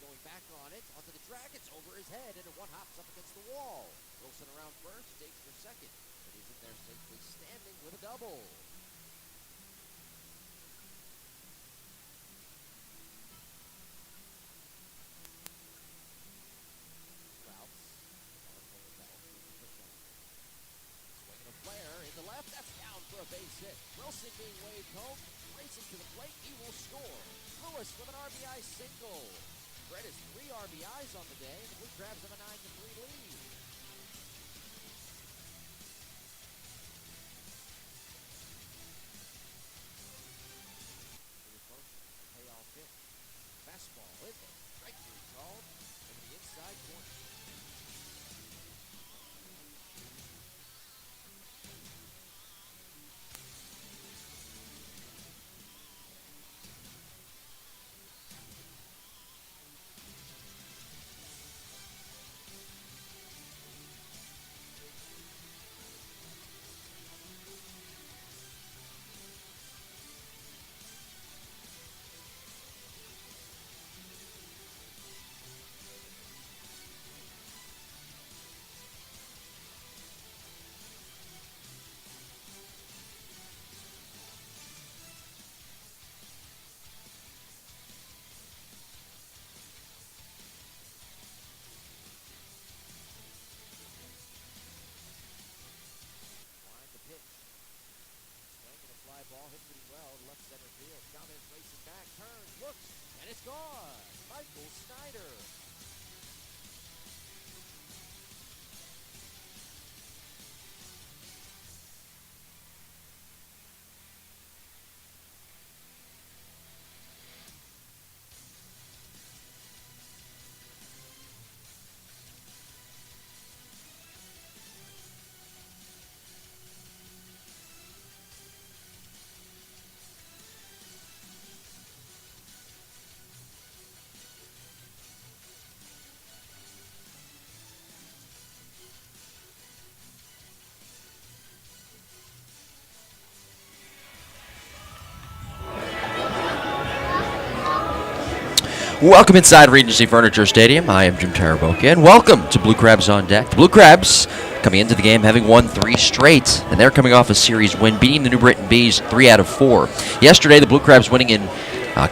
going back on it, onto the track, it's over his head, and one hops up against the wall. Wilson around first, takes for second, and he's in there safely standing with a double. Swinging a flare in the left, that's down for a base hit. Wilson being waved home, racing to the plate, he will score. Lewis with an RBI single. Brett has 3 RBIs on the day, and the Blue Crabs have a 9-3 lead. Payoff hit. Fastball in there. Strike three called over the inside corner. Ball hit pretty well, left center field. Chavez racing back, turns, looks, and it's gone. Michael Snyder. Welcome inside Regency Furniture Stadium. I am Jim Taraboka, and welcome to Blue Crabs on Deck. The Blue Crabs coming into the game having won 3 straight, and they're coming off a series win, beating the New Britain Bees 3 out of 4. Yesterday, the Blue Crabs winning in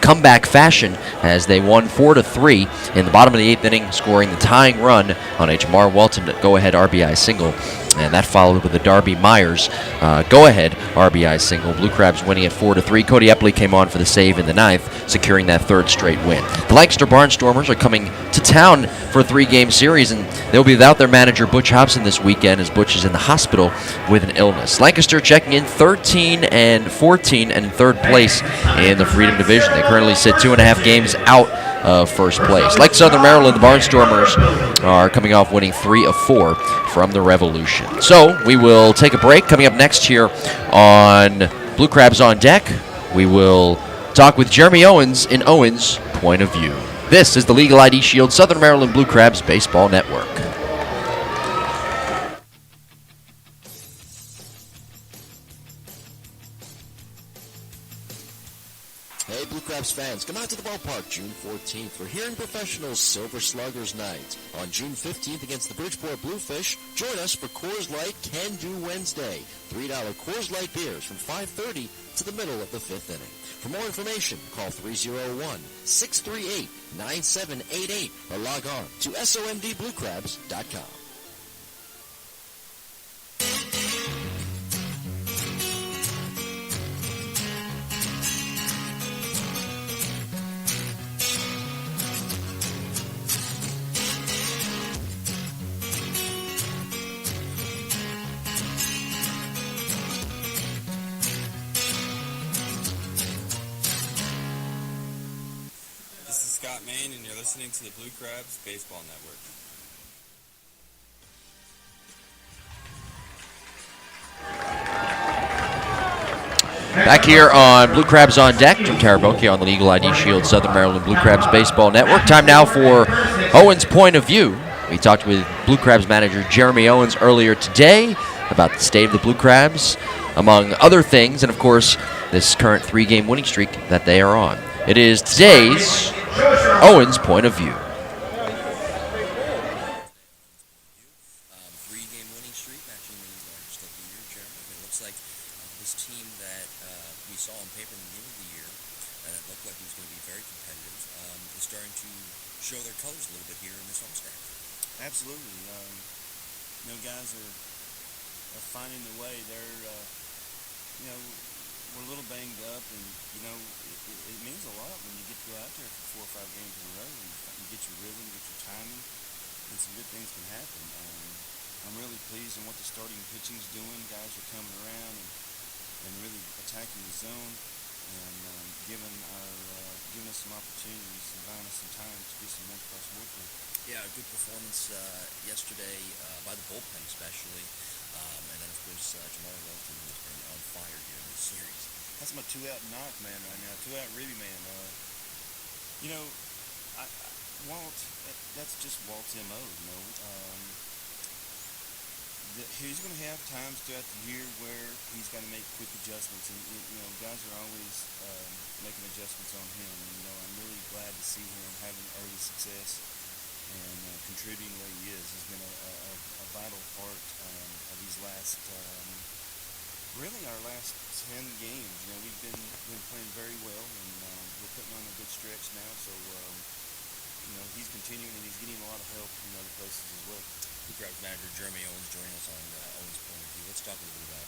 comeback fashion as they won 4-3 in the bottom of the 8th inning, scoring the tying run on a Jamar Walton go-ahead RBI single. And that followed with a Darby Myers go-ahead RBI single. Blue Crabs winning at 4-3. Cody Epley came on for the save in the 9th, securing that 3rd straight win. The Lancaster Barnstormers are coming to town for a 3-game series, and they'll be without their manager Butch Hobson this weekend as Butch is in the hospital with an illness. Lancaster checking in 13-14 and in 3rd place in the Freedom Division. They currently sit 2.5 games out of 1st place. Like Southern Maryland, the Barnstormers are coming off winning 3 of 4 from the Revolution. So we will take a break. Coming up next here on Blue Crabs on Deck, we will talk with Jeremy Owens in Owens' Point of View. This is the Legal ID Shield Southern Maryland Blue Crabs Baseball Network. Hey, Blue Crabs fans, come out to the ballpark June 14th for Hearing Professionals Silver Sluggers Night. On June 15th against the Bridgeport Bluefish, join us for Coors Light Can Do Wednesday. $3 Coors Light beers from 5:30 to the middle of the 5th inning. For more information, call 301-638-9788 or log on to somdbluecrabs.com. Maine, and you're listening to the Blue Crabs Baseball Network. Back here on Blue Crabs on Deck, Jim Taraboka on the Legal ID Shield Southern Maryland Blue Crabs Baseball Network. Time now for Owens' Point of View. We talked with Blue Crabs manager Jeremy Owens earlier today about the state of the Blue Crabs, among other things, and of course, this current 3-game winning streak that they are on. It is today's Owens' point of view. Three-game winning streak, matching the largest of the year, Jeremy. It looks like this team that we saw on paper in the beginning of the year, that looked like it was going to be very competitive, is starting to show their colors a little bit here in this homestand. Absolutely. Guys are finding the way. They're, we're a little banged up, and, it means a lot when you get to go out there for 4 or 5 games in a row. You get your rhythm, you get your timing, and some good things can happen. I'm really pleased in what the starting pitching's doing. Guys are coming around and really attacking the zone and giving us some opportunities and buying us some time to get some runs across the work with. Yeah, a good performance yesterday by the bullpen especially. And then, of course, Jamal Walton has been on fire here in this series. That's my 2-out knock man right now, 2-out Ribby man. Walt, that's just Walt's MO, he's going to have times throughout the year where he's got to make quick adjustments, and guys are always making adjustments on him. And, I'm really glad to see him having early success and contributing the way he is. He's been a vital part of these last, really our last 10 games. We've been playing very well, and we're putting on a good stretch now. So, he's continuing, and he's getting a lot of help from other places as well. Blue Crabs manager Jeremy Owens joining us on Owens' point of view. Let's talk a little bit about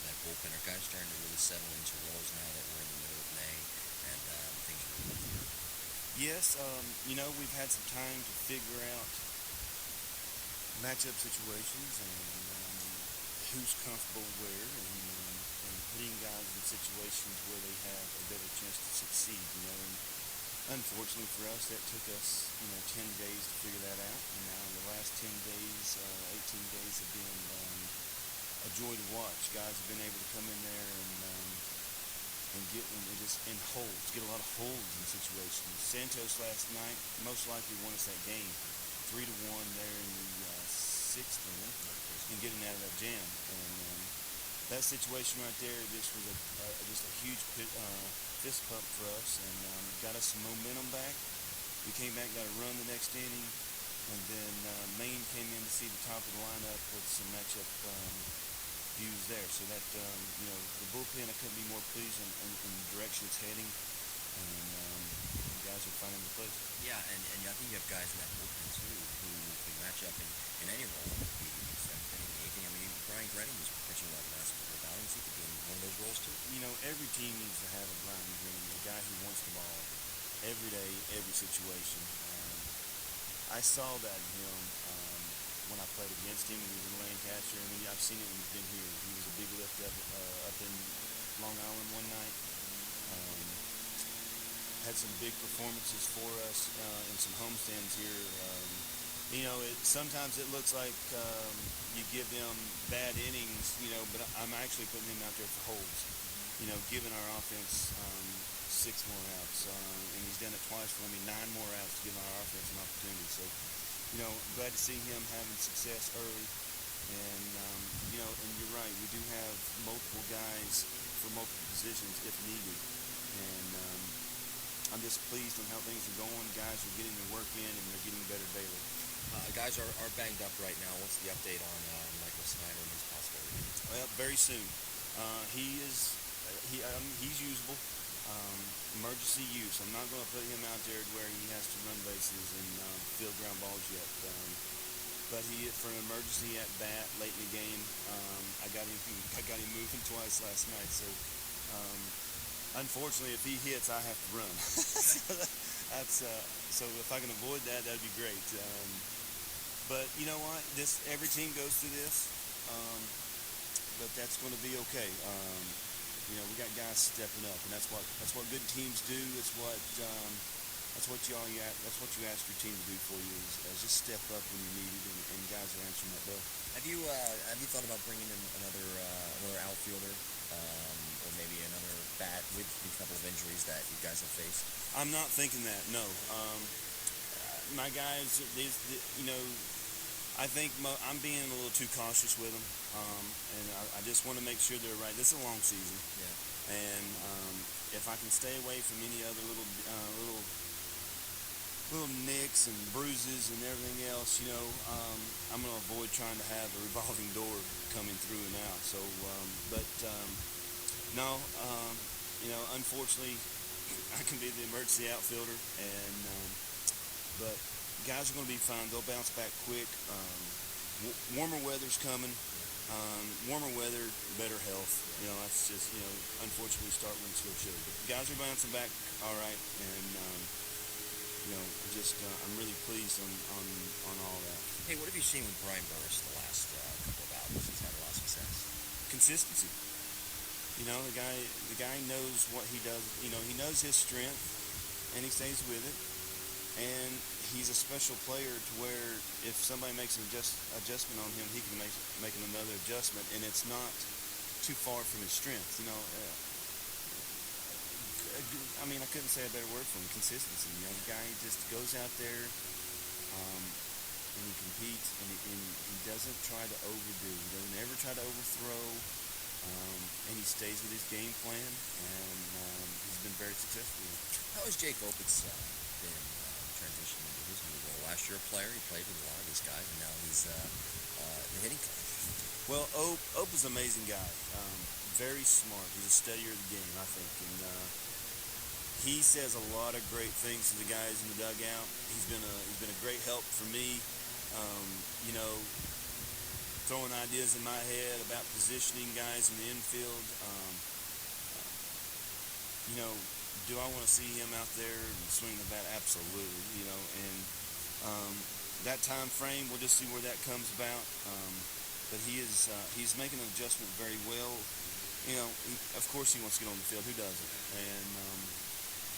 that bullpen. Are guys starting to really settle into roles now that we're in the middle of May and things are really clear? Yes, we've had some time to figure out matchup situations and who's comfortable where, and putting guys in situations where they have a better chance to succeed. And unfortunately for us, that took us 10 days to figure that out. And now the last 10 days, 18 days have been a joy to watch. Guys have been able to come in there and get in holds, get a lot of holds in situations. Santos last night most likely won us that game, 3-1 there in the 6th inning, and getting out of that jam. And that situation right there just was just a huge fist pump for us, and got us some momentum back. We came back, got a run the next inning, and then Maine came in to see the top of the lineup with some matchup views there. So that, the bullpen, I couldn't be more pleased in the direction it's heading, and guys are finding their place. Yeah, and I think you have guys in that bullpen too who can match up in any role. It could be 7th inning, 8th inning. I mean, Brian Grenning was pitching well the last couple of outings. He could be in one of those roles too. Every team needs to have a Brian Grenning, a guy who wants the ball every day, every situation. I saw that in him when I played against him when he was in Lancaster. I mean, I've seen it when he's been here. He was a big lift up in Long Island one night. Had some big performances for us in some homestands here. Sometimes it looks like you give them bad innings, but I'm actually putting him out there for holds. Giving our offense 6 more outs, and he's done it twice for me, 9 more outs to give our offense an opportunity. So, glad to see him having success early. And, and you're right, we do have multiple guys for multiple positions if needed. And I'm just pleased on how things are going. Guys are getting their work in, and they're getting better daily. Guys are banged up right now. What's the update on Michael Snyder and his possible release? Well, very soon. He's usable. Emergency use. I'm not going to put him out there where he has to run bases and field ground balls yet. But for an emergency at bat late in the game, I got him moving twice last night. So unfortunately, if he hits, I have to run. So if I can avoid that, that'd be great. But you know what? Every team goes through this, but that's going to be okay. We got guys stepping up, and that's what good teams do. That's what you ask your team to do for you is just step up when you need it, and guys are answering that bell. Have you thought about bringing in another outfielder, or maybe another bat with the couple of injuries that you guys have faced? I'm not thinking that. No, my guys, I think I'm being a little too cautious with them, and I just want to make sure they're right. This is a long season, and if I can stay away from any other little little nicks and bruises and everything else, I'm going to avoid trying to have a revolving door coming through and out. So, no, unfortunately, I can be the emergency outfielder, but guys are going to be fine. They'll bounce back quick. Warmer weather's coming. Warmer weather, better health. That's just, unfortunately, we start when it's still chilly. But the guys are bouncing back all right, and I'm really pleased on all that. Hey, what have you seen with Brian Burris the last couple of outings? He's had a lot of success. Consistency. The guy knows what he does. He knows his strength, and he stays with it. And he's a special player to where if somebody makes an adjustment on him, he can make another adjustment, and it's not too far from his strength. I couldn't say a better word for him. Consistency. The guy just goes out there and he competes, and he doesn't try to overdo. He doesn't ever try to overthrow, and he stays with his game plan, and he's been very successful. How has Jake Opitz been transitioning into his new role? Last year, a player, he played with a lot of these guys, and now he's the hitting coach. Well, Ope is an amazing guy. Very smart. He's a studier of the game, I think, and he says a lot of great things to the guys in the dugout. He's been a great help for me. Throwing ideas in my head about positioning guys in the infield. Do I want to see him out there and swing the bat? Absolutely. That time frame, we'll just see where that comes about. But he's making an adjustment very well. Of course he wants to get on the field. Who doesn't?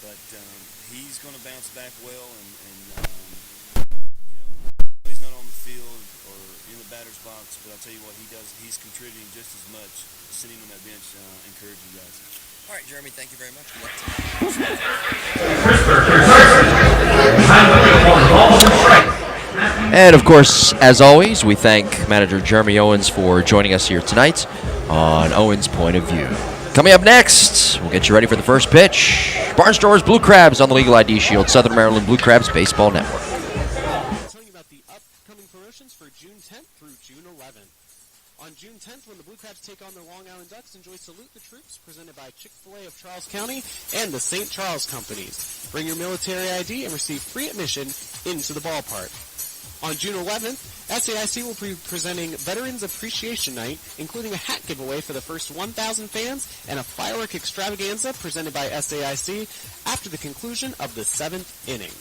But he's going to bounce back well, and he's not on the field or in the batter's box, but I'll tell you what he does. He's contributing just as much, sitting on that bench, encouraging guys. All right, Jeremy, thank you very much. Good luck tonight. And of course, as always, we thank manager Jeremy Owens for joining us here tonight on Owens' Point of View. Coming up next, we'll get you ready for the first pitch. Barnstormers Blue Crabs on the Legal ID Shield, Southern Maryland Blue Crabs Baseball Network. Telling you about the upcoming promotions for June 10th through June 11th. On June 10th, when the Blue Crabs take on the Long Island Ducks, enjoy Salute the Troops, presented by Chick-fil-A of Charles County and the St. Charles Companies. Bring your military ID and receive free admission into the ballpark. On June 11th, SAIC will be presenting Veterans Appreciation Night, including a hat giveaway for the first 1,000 fans and a firework extravaganza presented by SAIC after the conclusion of the 7th inning.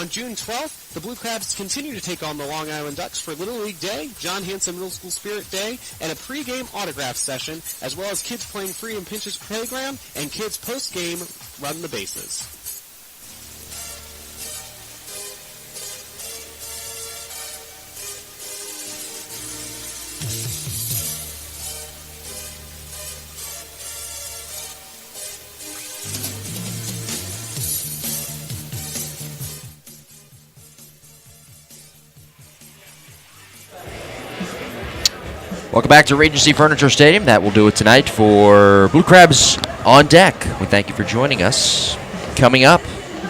On June 12th, the Blue Crabs continue to take on the Long Island Ducks for Little League Day, John Hanson Middle School Spirit Day, and a pregame autograph session, as well as kids playing free in Pinch's Playground and kids post-game run the bases. Welcome back to Regency Furniture Stadium. That will do it tonight for Blue Crabs on Deck. We thank you for joining us. Coming up,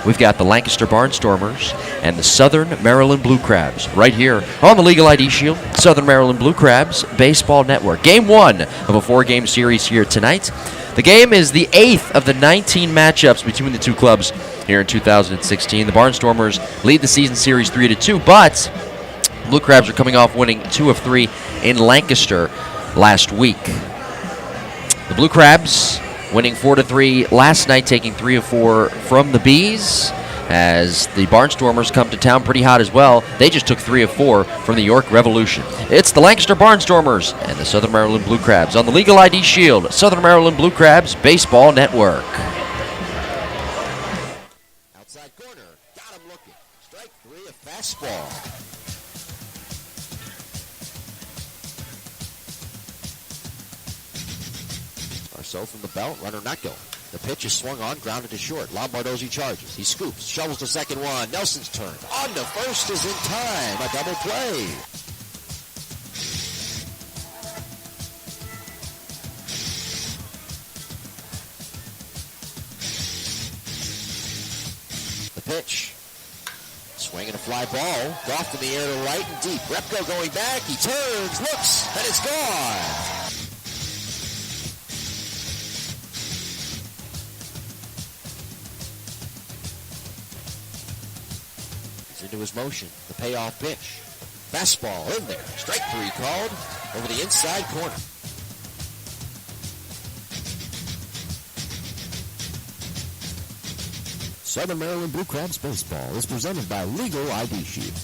we've got the Lancaster Barnstormers and the Southern Maryland Blue Crabs right here on the Legal ID Shield, Southern Maryland Blue Crabs Baseball Network. Game 1 of a 4-game series here tonight. The game is the 8th of the 19 matchups between the two clubs here in 2016. The Barnstormers lead the season series 3-2, but Blue Crabs are coming off winning 2 of 3 in Lancaster last week. The Blue Crabs winning 4-3 last night, taking 3 of 4 from the Bees, as the Barnstormers come to town pretty hot as well. They just took 3 of 4 from the York Revolution. It's the Lancaster Barnstormers and the Southern Maryland Blue Crabs on the Legal ID Shield, Southern Maryland Blue Crabs Baseball Network. Outside corner, got him looking. Strike 3, a fastball. So from the belt, runner not going. The pitch is swung on, grounded to short. Lombardozzi charges. He scoops, shovels to second one. Nelson's turn. On to first is in time. A double play. The pitch. Bringing a fly ball. Off in the air to right and deep. Repko going back. He turns, looks, and it's gone. He's into his motion. The payoff pitch. Fastball in there. Strike 3 called over the inside corner. Southern Maryland Blue Crabs Baseball is presented by Legal ID Shield.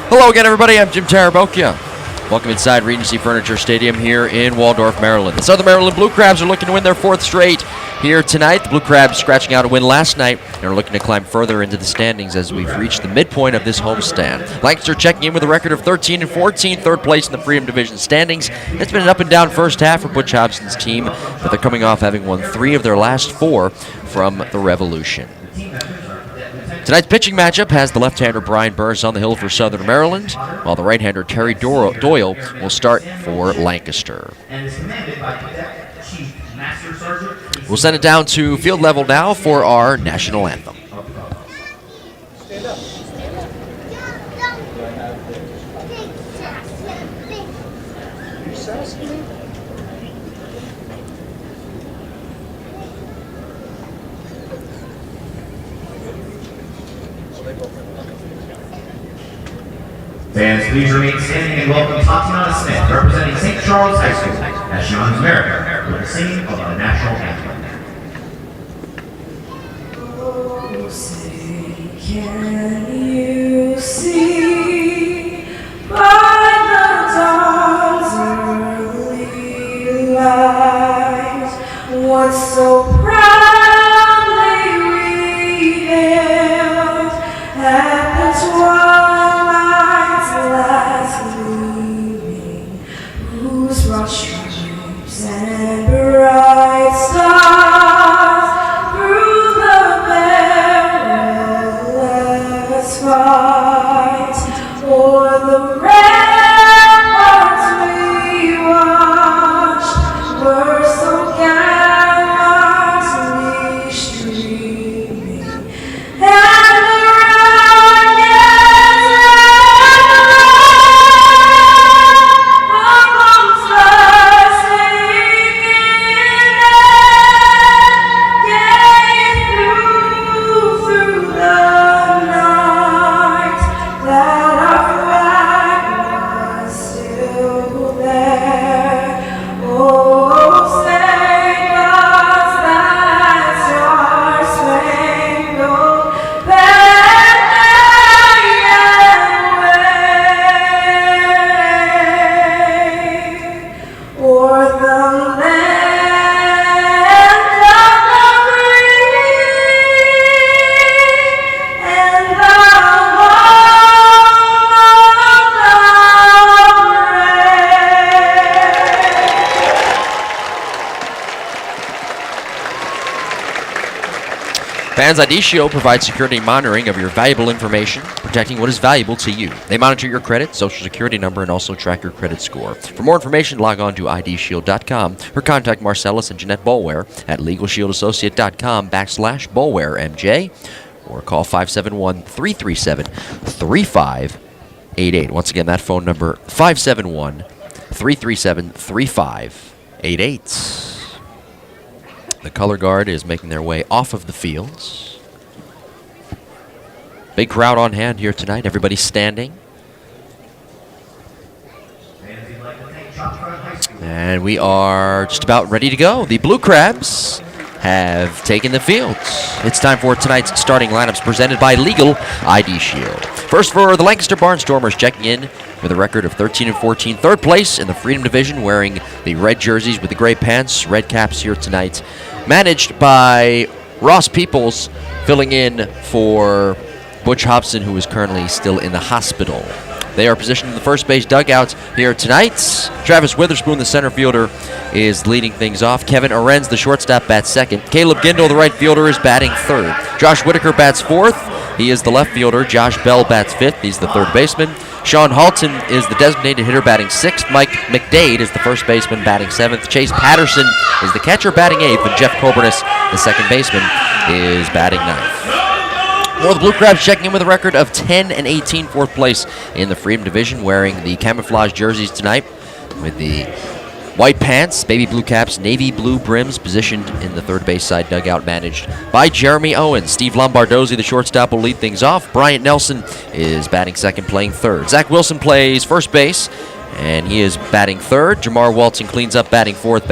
Hello again, everybody. I'm Jim Tarabokia. Welcome inside Regency Furniture Stadium here in Waldorf, Maryland. The Southern Maryland Blue Crabs are looking to win their 4th straight here tonight. The Blue Crabs scratching out a win last night and are looking to climb further into the standings as we've reached the midpoint of this homestand. Lancaster checking in with a record of 13-14, 3rd place in the Freedom Division standings. It's been an up-and-down first half for Butch Hobson's team, but they're coming off having won 3 of their last 4 from the Revolution. Tonight's pitching matchup has the left-hander Brian Burns on the hill for Southern Maryland, while the right-hander Terry Doyle will start for Lancaster. We'll send it down to field level now for our national anthem. Fans, please remain standing and welcome Tatiana Smith, representing St. Charles High School, as she honors America with the singing of our national anthem. Oh, say, can you see by the dawn's early light what so proudly we hailed at the twilight's last gleaming, whose broad stripes and bright stars through the perilous fight o'er the ramparts we watched were so gallantly streaming, and the amongst us singing gave through the night that our flag was still there. Oh, say does that star-spangled banner yet wave o'er the land of the free and the home of the brave. Fans ID Shield provides security monitoring of your valuable information, protecting what is valuable to you. They monitor your credit, social security number, and also track your credit score. For more information, log on to idshield.com or contact Marcellus and Jeanette Boulware at LegalShieldAssociate.com/BoulwareMJ or call 571-337-3588. Once again, that phone number, 571-337-3588. The color guard is making their way off of the fields. Big crowd on hand here tonight. Everybody standing. And we are just about ready to go. The Blue Crabs have taken the fields. It's time for tonight's starting lineups presented by Legal ID Shield. First for the Lancaster Barnstormers, checking in with a record of 13-14. Third place in the Freedom Division, wearing the red jerseys with the gray pants, red caps here tonight. Managed by Ross Peoples, filling in for Butch Hobson, who is currently still in the hospital. They are positioned in the first base dugout here tonight. Travis Witherspoon, the center fielder, is leading things off. Kevin Arends, the shortstop, bats second. Caleb Gindle, the right fielder, is batting third. Josh Whitaker bats fourth. He is the left fielder. Josh Bell bats fifth. He's the third baseman. Sean Halton is the designated hitter, batting sixth. Mike McDade is the first baseman, batting seventh. Chase Patterson is the catcher, batting eighth. And Jeff Coburnis, the second baseman, is batting ninth. Well, the Blue Crabs checking in with a record of 10-18, fourth place in the Freedom Division, wearing the camouflage jerseys tonight with the white pants, baby blue caps, navy blue brims, positioned in the third base side dugout, managed by Jeremy Owen. Steve Lombardozzi, the shortstop, will lead things off. Bryant Nelson is batting second, playing third. Zach Wilson plays first base, and he is batting third. Jamar Walton cleans up, batting fourth,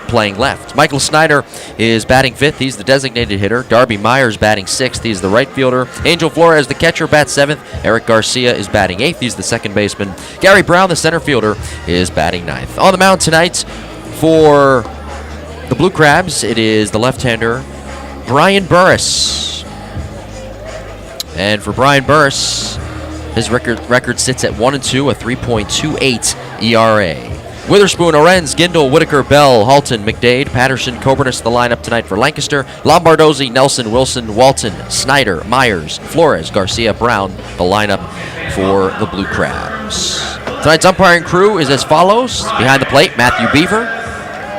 playing left. Michael Snyder is batting fifth. He's the designated hitter. Darby Myers batting sixth. He's the right fielder. Angel Flores, the catcher, bats seventh. Eric Garcia is batting eighth. He's the second baseman. Gary Brown, the center fielder, is batting ninth. On the mound tonight for the Blue Crabs, it is the left-hander Brian Burris. And for Brian Burris, his record sits at 1-2, a 3.28 ERA. Witherspoon, Arends, Gindle, Whitaker, Bell, Halton, McDade, Patterson, Coburnis, the lineup tonight for Lancaster. Lombardozzi, Nelson, Wilson, Walton, Snyder, Myers, Flores, Garcia, Brown, the lineup for the Blue Crabs. Tonight's umpiring crew is as follows. Behind the plate, Matthew Beaver.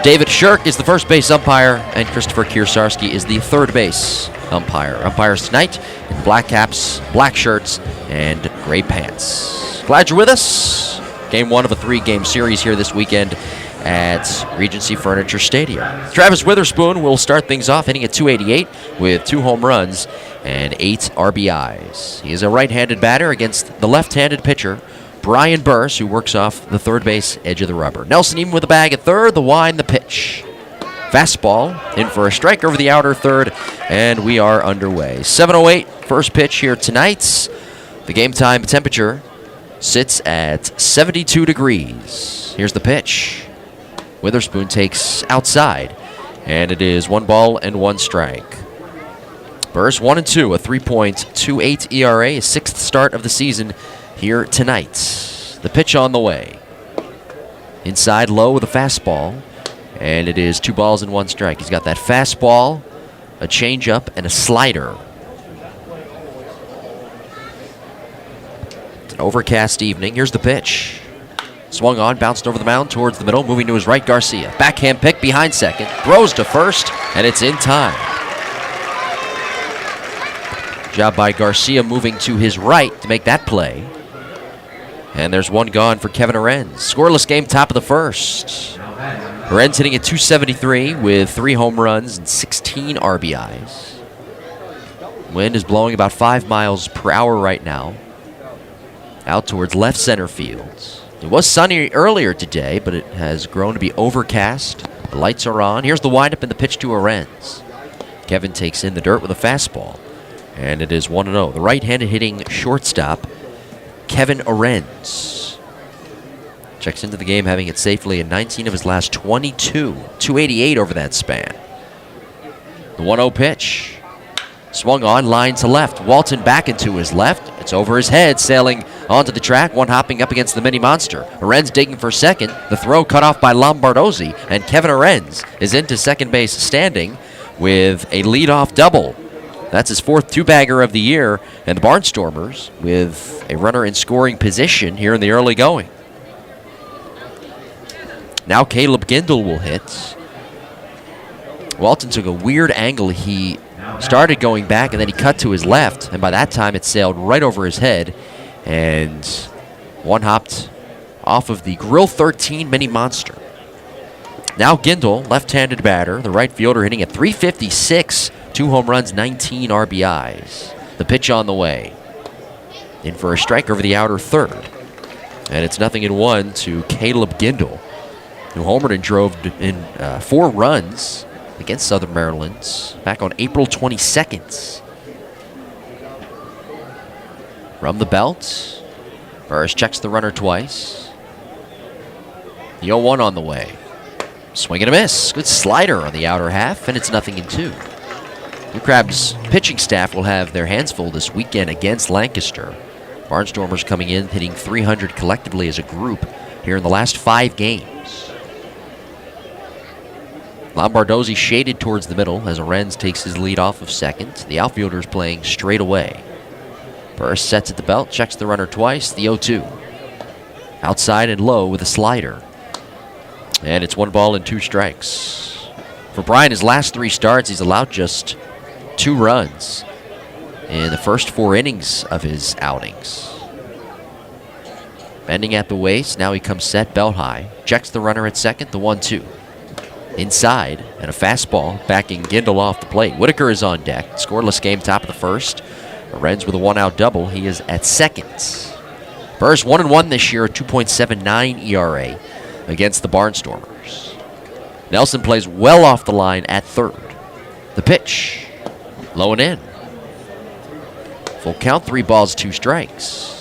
David Shirk is the first base umpire, and Christopher Kiersarski is the third base umpire. Umpires tonight in black caps, black shirts, and gray pants. Glad you're with us. Game one of a three-game series here this weekend at Regency Furniture Stadium. Travis Witherspoon will start things off, hitting at .288 with 2 home runs and 8 RBIs. He is a right-handed batter against the left-handed pitcher, Brian Burris, who works off the third base edge of the rubber. Nelson even with a bag at third, the wind, the pitch. Fastball in for a strike over the outer third, and we are underway. 7:08, first pitch here tonight. The game time temperature sits at 72 degrees. Here's the pitch. Witherspoon takes outside, and it is 1 and 1 strike. Burris 1-2, a 3.28 ERA, his 6th start of the season here tonight. The pitch on the way. Inside low with a fastball, and it is 2 and 1 strike. He's got that fastball, a changeup, and a slider. It's an overcast evening. Here's the pitch. Swung on, bounced over the mound towards the middle, moving to his right, Garcia. Backhand pick behind second, throws to first, and it's in time. Job by Garcia moving to his right to make that play. And there's 1 gone for Kevin Arends. Scoreless game, top of the first. Arends hitting at .273 with 3 home runs and 16 RBIs. Wind is blowing about 5 miles per hour right now, out towards left center field. It was sunny earlier today, but it has grown to be overcast. The lights are on. Here's the windup and the pitch to Arends. Kevin takes in the dirt with a fastball, and it is 1-0. The right-handed hitting shortstop, Kevin Arends, checks into the game, having it safely in 19 of his last 22. .288 over that span. The 1-0 pitch. Swung on, line to left. Walton back into his left. It's over his head, sailing onto the track, one hopping up against the mini monster. Arends digging for second. The throw cut off by Lombardozzi, and Kevin Arends is into second base standing with a leadoff double. That's his 4th two-bagger of the year, and the Barnstormers with a runner in scoring position here in the early going. Now Caleb Gindle will hit. Walton took a weird angle. He started going back, and then he cut to his left, and by that time it sailed right over his head, and one hopped off of the Grill 13 mini monster. Now Gindle, left-handed batter, the right fielder, hitting at .356, 2 home runs, 19 RBIs. The pitch on the way. In for a strike over the outer third. And it's 0-1 to Caleb Gindle, who homered and drove in 4 runs against Southern Maryland back on April 22nd. From the belt, Burris checks the runner twice. The 0-1 on the way. Swing and a miss. Good slider on the outer half, and it's 0-2. Blue Crabs pitching staff will have their hands full this weekend against Lancaster. Barnstormers coming in, hitting .300 collectively as a group here in the last 5 games. Lombardozzi shaded towards the middle as Arends takes his lead off of second. The outfielders playing straight away. Burris sets at the belt, checks the runner twice, the 0-2. Outside and low with a slider. And it's 1 ball and 2 strikes. For Brian, his last 3 starts, he's allowed just 2 runs in the first 4 innings of his outings. Bending at the waist, now he comes set, belt high. Checks the runner at second, the 1-2. Inside, and a fastball backing Gindel off the plate. Whitaker is on deck. Scoreless game, top of the first. Arends with a 1-out double. He is at second. Burris 1-1 this year, a 2.79 ERA against the Barnstormers. Nelson plays well off the line at third. The pitch, low and in. Full count, 3 balls, 2 strikes.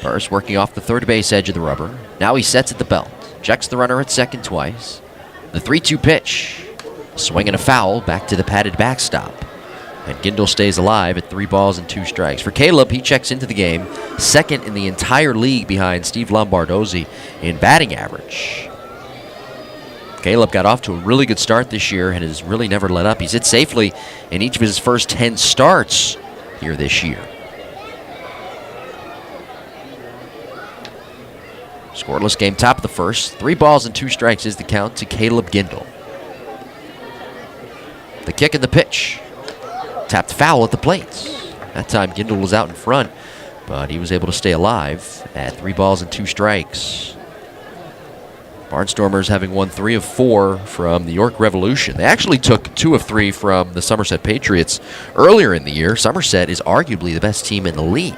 Burris working off the third base edge of the rubber. Now he sets at the belt. Checks the runner at second twice. The 3-2 pitch. Swing and a foul back to the padded backstop. And Gindel stays alive at 3 balls and 2 strikes. For Caleb, he checks into the game. Second in the entire league behind Steve Lombardozzi in batting average. Caleb got off to a really good start this year and has really never let up. He's hit safely in each of his first 10 starts here this year. Scoreless game, top of the first. 3 balls and 2 strikes is the count to Caleb Gindel. The kick and the pitch. Tapped foul at the plate. That time Gindel was out in front, but he was able to stay alive at 3 balls and 2 strikes. Barnstormers having won 3 of 4 from the York Revolution. They actually took 2 of 3 from the Somerset Patriots earlier in the year. Somerset is arguably the best team in the league.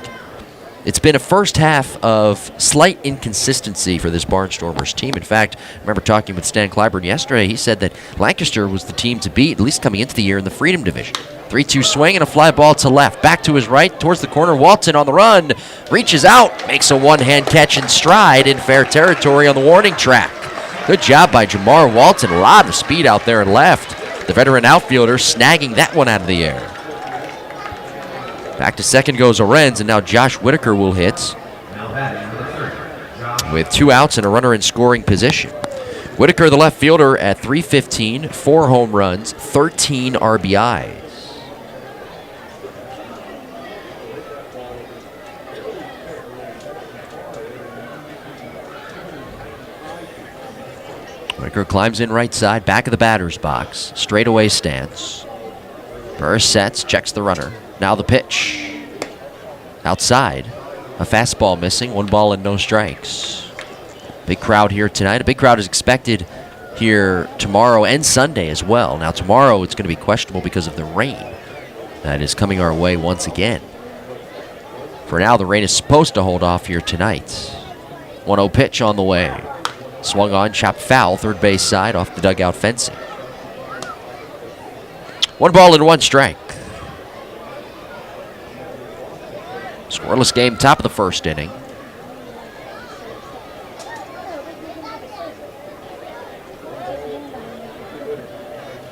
It's been a first half of slight inconsistency for this Barnstormers team. In fact, I remember talking with Stan Clyburn yesterday. He said that Lancaster was the team to beat, at least coming into the year in the Freedom Division. 3-2 swing and a fly ball to left. Back to his right, towards the corner. Walton on the run. Reaches out, makes a one-hand catch in stride in fair territory on the warning track. Good job by Jamar Walton. A lot of speed out there and left. The veteran outfielder snagging that one out of the air. Back to second goes Arends, and now Josh Whitaker will hit with 2 outs and a runner in scoring position. Whitaker, the left fielder, at .315, 4 home runs, 13 RBIs. Whitaker climbs in right side, back of the batter's box, straightaway stance. Burris sets, checks the runner. Now the pitch. Outside. A fastball missing. 1 ball and no strikes. Big crowd here tonight. A big crowd is expected here tomorrow and Sunday as well. Now tomorrow it's going to be questionable because of the rain that is coming our way once again. For now, the rain is supposed to hold off here tonight. 1-0 pitch on the way. Swung on, chopped foul, third base side off the dugout fencing. 1 ball and 1 strike. Scoreless game, top of the first inning.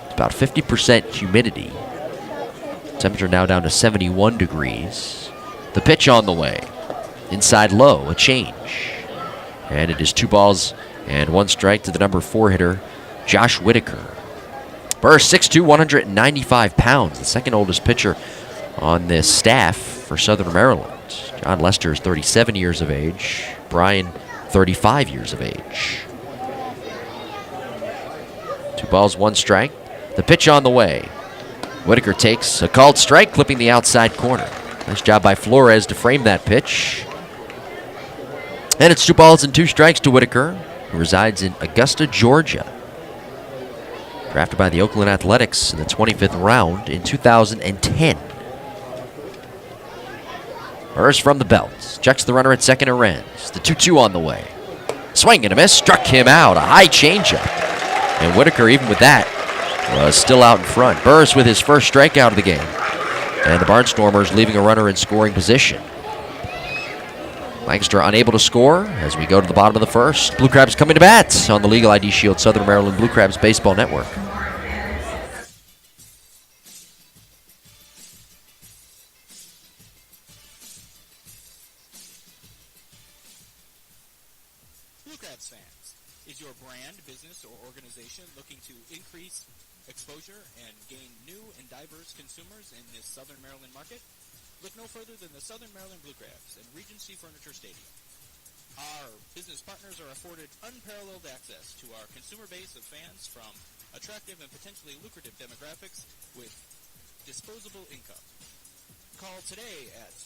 It's about 50% humidity. Temperature now down to 71 degrees. The pitch on the way. Inside low, a change. And it is 2 balls and 1 strike to the number 4 hitter, Josh Whitaker. Burris, 6'2", 195 pounds, the second oldest pitcher on this staff for Southern Maryland. John Lester is 37 years of age. Brian, 35 years of age. 2 balls, 1 strike. The pitch on the way. Whitaker takes a called strike, clipping the outside corner. Nice job by Flores to frame that pitch. And it's 2 balls and 2 strikes to Whitaker, who resides in Augusta, Georgia. Drafted by the Oakland Athletics in the 25th round in 2010. Burris from the belt. Checks the runner at second, Arends. The 2-2 on the way. Swing and a miss. Struck him out. A high changeup. And Whitaker, even with that, was still out in front. Burris with his first strikeout of the game. And the Barnstormers leaving a runner in scoring position. Lancaster unable to score as we go to the bottom of the first. Blue Crabs coming to bat on the Legal ID Shield Southern Maryland Blue Crabs Baseball Network. Blue Crabs fans, is your brand, business, or organization looking to increase exposure and gain new and diverse consumers in this Southern Maryland market? Look no further than the Southern Maryland Blue Crabs and Regency Furniture Stadium. Our business partners are afforded unparalleled access to our consumer base of fans from attractive and potentially lucrative demographics with disposable income. Call today at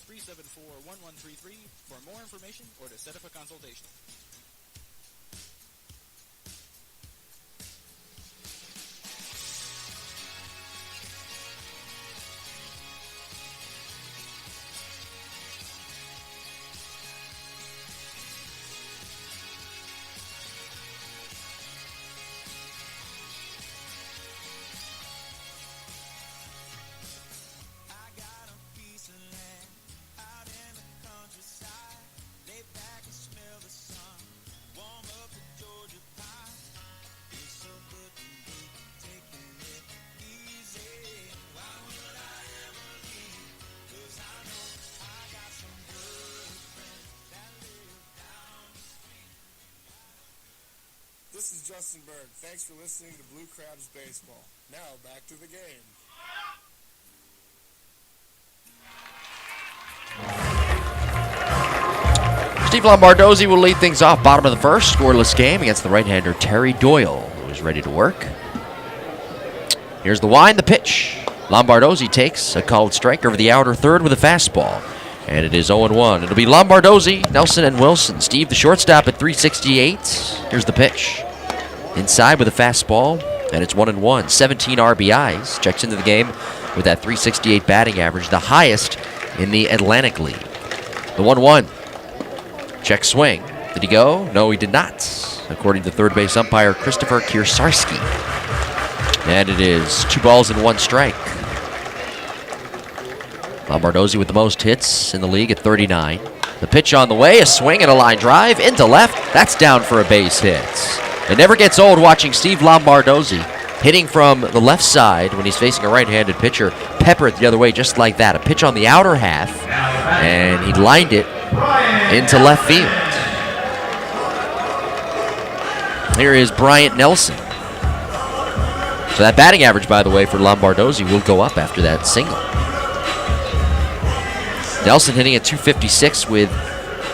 301-374-1133 for more information or to set up a consultation. This is Justin Berg. Thanks for listening to Blue Crabs Baseball. Now, back to the game. Steve Lombardozzi will lead things off. Bottom of the first, scoreless game against the right-hander Terry Doyle, who is ready to work. Here's the wind, the pitch. Lombardozzi takes a called strike over the outer third with a fastball. And it is 0-1. It'll be Lombardozzi, Nelson, and Wilson. Steve, the shortstop, at 368. Here's the pitch. Inside with a fastball, and it's 1-1. 17 RBIs. Checks into the game with that 368 batting average, the highest in the Atlantic League. The 1-1. Check swing. Did he go? No, he did not, according to third base umpire Christopher Kiersarski. And it is 2 balls and 1 strike. Lombardozzi with the most hits in the league at 39. The pitch on the way, a swing and a line drive into left. That's down for a base hit. It never gets old watching Steve Lombardozzi hitting from the left side when he's facing a right-handed pitcher, pepper it the other way just like that. A pitch on the outer half, and he lined it into left field. Here is Bryant Nelson. So that batting average, by the way, for Lombardozzi will go up after that single. Nelson hitting at 256 with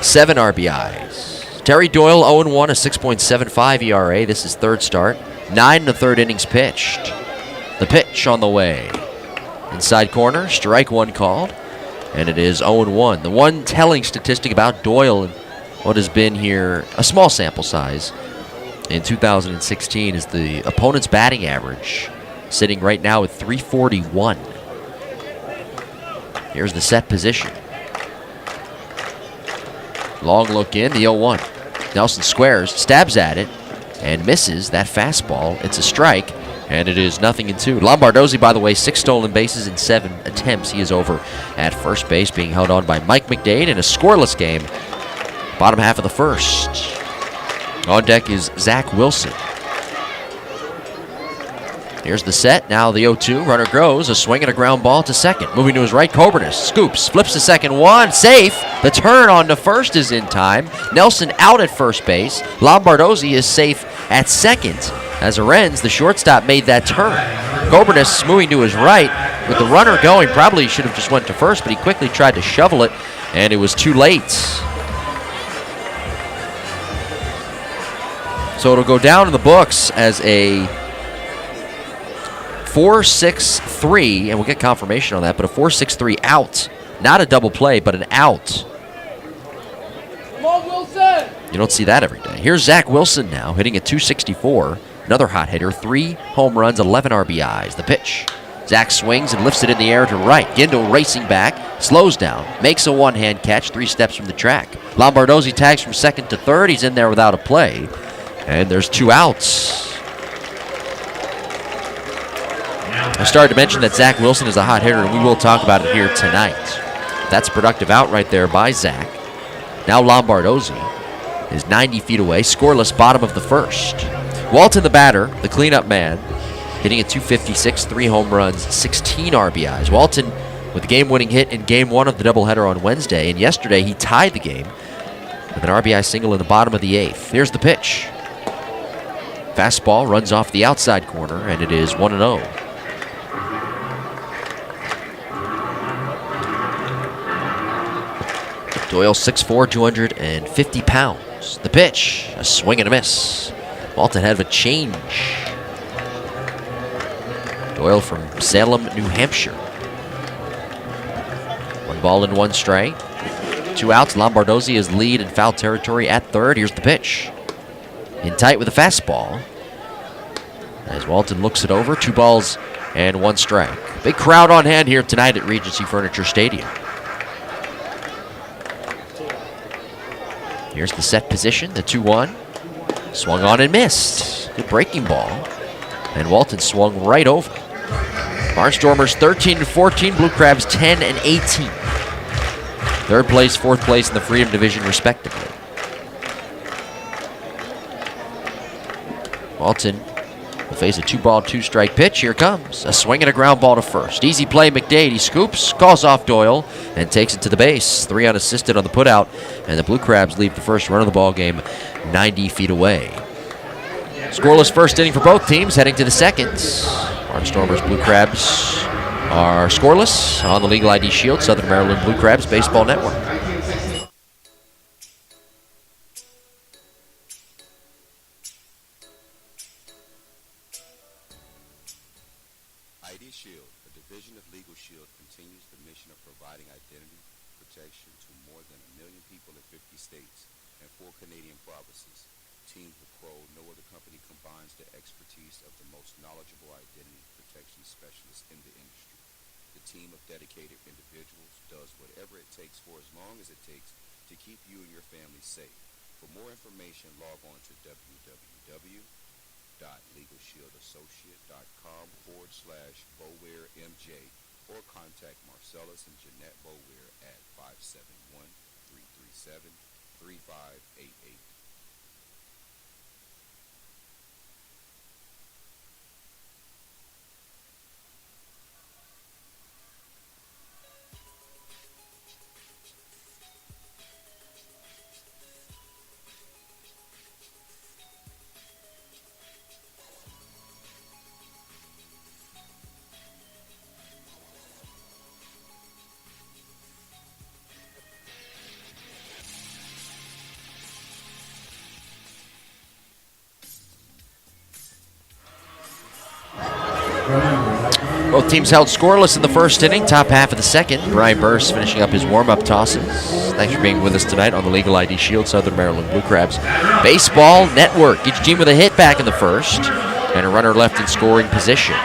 7 RBIs. Terry Doyle 0-1, a 6.75 ERA. This is third start. 9 1/3 innings pitched. The pitch on the way. Inside corner, strike one called. And it is 0-1. The one telling statistic about Doyle and what has been here, a small sample size, in 2016 is the opponent's batting average, sitting right now at 341. Here's the set position. Long look in, the 0-1. Nelson squares, stabs at it, and misses that fastball. It's a strike, and it is 0-2. Lombardozzi, by the way, 6 stolen bases in 7 attempts. He is over at first base, being held on by Mike McDade in a scoreless game. Bottom half of the first. On deck is Zach Wilson. Here's the set. Now the 0-2. Runner goes. A swing and a ground ball to second. Moving to his right, Coburnis. Scoops. Flips to second. One. Safe. The turn on to first is in time. Nelson out at first base. Lombardozzi is safe at second. As Arends, the shortstop, made that turn. Coburnis moving to his right. With the runner going, probably should have just went to first, but he quickly tried to shovel it, and it was too late. So it'll go down in the books as a 4-6-3, and we'll get confirmation on that, but a 4-6-3 out. Not a double play, but an out. Come on, Wilson! You don't see that every day. Here's Zach Wilson now, hitting at 264. Another hot hitter, 3 home runs, 11 RBIs. The pitch. Zach swings and lifts it in the air to right. Gindel racing back, slows down, makes a one-hand catch 3 steps from the track. Lombardozzi tags from second to third. He's in there without a play. And there's 2 outs. I started to mention that Zach Wilson is a hot hitter, and we will talk about it here tonight. That's a productive out right there by Zach. Now Lombardozzi is 90 feet away, scoreless, bottom of the first. Walton, the batter, the cleanup man, hitting at .256, 3 home runs, 16 RBIs. Walton with the game-winning hit in Game 1 of the doubleheader on Wednesday, and yesterday he tied the game with an RBI single in the bottom of the 8th. Here's the pitch. Fastball runs off the outside corner, and it is 1-0. Doyle 6'4", 250 pounds. The pitch, a swing and a miss. Walton had a change. Doyle from Salem, New Hampshire. 1 ball and 1 strike. 2 outs. Lombardozzi is lead in foul territory at third. Here's the pitch. In tight with a fastball. As Walton looks it over, 2 balls and 1 strike. Big crowd on hand here tonight at Regency Furniture Stadium. Here's the set position, the 2-1. Swung on and missed. Good breaking ball. And Walton swung right over. Barnstormers 13-14, Blue Crabs 10-18. 3rd place, 4th place in the Freedom Division, respectively. Walton will face a 2-ball, 2-strike pitch. Here comes a swing and a ground ball to first. Easy play, McDade. He scoops, calls off Doyle, and takes it to the base. 3 unassisted on the putout, and the Blue Crabs leave the first run of the ball game 90 feet away. Scoreless first inning for both teams, heading to the second. Barnstormers, Blue Crabs are scoreless on the Legal ID Shield, Southern Maryland Blue Crabs Baseball Network. ID Shield, a division of Legal Shield, continues the mission of providing identity protection to more than 1 million people in 50 states and 4 Canadian provinces. Team Pro, no other company combines the expertise of the most knowledgeable identity protection specialists in the industry. The team of dedicated individuals does whatever it takes for as long as it takes to keep you and your family safe. For more information, log on to www.legalshieldassociate.com/BowareMJ or contact Marcellus and Jeanette Boware at 571-337-3588. Both teams held scoreless in the first inning, top half of the second. Brian Burse finishing up his warm-up tosses. Thanks for being with us tonight on the Legal ID Shield, Southern Maryland Blue Crabs Baseball Network. Each team with a hit back in the first and a runner left in scoring position.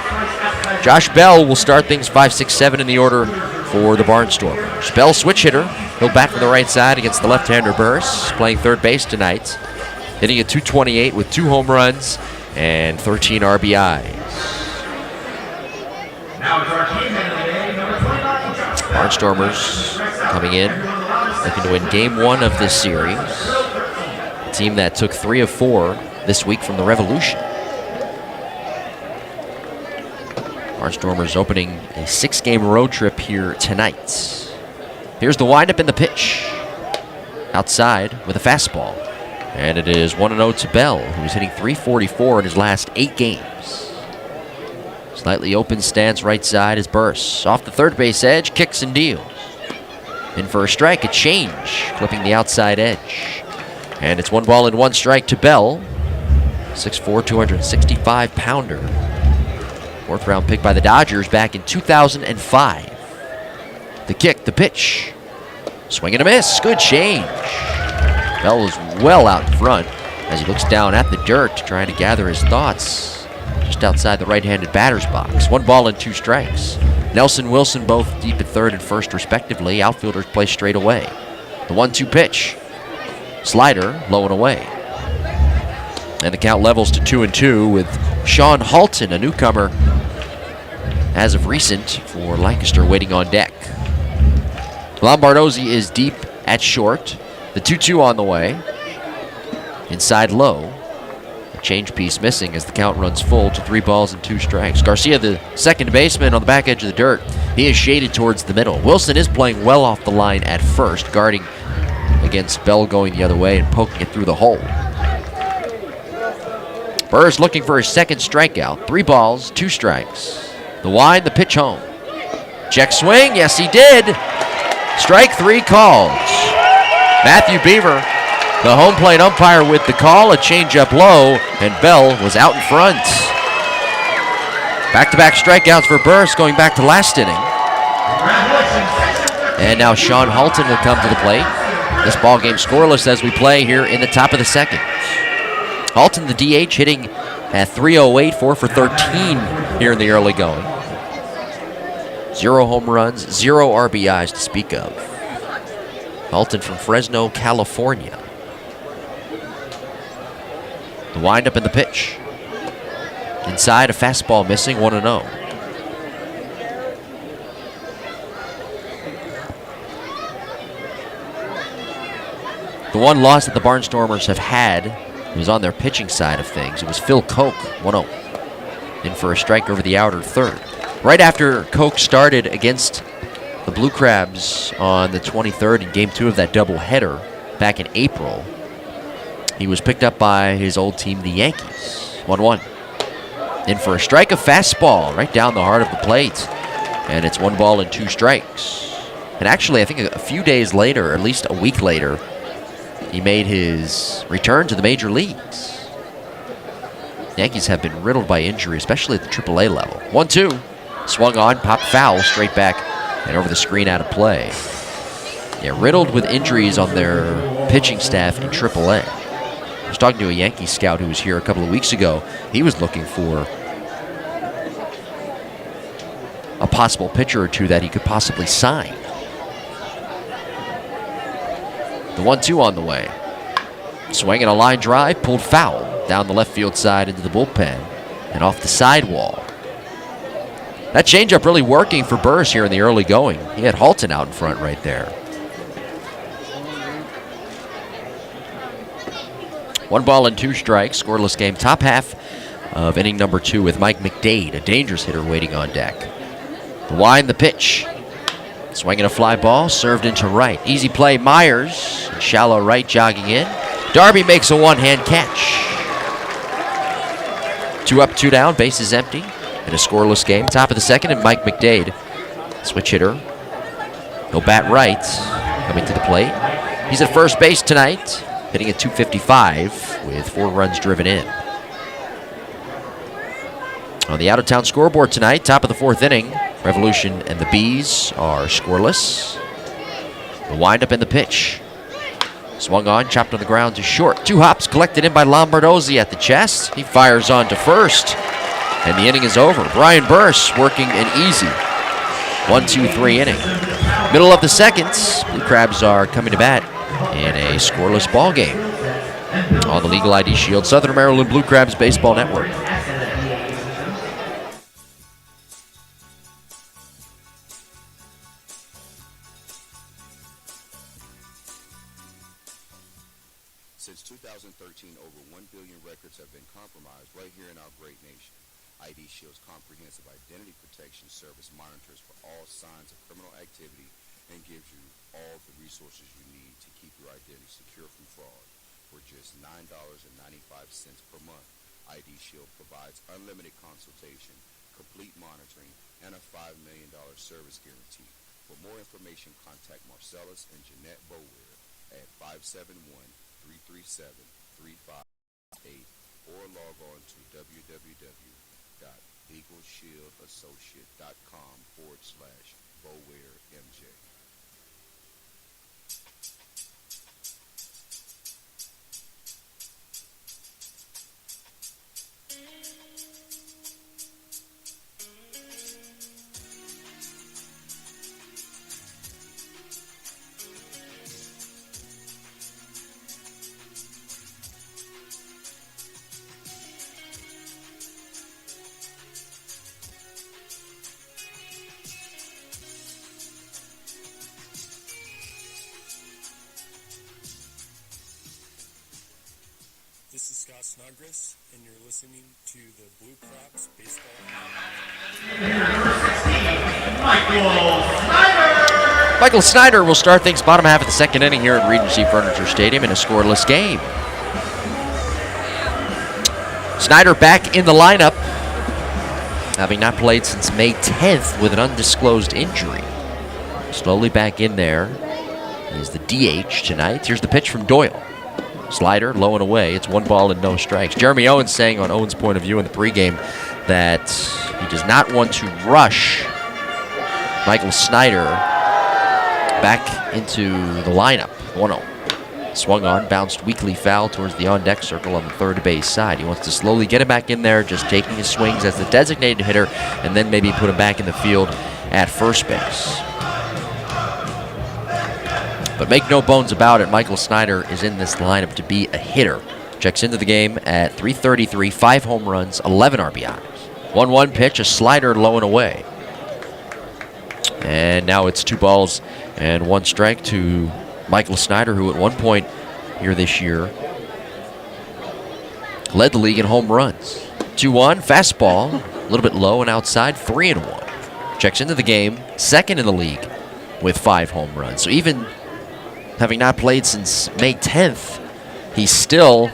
Josh Bell will start things 5, 6, 7 in the order for the Barnstormers. Bell, switch hitter. He'll bat from the right side against the left-hander Burse, playing third base tonight. Hitting at .228 with 2 home runs and 13 RBIs. Barnstormers coming in, looking to win Game 1 of this series. A team that took 3 of 4 this week from the Revolution. Barnstormers opening a 6-game road trip here tonight. Here's the windup and the pitch. Outside with a fastball. And it is 1-0 to Bell, who's hitting .344 in his last 8 games. Slightly open stance right side is Burse. Off the third base edge, kicks and deals. In for a strike, a change, clipping the outside edge. And it's 1 ball and 1 strike to Bell. 6'4", 265-pounder. 4th round pick by the Dodgers back in 2005. The kick, the pitch. Swing and a miss, good change. Bell is well out in front as he looks down at the dirt, trying to gather his thoughts. just outside the right-handed batter's box. 1 ball and 2 strikes. Nelson, Wilson both deep at third and first respectively. Outfielders play straight away. The 1-2 pitch. Slider low and away. And the count levels to 2-2 with Sean Halton, a newcomer as of recent for Lancaster, waiting on deck. Lombardozzi is deep at short. The 2-2 on the way. Inside low. A change piece missing as the count runs full to 3 balls and 2 strikes. Garcia, the second baseman, on the back edge of the dirt. He is shaded towards the middle. Wilson is playing well off the line at first, guarding against Bell going the other way and poking it through the hole. Burris looking for his second strikeout. 3 balls, 2 strikes. The wind, the pitch home. Check swing, yes he did. Strike 3 called. Matthew Beaver, the home plate umpire with the call, a changeup low, and Bell was out in front. Back-to-back strikeouts for Burris going back to last inning. And now Sean Halton will come to the plate. This ball game scoreless as we play here in the top of the second. Halton, the DH, hitting at 308, 4 for 13 here in the early going. 0 home runs, 0 RBIs to speak of. Halton from Fresno, California. The windup and the pitch. Inside, a fastball missing, 1-0. The one loss that the Barnstormers have had was on their pitching side of things. It was Phil Koch, 1-0. In for a strike over the outer third. Right after Koch started against the Blue Crabs on the 23rd in Game 2 of that doubleheader back in April, he was picked up by his old team, the Yankees. 1-1. In for a strike, a fastball right down the heart of the plate. And it's 1 ball and 2 strikes. And actually, I think a few days later, or at least a week later, he made his return to the major leagues. Yankees have been riddled by injury, especially at the AAA level. 1-2. Swung on, popped foul, straight back and over the screen out of play. Yeah, riddled with injuries on their pitching staff in AAA. I was talking to a Yankee scout who was here a couple of weeks ago. He was looking for a possible pitcher or two that he could possibly sign. The 1-2 on the way. Swinging a line drive, pulled foul down the left field side into the bullpen and off the sidewall. That changeup really working for Burris here in the early going. He had Halton out in front right there. 1 ball and 2 strikes, scoreless game. Top half of inning number 2 with Mike McDade, a dangerous hitter waiting on deck. The wind, the pitch. Swinging a fly ball, served into right. Easy play, Myers. Shallow right, jogging in. Darby makes a one-hand catch. 2 up, 2 down, bases empty. In a scoreless game, top of the second, and Mike McDade, switch hitter. He'll bat right, coming to the plate. He's at first base tonight, hitting at .255 with 4 runs driven in. On the out-of-town scoreboard tonight, top of the 4th inning, Revolution and the Bees are scoreless. The windup and the pitch. Swung on, chopped on the ground to short. 2 hops collected in by Lombardozzi at the chest. He fires on to first, and the inning is over. Brian Burris working an easy 1-2-3 inning. Middle of the second, Blue Crabs are coming to bat in a scoreless ball game on the Legal ID Shield, Southern Maryland Blue Crabs Baseball Network. Since 2013, over 1 billion records have been compromised right here in our great nation. ID Shield's comprehensive identity protection service monitors for all signs of criminal activity and gives you all the resources you need to keep your identity secure from fraud. For just $9.95 per month, ID Shield provides unlimited consultation, complete monitoring, and a $5 million service guarantee. For more information, contact Marcellus and Jeanette Bower at 571-337-3588 or log on to www.legalshieldassociate.com/BowerMJ. Snodgrass, and you're listening to the Blue Crabs Baseball. Michael Snyder will start things bottom half of the second inning here at Regency Furniture Stadium in a scoreless game. Snyder back in the lineup, having not played since May 10th with an undisclosed injury. Slowly back in there. He's the DH tonight. Here's the pitch from Doyle. Slider, low and away. It's 1 ball and no strikes. Jeremy Owens saying on Owens' point of view in the pregame that he does not want to rush Michael Snyder back into the lineup. 1-0. Swung on, bounced weakly foul towards the on-deck circle on the third base side. He wants to slowly get him back in there, just taking his swings as the designated hitter, and then maybe put him back in the field at first base. But make no bones about it, Michael Snyder is in this lineup to be a hitter. Checks into the game at .333, 5 home runs, 11 RBIs. 1-1 pitch, a slider low and away. And now it's 2 balls and 1 strike to Michael Snyder, who at one point here this year led the league in home runs. 2-1, fastball, a little bit low and outside, 3-1. Checks into the game, second in the league with 5 home runs. So even having not played since May 10th, he still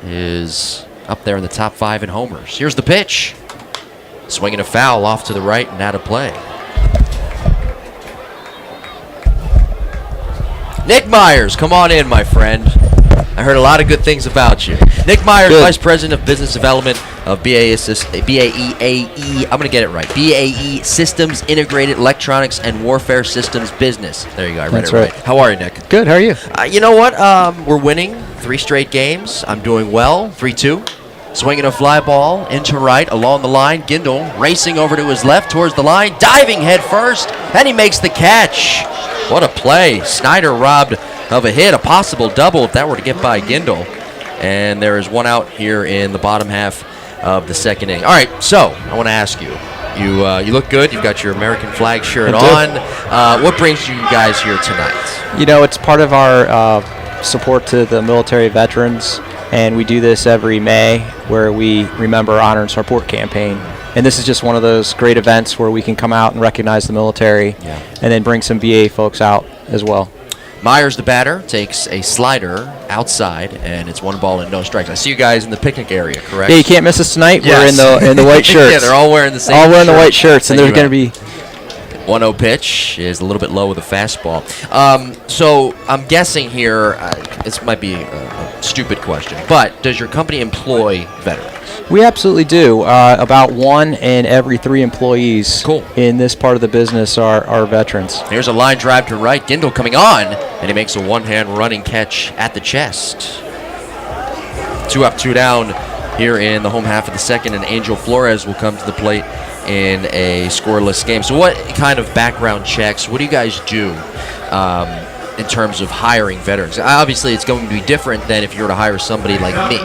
is up there in the top 5 in homers. Here's the pitch. Swinging a foul off to the right and out of play. Nick Myers, come on in, my friend. I heard a lot of good things about you. Nick Myers, Vice President of Business Development of BAE, I'm going to get it right. BAE Systems Integrated Electronics and Warfare Systems Business. There you go, I read it right. How are you, Nick? Good, how are you? You know what? We're winning 3 straight games. I'm doing well, 3-2. Swinging a fly ball into right along the line. Gindel racing over to his left towards the line, diving head first, and he makes the catch. What a play. Snyder robbed of a hit, a possible double if that were to get by Gindel. And there is 1 out here in the bottom half of the second inning. All right, so I want to ask you. You look good. You've got your American flag shirt on. What brings you guys here tonight? You know, it's part of our support to the military veterans, and we do this every May where we remember, honor, and support campaign. And this is just one of those great events where we can come out and recognize the military and then bring some VA folks out as well. Myers, the batter, takes a slider outside, and it's 1 ball and no strikes. I see you guys in the picnic area, correct? Yeah, you can't miss us tonight. Yes. We're in the white shirts. Yeah, they're all wearing the same All wearing the white shirts, and there's going to be 1-0 pitch is a little bit low with a fastball. So I'm guessing here, this might be a stupid question, but does your company employ veterans? We absolutely do. About 1 in every 3 employees in this part of the business are veterans. Here's a line drive to right. Gindel coming on, and he makes a one-hand running catch at the chest. 2 up, 2 down here in the home half of the second, and Angel Flores will come to the plate in a scoreless game. So what kind of background checks, what do you guys do in terms of hiring veterans? Obviously, it's going to be different than if you were to hire somebody like me.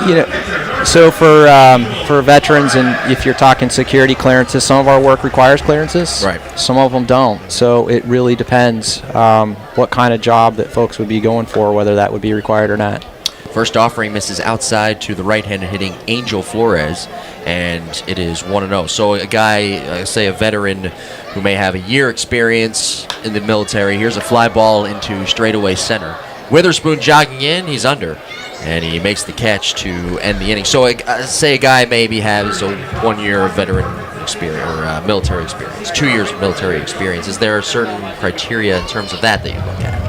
You know, so for veterans, and if you're talking security clearances, some of our work requires clearances. Right. Some of them don't. So it really depends what kind of job that folks would be going for, whether that would be required or not. First offering misses outside to the right-handed hitting Angel Flores, and it is 1-0. So a guy, say a veteran who may have a year experience in the military, here's a fly ball into straightaway center. Witherspoon jogging in, he's under, and he makes the catch to end the inning. So say a guy maybe has a 1 year of veteran experience or military experience, 2 years of military experience. Is there a certain criteria in terms of that you look at?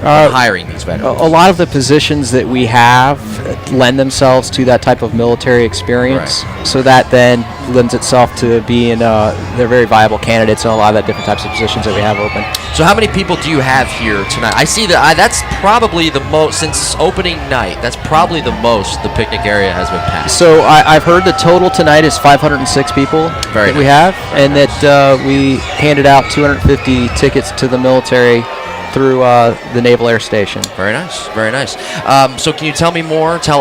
Hiring these veterans. A lot of the positions that we have lend themselves to that type of military experience, so that then lends itself to being they're very viable candidates in a lot of the different types of positions that we have open. So how many people do you have here tonight? I see that that's probably the most, since opening night, that's probably the most the picnic area has been packed. So I've heard the total tonight is 506 people we have, and that we handed out 250 tickets to the military through the Naval Air Station. Very nice, very nice. So can you tell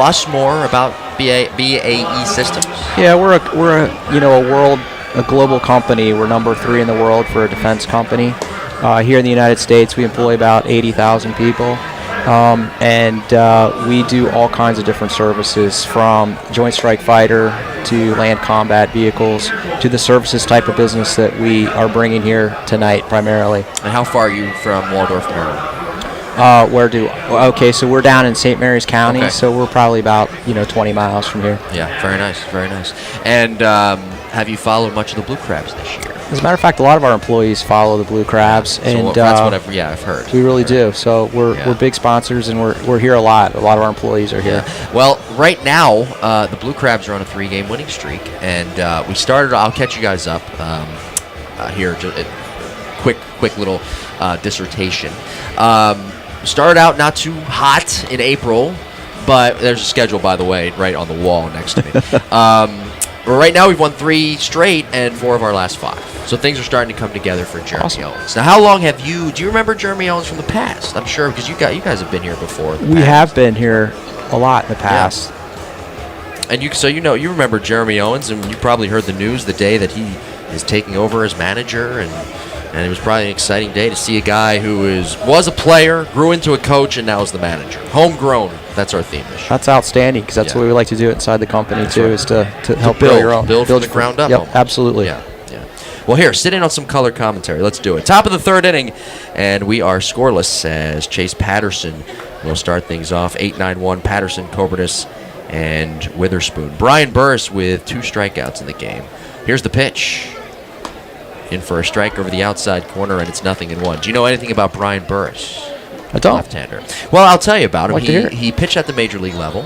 us more about BAE Systems? Yeah, we're a global company. We're number 3 in the world for a defense company. Here in the United States, we employ about 80,000 people. And we do all kinds of different services, from Joint Strike Fighter to land combat vehicles to the services type of business that we are bringing here tonight primarily. And how far are you from Waldorf, Maryland? Okay, so we're down in St. Mary's County, Okay. so we're probably about 20 miles from here. Yeah, very nice, very nice. And have you followed much of the Blue Crabs this year? As a matter of fact, a lot of our employees follow the Blue Crabs, and that's what I've heard. We really do. So we're big sponsors, and we're here a lot. A lot of our employees are here. Yeah. Well, right now the Blue Crabs are on a 3-game winning streak, and we started. I'll catch you guys up here. Quick little dissertation. Started out not too hot in April, but there's a schedule, by the way, right on the wall next to me. But right now we've won 3 straight and 4 of our last 5. So things are starting to come together for Jeremy Owens. Now, how long have you? Do you remember Jeremy Owens from the past? I'm sure because you guys have been here before. We have been here a lot in the past. Yeah. And you remember Jeremy Owens, and you probably heard the news the day that he is taking over as manager, and it was probably an exciting day to see a guy who was a player, grew into a coach, and now is the manager. Homegrown. That's our theme this year. That's outstanding, because that's what we like to do inside the company, that's too, right. is to help build your own. Build from the ground up. Yep, almost. absolutely. Yeah. Well, here, sit in on some color commentary. Let's do it. Top of the 3rd inning, and we are scoreless as Chase Patterson will start things off. 8-9-1, Patterson, Coburnus, and Witherspoon. Brian Burris with 2 strikeouts in the game. Here's the pitch. In for a strike over the outside corner, and it's 0-1. Do you know anything about Brian Burris? I don't. Left-hander. Well, I'll tell you about him. Like to hear it. He pitched at the major league level.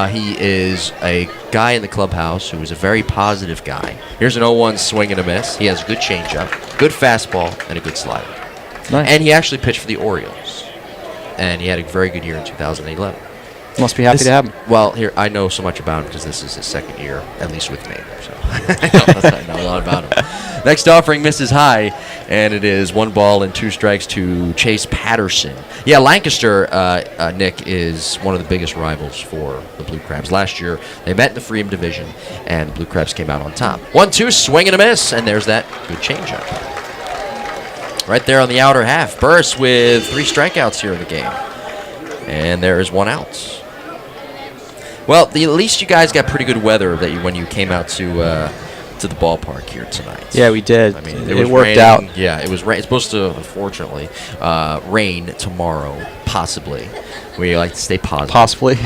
He is a guy in the clubhouse who is a very positive guy. Here's an 0-1 swing and a miss. He has a good changeup, good fastball, and a good slider. Nice. And he actually pitched for the Orioles. And he had a very good year in 2011. Must be happy to have him. Well, here, I know so much about him because this is his 2nd year, at least with me. So I know a lot about him. Next offering misses high, and it is 1 ball and 2 strikes to Chase Patterson. Yeah, Lancaster, Nick, is one of the biggest rivals for the Blue Crabs. Last year, they met in the Freedom Division, and the Blue Crabs came out on top. 1-2, swing and a miss, and there's that good changeup. Right there on the outer half. Burris with 3 strikeouts here in the game. And there is 1 out. Well, at least you guys got pretty good weather when you came out to the ballpark here tonight. Yeah, we did. I mean, it worked raining. out. Yeah, it was rain. It's supposed to, unfortunately, rain tomorrow, possibly. We like to stay positive. Possibly.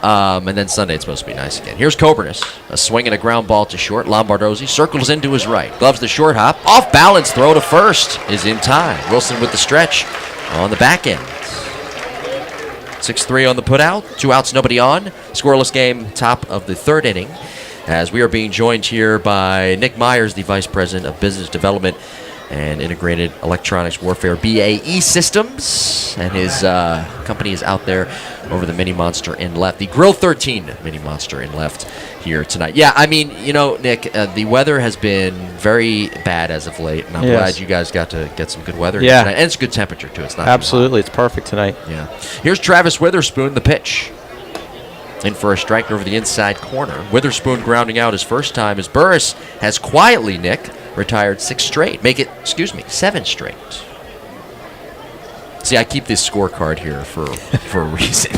And then Sunday it's supposed to be nice again. Here's Coburnus. A swing and a ground ball to short. Lombardozzi circles into his right. Gloves the short hop. Off balance throw to first is in time. Wilson with the stretch on the back end. 6-3 on the putout. 2 outs, nobody on. Scoreless game, top of the 3rd inning. As we are being joined here by Nick Myers, the Vice President of Business Development and Integrated Electronics Warfare, BAE Systems. And his company is out there over the Mini Monster in left. The Grill 13 Mini Monster in left here tonight. Yeah, I mean, Nick, the weather has been very bad as of late, and I'm glad you guys got to get some good weather here tonight. And it's good temperature, too. It's not absolutely. It's perfect tonight. Yeah. Here's Travis Witherspoon, the pitch. In for a strike over the inside corner. Witherspoon grounding out his first time as Burris has quietly, Nick, retired 6 straight. 7 straight. See, I keep this scorecard here for a reason.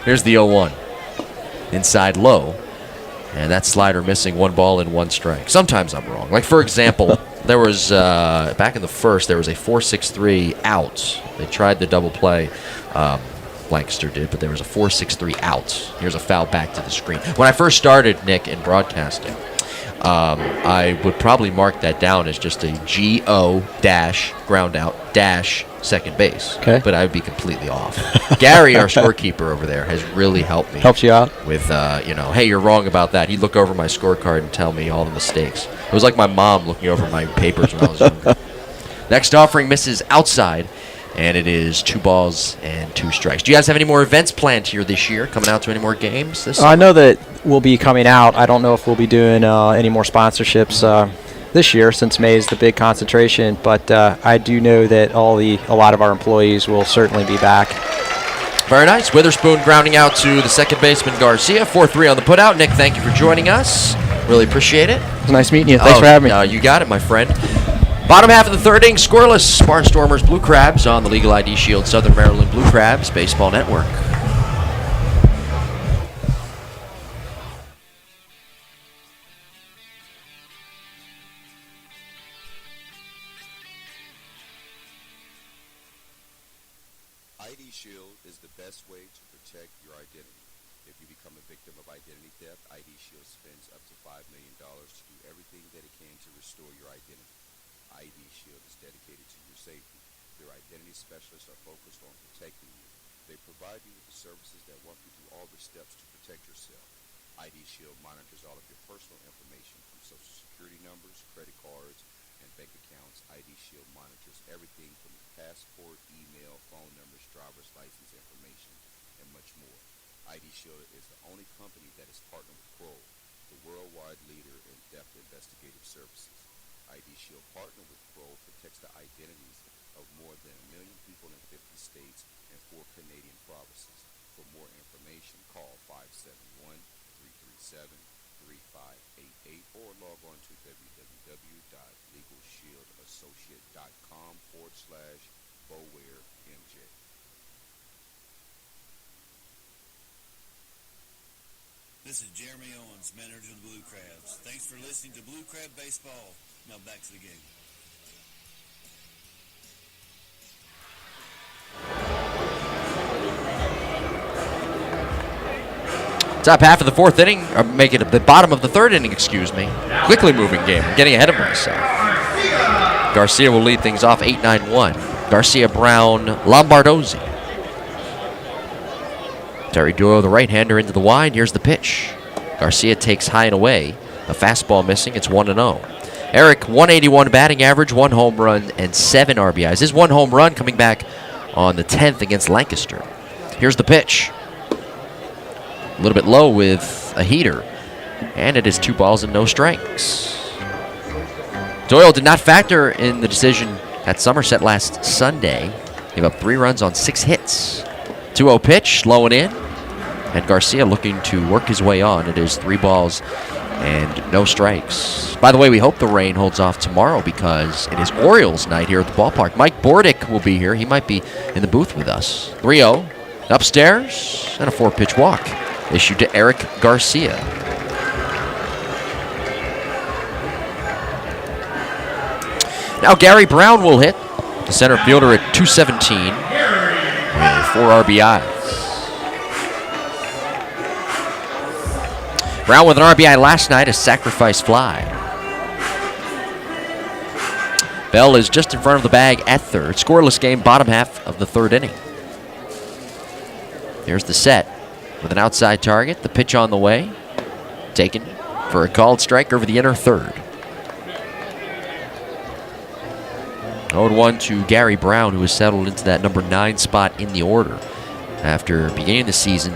Here's the 0-1. Inside low. And that slider missing 1 ball and 1 strike. Sometimes I'm wrong. Like, for example, there was, back in the first, there was a 4-6-3 out. They tried the double play. Lancaster did, but there was a 4-6-3 out. Here's a foul back to the screen. When I first started, Nick, in broadcasting, I would probably mark that down as just a GO dash ground out dash second base. Okay. But I would be completely off. Gary, our scorekeeper over there, has really helped me. Helps you out? With, hey, you're wrong about that. He'd look over my scorecard and tell me all the mistakes. It was like my mom looking over my papers when I was younger. Next offering misses outside. And it is 2 balls and 2 strikes. Do you guys have any more events planned here this year? Coming out to any more games this summer? I know that we'll be coming out. I don't know if we'll be doing any more sponsorships this year, since May is the big concentration. But I do know that a lot of our employees will certainly be back. Very nice. Witherspoon grounding out to the second baseman Garcia. 4-3 on the putout. Nick, thank you for joining us. Really appreciate it. It was nice meeting you. Thanks for having me. You got it, my friend. Bottom half of the third inning, scoreless. Barnstormers, Blue Crabs on the Legal ID Shield Southern Maryland Blue Crabs Baseball Network. ID Shield is the best way to protect your identity. If you become a victim of identity theft, ID Shield spends up to $5 million to do everything that it can to restore your identity. ID Shield is dedicated to your safety. Their identity specialists are focused on protecting you. They provide you with the services that walk you through all the steps to protect yourself. ID Shield monitors all of your personal information from Social Security numbers, credit cards, and bank accounts. ID Shield monitors everything from your passport, email, phone numbers, driver's license information, and much more. ID Shield is the only company that is partnered with Kroll, the worldwide leader in theft investigative services. ID Shield partner with Kroll protects the identities of more than 1 million people in 50 states and 4 Canadian provinces. For more information, call 571-337-3588 or log on to www.legalshieldassociate.com/BowareMJ. This is Jeremy Owens, manager of the Blue Crabs. Thanks for listening to Blue Crab Baseball. Now back to the game. Top half of the fourth inning, or make it the bottom of the third inning, excuse me. Quickly moving game. I'm getting ahead of myself. Garcia will lead things off 8-9-1. Garcia, Brown, Lombardozzi. Terry Doyle, the right-hander, into the wide. Here's the pitch. Garcia takes high and away. A fastball missing. It's 1-0. Eric, 181 batting average, 1 home run, and 7 RBIs. His 1 home run coming back on the 10th against Lancaster. Here's the pitch. A little bit low with a heater. And it is 2 balls and no strikes. Doyle did not factor in the decision at Somerset last Sunday. Gave up 3 runs on 6 hits. 2-0 pitch, low and in. And Garcia looking to work his way on. It is 3 balls and no strikes. By the way, we hope the rain holds off tomorrow because it is Orioles night here at the ballpark. Mike Bordick will be here. He might be in the booth with us. 3-0 upstairs and a 4-pitch walk issued to Eric Garcia. Now Gary Brown will hit. The center fielder at 217 with 4 RBIs. Brown with an RBI last night, a sacrifice fly. Bell is just in front of the bag at third. Scoreless game, bottom half of the third inning. Here's the set with an outside target. The pitch on the way. Taken for a called strike over the inner third. 0-1 to Gary Brown, who has settled into that number 9 spot in the order after beginning the season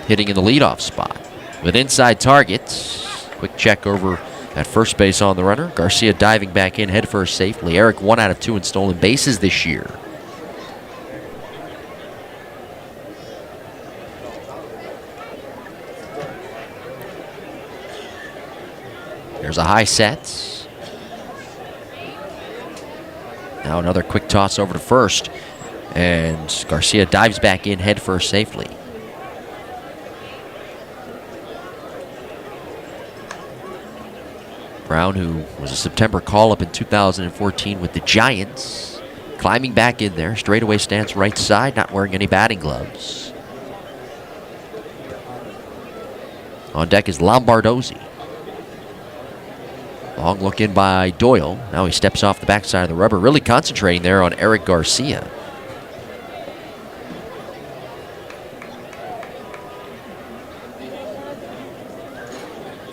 hitting in the leadoff spot. With inside targets, quick check over at first base on the runner. Garcia diving back in headfirst safely. Eric 1 out of 2 in stolen bases this year. There's a high set. Now another quick toss over to first. And Garcia dives back in headfirst safely. Brown, who was a September call-up in 2014 with the Giants, climbing back in there. Straightaway stance right side, not wearing any batting gloves. On deck is Lombardozzi. Long look in by Doyle. Now he steps off the backside of the rubber, really concentrating there on Eric Garcia.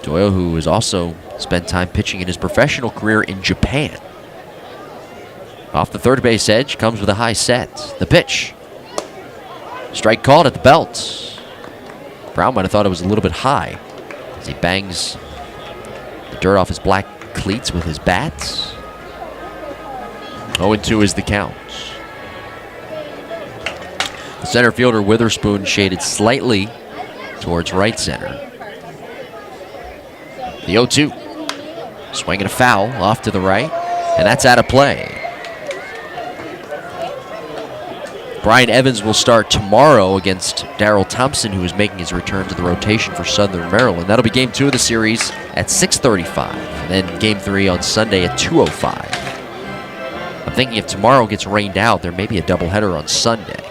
Doyle, who has also spent time pitching in his professional career in Japan. Off the third base edge, comes with a high set. The pitch. Strike called at the belt. Brown might have thought it was a little bit high as he bangs the dirt off his black cleats with his bat. 0-2 is the count. The center fielder Witherspoon shaded slightly towards right center. The 0-2. Swinging a foul off to the right. and that's out of play. Brian Evans will start tomorrow against Darrell Thompson, who is making his return to the rotation for Southern Maryland. That'll be game 2 of the series at 6:35, and then game 3 on Sunday at 2:05. I'm thinking if tomorrow gets rained out, there may be a doubleheader on Sunday.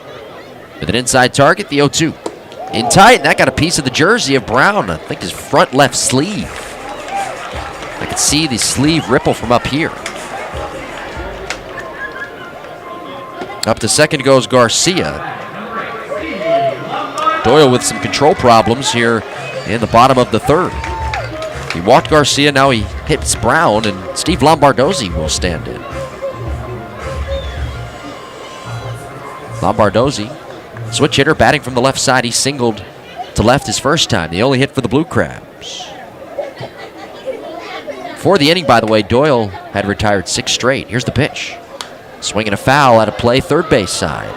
With an inside target, the 0-2. In tight, and that got a piece of the jersey of Brown. I think his front left sleeve. I could see the sleeve ripple from up here. Up to second goes Garcia. Doyle with some control problems here in the bottom of the third. He walked Garcia, now he hits Brown, and Steve Lombardozzi will stand in. Lombardozzi, switch hitter, batting from the left side. He singled to left his first time. The only hit for the Blue Crabs. Before the inning, by the way, Doyle had retired 6 straight. Here's the pitch. Swinging a foul out of play, third base side.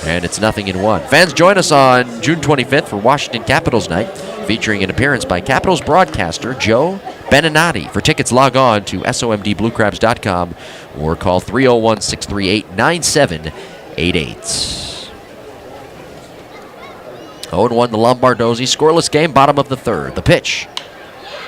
And it's 0-1. Fans, join us on June 25th for Washington Capitals Night, featuring an appearance by Capitals broadcaster Joe Beninati. For tickets, log on to somdbluecrabs.com or call 301-638-9788. 0-1 the Lombardozzi. Scoreless game, bottom of the third. The pitch.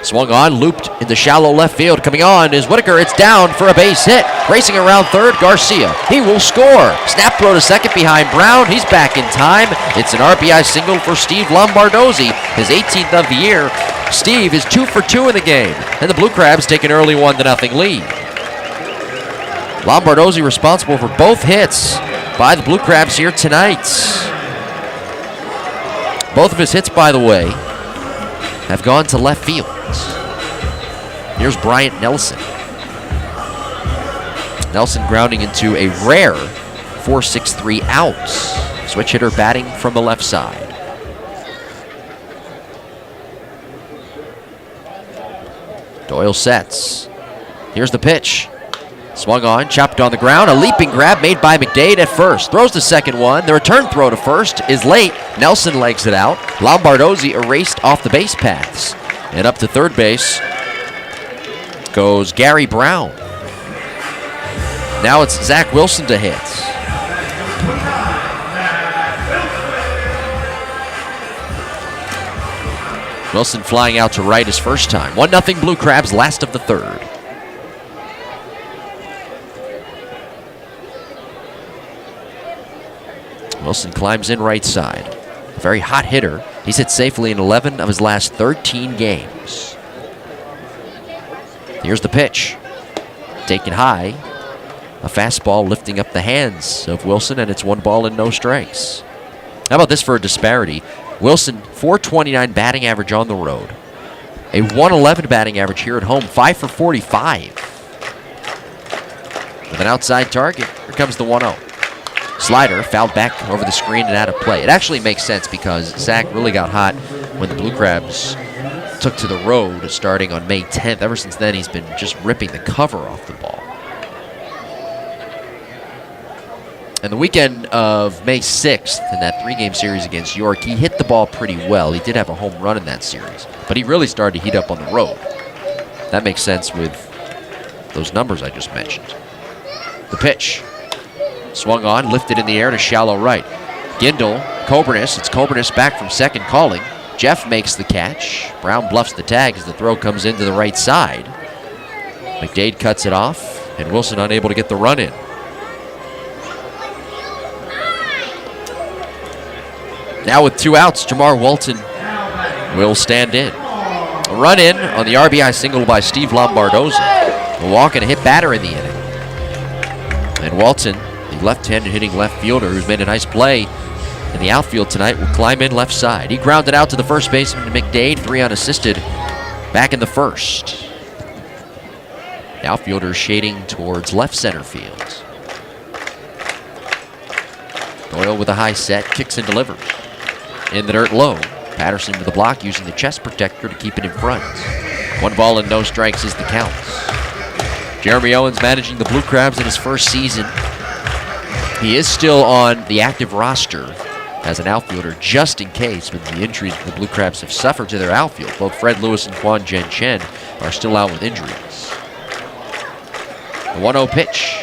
Swung on, looped into shallow left field. Coming on is Whitaker. It's down for a base hit. Racing around third, Garcia. He will score. Snap throw to second behind Brown. He's back in time. It's an RBI single for Steve Lombardozzi, his 18th of the year. Steve is 2 for 2 in the game, and the Blue Crabs take an early 1-0 lead. Lombardozzi responsible for both hits by the Blue Crabs here tonight. Both of his hits, by the way, have gone to left field. Here's Bryant Nelson. Nelson grounding into a rare 4-6-3 out. Switch hitter batting from the left side. Doyle sets. Here's the pitch. Swung on, chopped on the ground. A leaping grab made by McDade at first. Throws the second one. The return throw to first is late. Nelson legs it out. Lombardozzi erased off the base paths. And up to third base goes Gary Brown. Now it's Zach Wilson to hit. Wilson flying out to right his first time. 1-0 Blue Crabs, last of the third. Wilson climbs in right side. A very hot hitter. He's hit safely in 11 of his last 13 games. Here's the pitch. Taken high. A fastball lifting up the hands of Wilson, and it's 1 ball and no strikes. How about this for a disparity? Wilson, .429 batting average on the road. A .111 batting average here at home, 5 for 45. With an outside target, here comes the 1-0. Slider fouled back over the screen and out of play. It actually makes sense because Zach really got hot when the Blue Crabs took to the road starting on May 10th. Ever since then, he's been just ripping the cover off the ball. And the weekend of May 6th, in that 3-game series against York, he hit the ball pretty well. He did have a home run in that series, but he really started to heat up on the road. That makes sense with those numbers I just mentioned. The pitch. Swung on, lifted in the air to shallow right. Gindel, Coburnis. It's Coburnis back from second calling. Jeff makes the catch. Brown bluffs the tag as the throw comes into the right side. McDade cuts it off, and Wilson unable to get the run in. Now with 2 outs, Jamar Walton will stand in. A run in on the RBI single by Steve Lombardozzi. A walk and a hit batter in the inning. And Walton, the left-handed hitting left fielder who's made a nice play in the outfield tonight, will climb in left side. He grounded out to the first baseman, McDade, 3 unassisted, back in the first. The outfielder shading towards left center field. Doyle with a high set, kicks and delivers. In the dirt low. Patterson with the block, using the chest protector to keep it in front. 1 ball and no strikes is the count. Jeremy Owens managing the Blue Crabs in his first season. He is still on the active roster as an outfielder just in case with the injuries the Blue Crabs have suffered to their outfield. Both Fred Lewis and Quan Jen Chen are still out with injuries. The 1-0 pitch.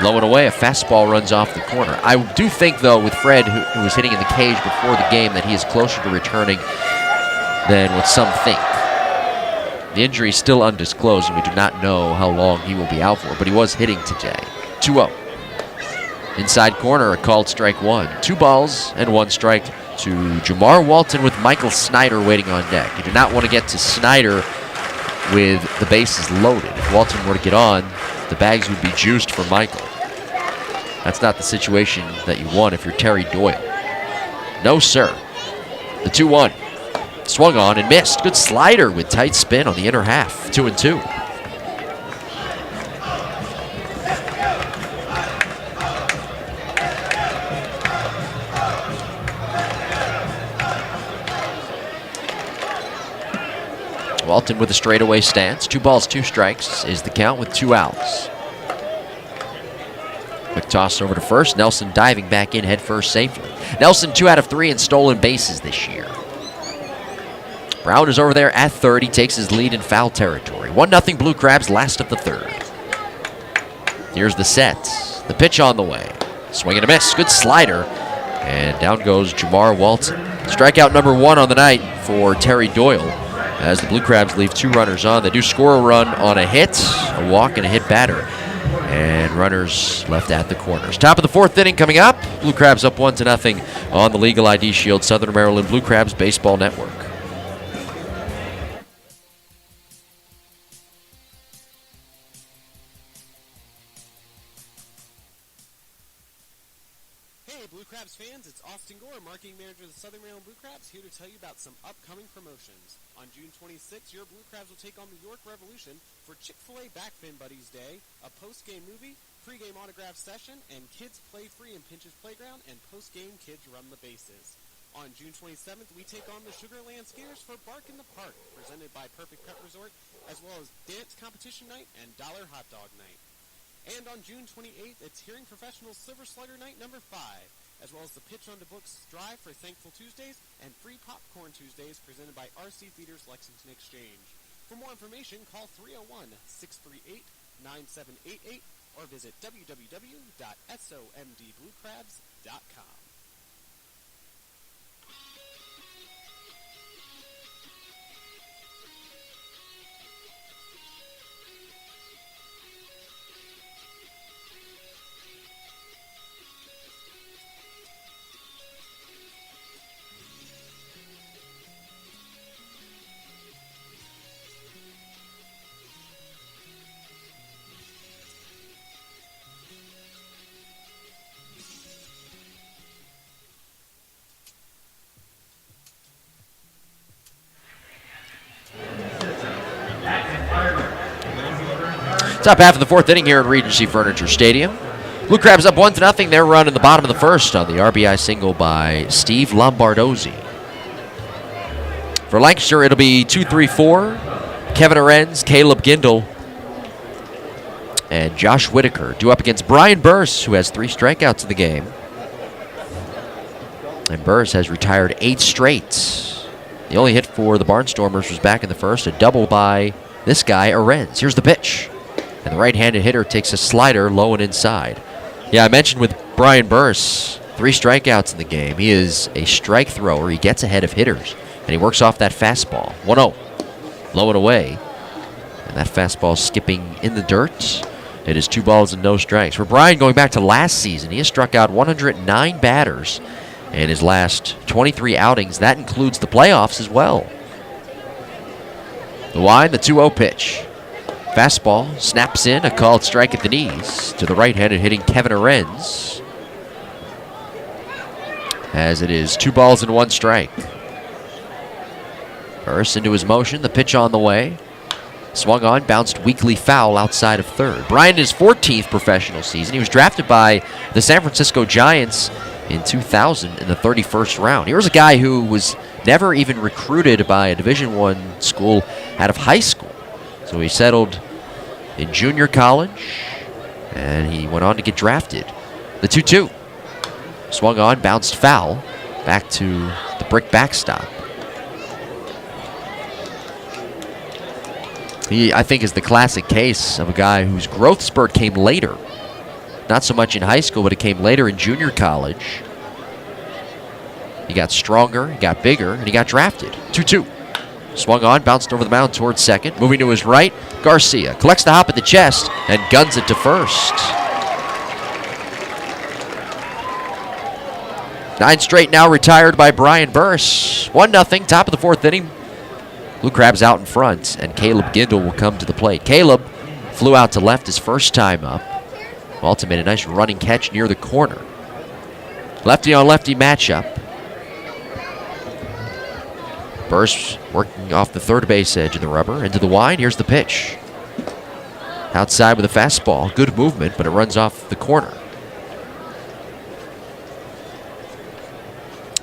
Low and away, a fastball runs off the corner. I do think, though, with Fred, who was hitting in the cage before the game, that he is closer to returning than what some think. The injury is still undisclosed, and we do not know how long he will be out for, but he was hitting today. 2-0. Inside corner, a called strike one. 2 balls and 1 strike to Jamar Walton with Michael Snyder waiting on deck. You do not want to get to Snyder with the bases loaded. If Walton were to get on, the bags would be juiced for Michael. That's not the situation that you want if you're Terry Doyle. No, sir. The 2-1. Swung on and missed. Good slider with tight spin on the inner half. 2-2. Walton with a straightaway stance. 2 balls, 2 strikes is the count with 2 outs. Quick toss over to first. Nelson diving back in head first safely. Nelson 2 out of 3 in stolen bases this year. Brown is over there at third. He takes his lead in foul territory. 1-0 Blue Crabs, last of the third. Here's the set. The pitch on the way. Swing and a miss. Good slider. And down goes Jamar Walton. Strikeout number 1 on the night for Terry Doyle. As the Blue Crabs leave 2 runners on. They do score a run on a hit, a walk, and a hit batter. And runners left at the corners. Top of the 4th inning coming up. Blue Crabs up 1-0 on the Legal ID Shield Southern Maryland Blue Crabs Baseball Network. Hey, Blue Crabs fans, it's Austin Gore, marketing manager of the Southern Maryland Blue Crabs, here to tell you about some upcoming promotions. On June 26th, your Blue Crabs will take on the York Revolution for Chick-fil-A Backfin Buddies Day, a post-game movie, pre-game autograph session, and kids play free in Pinch's Playground, and post-game kids run the bases. On June 27th, we take on the Sugarland Skiers for Bark in the Park, presented by Perfect Pet Resort, as well as Dance Competition Night and Dollar Hot Dog Night. And on June 28th, it's Hearing Professionals Silver Slugger Night number 5. As well as the Pitch on the Books Drive for Thankful Tuesdays and Free Popcorn Tuesdays presented by RC Theaters Lexington Exchange. For more information, call 301-638-9788 or visit www.somdbluecrabs.com. Top half of the 4th inning here at Regency Furniture Stadium. Blue Crabs up 1-0. Their run in the bottom of the 1st on the RBI single by Steve Lombardozzi. For Lancaster, it'll be 2-3-4. Kevin Arends, Caleb Gindel, and Josh Whitaker due up against Brian Burse, who has 3 strikeouts in the game. And Burse has retired 8 straight. The only hit for the Barnstormers was back in the 1st, a double by this guy, Arends. Here's the pitch. And the right-handed hitter takes a slider low and inside. Yeah, I mentioned with Brian Burse, 3 strikeouts in the game. He is a strike thrower. He gets ahead of hitters, and he works off that fastball. 1-0, low and away. And that fastball skipping in the dirt. It is 2 balls and no strikes. For Brian, going back to last season, he has struck out 109 batters in his last 23 outings. That includes the playoffs as well. The wind, the 2-0 pitch. Fastball snaps in, a called strike at the knees to the right-handed hitting Kevin Arends. As it is 2 balls and 1 strike. Burse into his motion, the pitch on the way. Swung on, bounced weakly foul outside of third. Brian in his 14th professional season. He was drafted by the San Francisco Giants in 2000 in the 31st round. Here's a guy who was never even recruited by a Division I school out of high school. So he settled in junior college, and he went on to get drafted. The 2-2. Swung on, bounced foul, back to the brick backstop. He, I think, is the classic case of a guy whose growth spurt came later. Not so much in high school, but it came later in junior college. He got stronger, he got bigger, and he got drafted. 2-2. Swung on, bounced over the mound towards second. Moving to his right, Garcia collects the hop at the chest and guns it to first. 9 straight now retired by Brian Burris. 1-0, top of the 4th inning. Blue Crabs out in front, and Caleb Gindel will come to the plate. Caleb flew out to left his first time up. Walton made a nice running catch near the corner. Lefty on lefty matchup. Burris working off the third base edge of the rubber. Into the wide, here's the pitch. Outside with a fastball. Good movement, but it runs off the corner.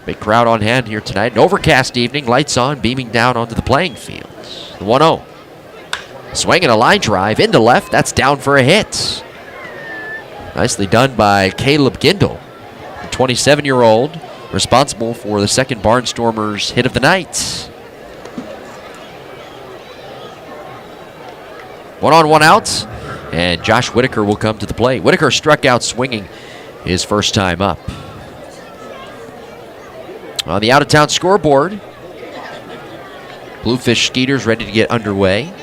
Big crowd on hand here tonight. An overcast evening, lights on, beaming down onto the playing field. The 1-0. Swinging a line drive into left. That's down for a hit. Nicely done by Caleb Gindel, the 27-year-old, responsible for the second Barnstormers hit of the night. 1 on, 1 out, and Josh Whitaker will come to the plate. Whitaker struck out swinging his first time up. On the out-of-town scoreboard, Bluefish Skeeters ready to get underway.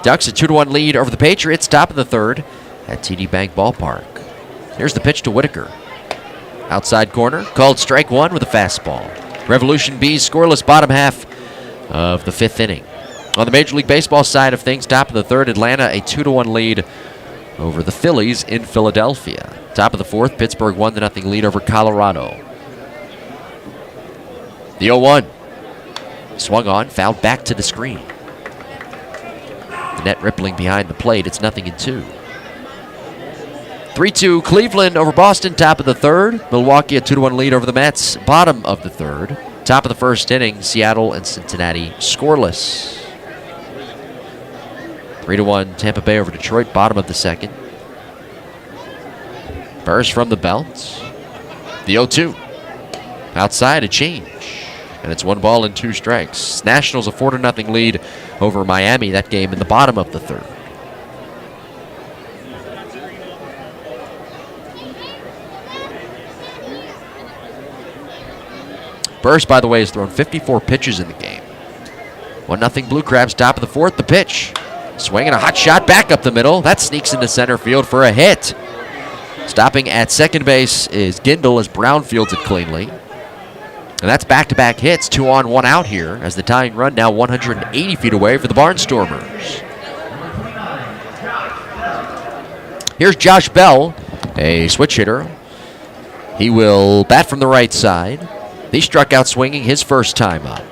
Ducks a 2-1 lead over the Patriots, top of the 3rd at TD Bank Ballpark. Here's the pitch to Whitaker. Outside corner, called strike 1 with a fastball. Revolution B's scoreless bottom half of the 5th inning. On the Major League Baseball side of things, top of the 3rd, Atlanta a 2-1 lead over the Phillies in Philadelphia. Top of the 4th, Pittsburgh 1-0 lead over Colorado. The 0-1. Swung on, fouled back to the screen. The net rippling behind the plate. It's 0-2. 3-2 Cleveland over Boston, top of the 3rd. Milwaukee a 2-1 lead over the Mets, bottom of the 3rd. Top of the 1st inning, Seattle and Cincinnati scoreless. 3-1 Tampa Bay over Detroit, bottom of the 2nd. Burris from the belt. The 0-2. Outside a change. And it's 1 ball and 2 strikes. Nationals a 4-0 lead over Miami. That game in the bottom of the 3rd. Burris, by the way, has thrown 54 pitches in the game. 1-0 Blue Crabs, top of the 4th. The pitch. Swinging a hot shot back up the middle. That sneaks into center field for a hit. Stopping at second base is Gindel as Brown fields it cleanly. And that's back-to-back hits, 2 on, 1 out here, as the tying run now 180 feet away for the Barnstormers. Here's Josh Bell, a switch hitter. He will bat from the right side. He struck out swinging his first time up.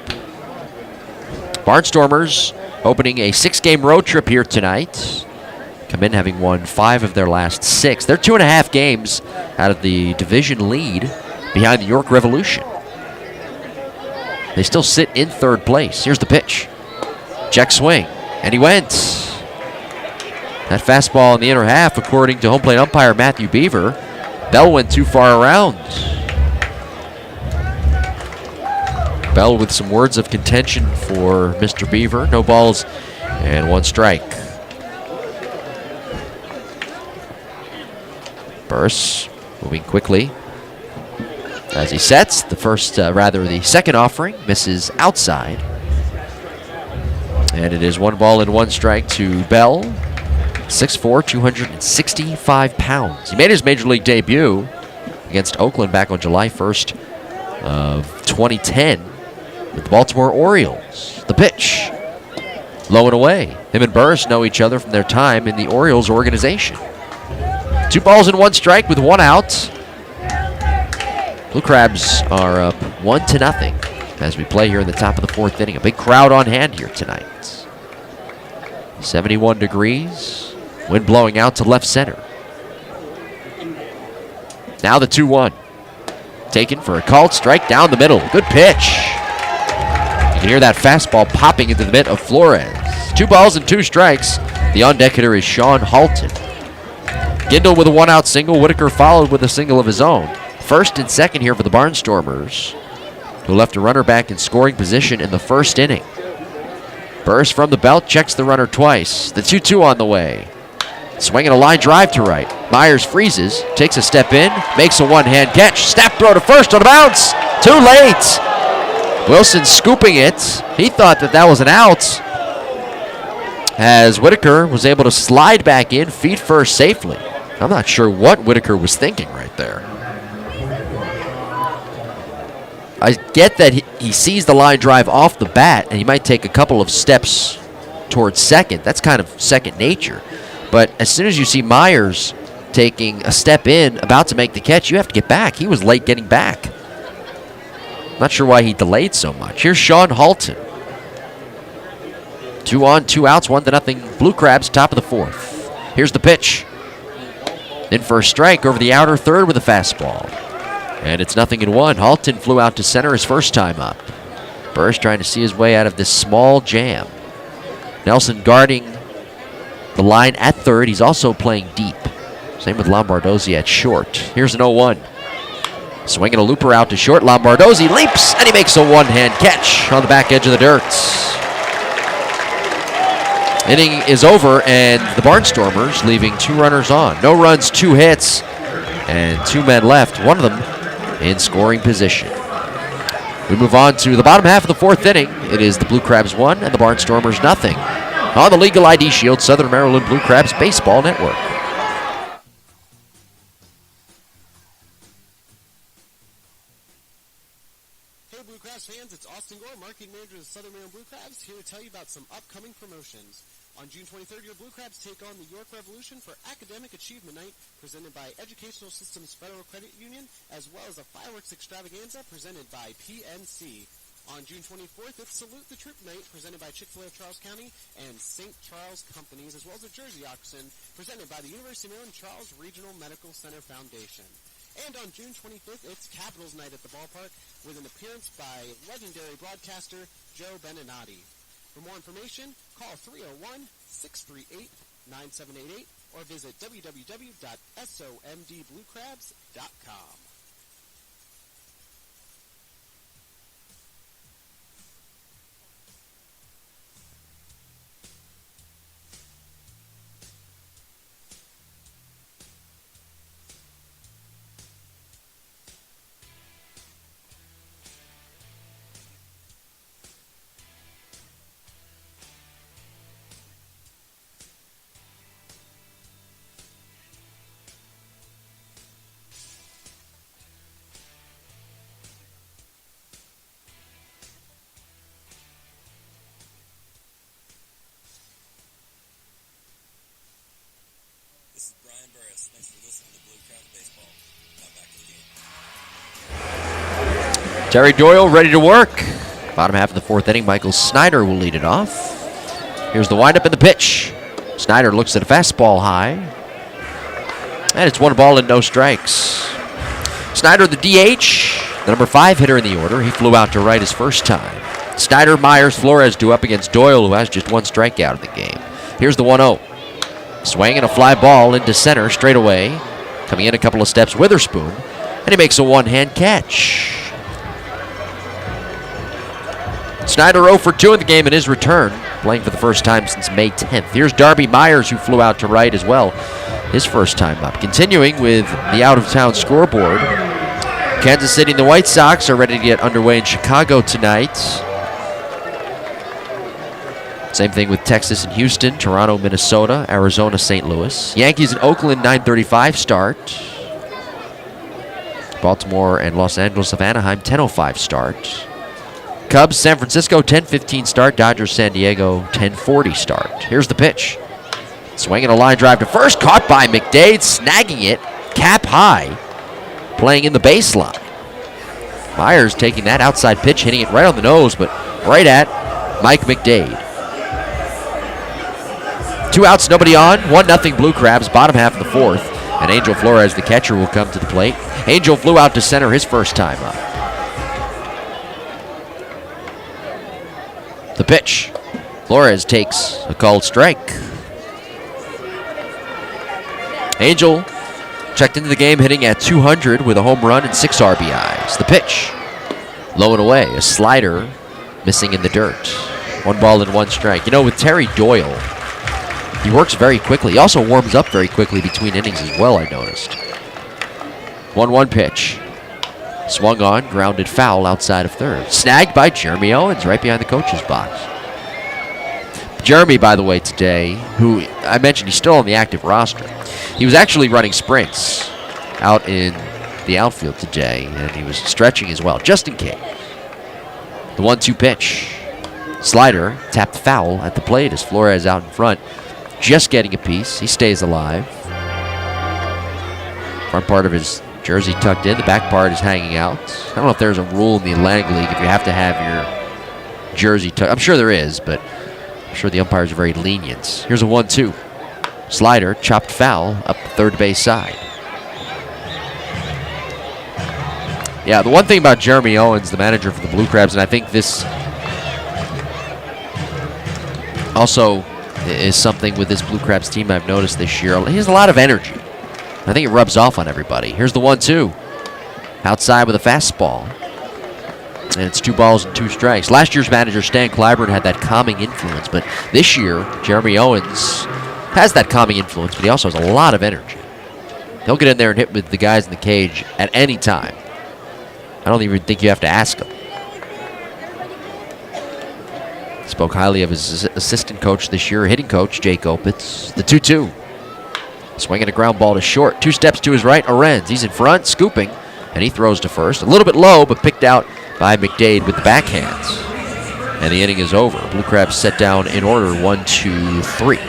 Barnstormers opening a 6-game road trip here tonight. Come in having won 5 of their last 6. They're 2.5 games out of the division lead behind the York Revolution. They still sit in 3rd place. Here's the pitch. Check swing. And he went. That fastball in the inner half, according to home plate umpire Matthew Beaver. Bell went too far around. Bell with some words of contention for Mr. Beaver. No balls and 1 strike. Burris moving quickly. As he sets, the second offering misses outside. And it is 1 ball and 1 strike to Bell. 6'4", 265 pounds. He made his Major League debut against Oakland back on July 1st of 2010 with the Baltimore Orioles. The pitch. Low and away. Him and Burris know each other from their time in the Orioles organization. 2 balls and 1 strike with 1 out. Blue Crabs are up 1-0 as we play here in the top of the 4th inning. A big crowd on hand here tonight. 71 degrees. Wind blowing out to left center. Now the 2-1. Taken for a called strike down the middle. Good pitch. You can hear that fastball popping into the mitt of Flores. 2 balls and 2 strikes. The on-deck hitter is Sean Halton. Gindel with a 1-out single. Whitaker followed with a single of his own. First and second here for the Barnstormers, who left a runner back in scoring position in the 1st inning. Burst from the belt, checks the runner twice. The 2-2 on the way. Swinging a line drive to right. Myers freezes, takes a step in, makes a one-hand catch. Snap throw to first on a bounce. Too late. Wilson scooping it. He thought that was an out, as Whitaker was able to slide back in, feet first safely. I'm not sure what Whitaker was thinking right there. I get that he sees the line drive off the bat, and he might take a couple of steps towards second. That's kind of second nature. But as soon as you see Myers taking a step in, about to make the catch, you have to get back. He was late getting back. Not sure why he delayed so much. Here's Sean Halton. 2 on, 2 outs, 1-0 Blue Crabs, top of the 4th. Here's the pitch. In for a strike over the outer third with a fastball. And it's 0-1. Halton flew out to center his first time up. Burris trying to see his way out of this small jam. Nelson guarding the line at third. He's also playing deep. Same with Lombardozzi at short. Here's an 0-1. Swinging a looper out to short. Lombardozzi leaps, and he makes a one-hand catch on the back edge of the dirt. Inning is over, and the Barnstormers leaving 2 runners on. No runs, 2 hits, and 2 men left, one of them in scoring position. We move on to the bottom half of the 4th inning. It is the Blue Crabs 1 and the Barnstormers 0. On the Legal ID Shield, Southern Maryland Blue Crabs Baseball Network. Hey Blue Crabs fans, it's Austin Gore, marketing manager of the Southern Maryland Blue Crabs, here to tell you about some upcoming promotions. On June 23rd, your Blue Crabs take on the York Revolution for Academic Achievement Night, presented by Educational Systems Federal Credit Union, as well as a fireworks extravaganza presented by PNC. On June 24th, it's Salute the Troop Night, presented by Chick-fil-A of Charles County and St. Charles Companies, as well as a jersey auction, presented by the University of Maryland Charles Regional Medical Center Foundation. And on June 25th, it's Capitals Night at the ballpark, with an appearance by legendary broadcaster Joe Beninati. For more information, call 301-638-9788 or visit www.somdbluecrabs.com. This is Brian Burris. Thanks for listening to Blue Crabs Baseball. Now back to the game. Terry Doyle ready to work. Bottom half of the 4th inning, Michael Snyder will lead it off. Here's the windup and the pitch. Snyder looks at a fastball high. And it's 1 ball and no strikes. Snyder, the DH, the number 5 hitter in the order. He flew out to right his first time. Snyder, Myers, Flores due up against Doyle, who has just 1 strikeout in the game. Here's the 1-0. Swinging a fly ball into center straight away. Coming in a couple of steps, Witherspoon. And he makes a one-hand catch. Snyder 0 for 2 in the game in his return, playing for the first time since May 10th. Here's Darby Myers, who flew out to right as well, his first time up. Continuing with the out-of-town scoreboard, Kansas City and the White Sox are ready to get underway in Chicago tonight. Same thing with Texas and Houston, Toronto, Minnesota, Arizona, St. Louis. Yankees and Oakland, 9:35 start. Baltimore and Los Angeles of Anaheim, 10:05 start. Cubs, San Francisco, 10:15 start. Dodgers, San Diego, 10:40 start. Here's the pitch. Swinging a line drive to first, caught by McDade, snagging it, cap high, playing in the baseline. Myers taking that outside pitch, hitting it right on the nose, but right at Mike McDade. 2 outs, nobody on. 1-0 Blue Crabs, bottom half of the 4th. And Angel Flores, the catcher, will come to the plate. Angel flew out to center his first time up. The pitch. Flores takes a called strike. Angel checked into the game hitting at 200 with a home run and 6 RBIs. The pitch. Low and away. A slider missing in the dirt. 1 ball and 1 strike. You know, with Terry Doyle, he works very quickly. He also warms up very quickly between innings as well, I noticed. 1-1 pitch. Swung on, grounded foul outside of third. Snagged by Jeremy Owens right behind the coach's box. Jeremy, by the way, today, who I mentioned he's still on the active roster, he was actually running sprints out in the outfield today, and he was stretching as well, just in case. The 1-2 pitch. Slider tapped foul at the plate as Flores out in front, just getting a piece. He stays alive. Front part of his jersey tucked in. The back part is hanging out. I don't know if there's a rule in the Atlantic League if you have to have your jersey tucked. I'm sure there is, but I'm sure the umpires are very lenient. Here's a 1-2. Slider, chopped foul up the third base side. Yeah, the one thing about Jeremy Owens, the manager for the Blue Crabs, and I think this also is something with this Blue Crabs team I've noticed this year. He has a lot of energy. I think it rubs off on everybody. Here's the 1-2. Outside with a fastball. And it's 2 balls and 2 strikes. Last year's manager, Stan Clyburn, had that calming influence. But this year, Jeremy Owens has that calming influence, but he also has a lot of energy. He'll get in there and hit with the guys in the cage at any time. I don't even think you have to ask him. Spoke highly of his assistant coach this year, hitting coach, Jake Opitz. The 2-2. Swinging a ground ball to short. 2 steps to his right, Arends. He's in front, scooping, and he throws to first. A little bit low, but picked out by McDade with the backhands. And the inning is over. Blue Crabs set down in order, 1, 2, 3.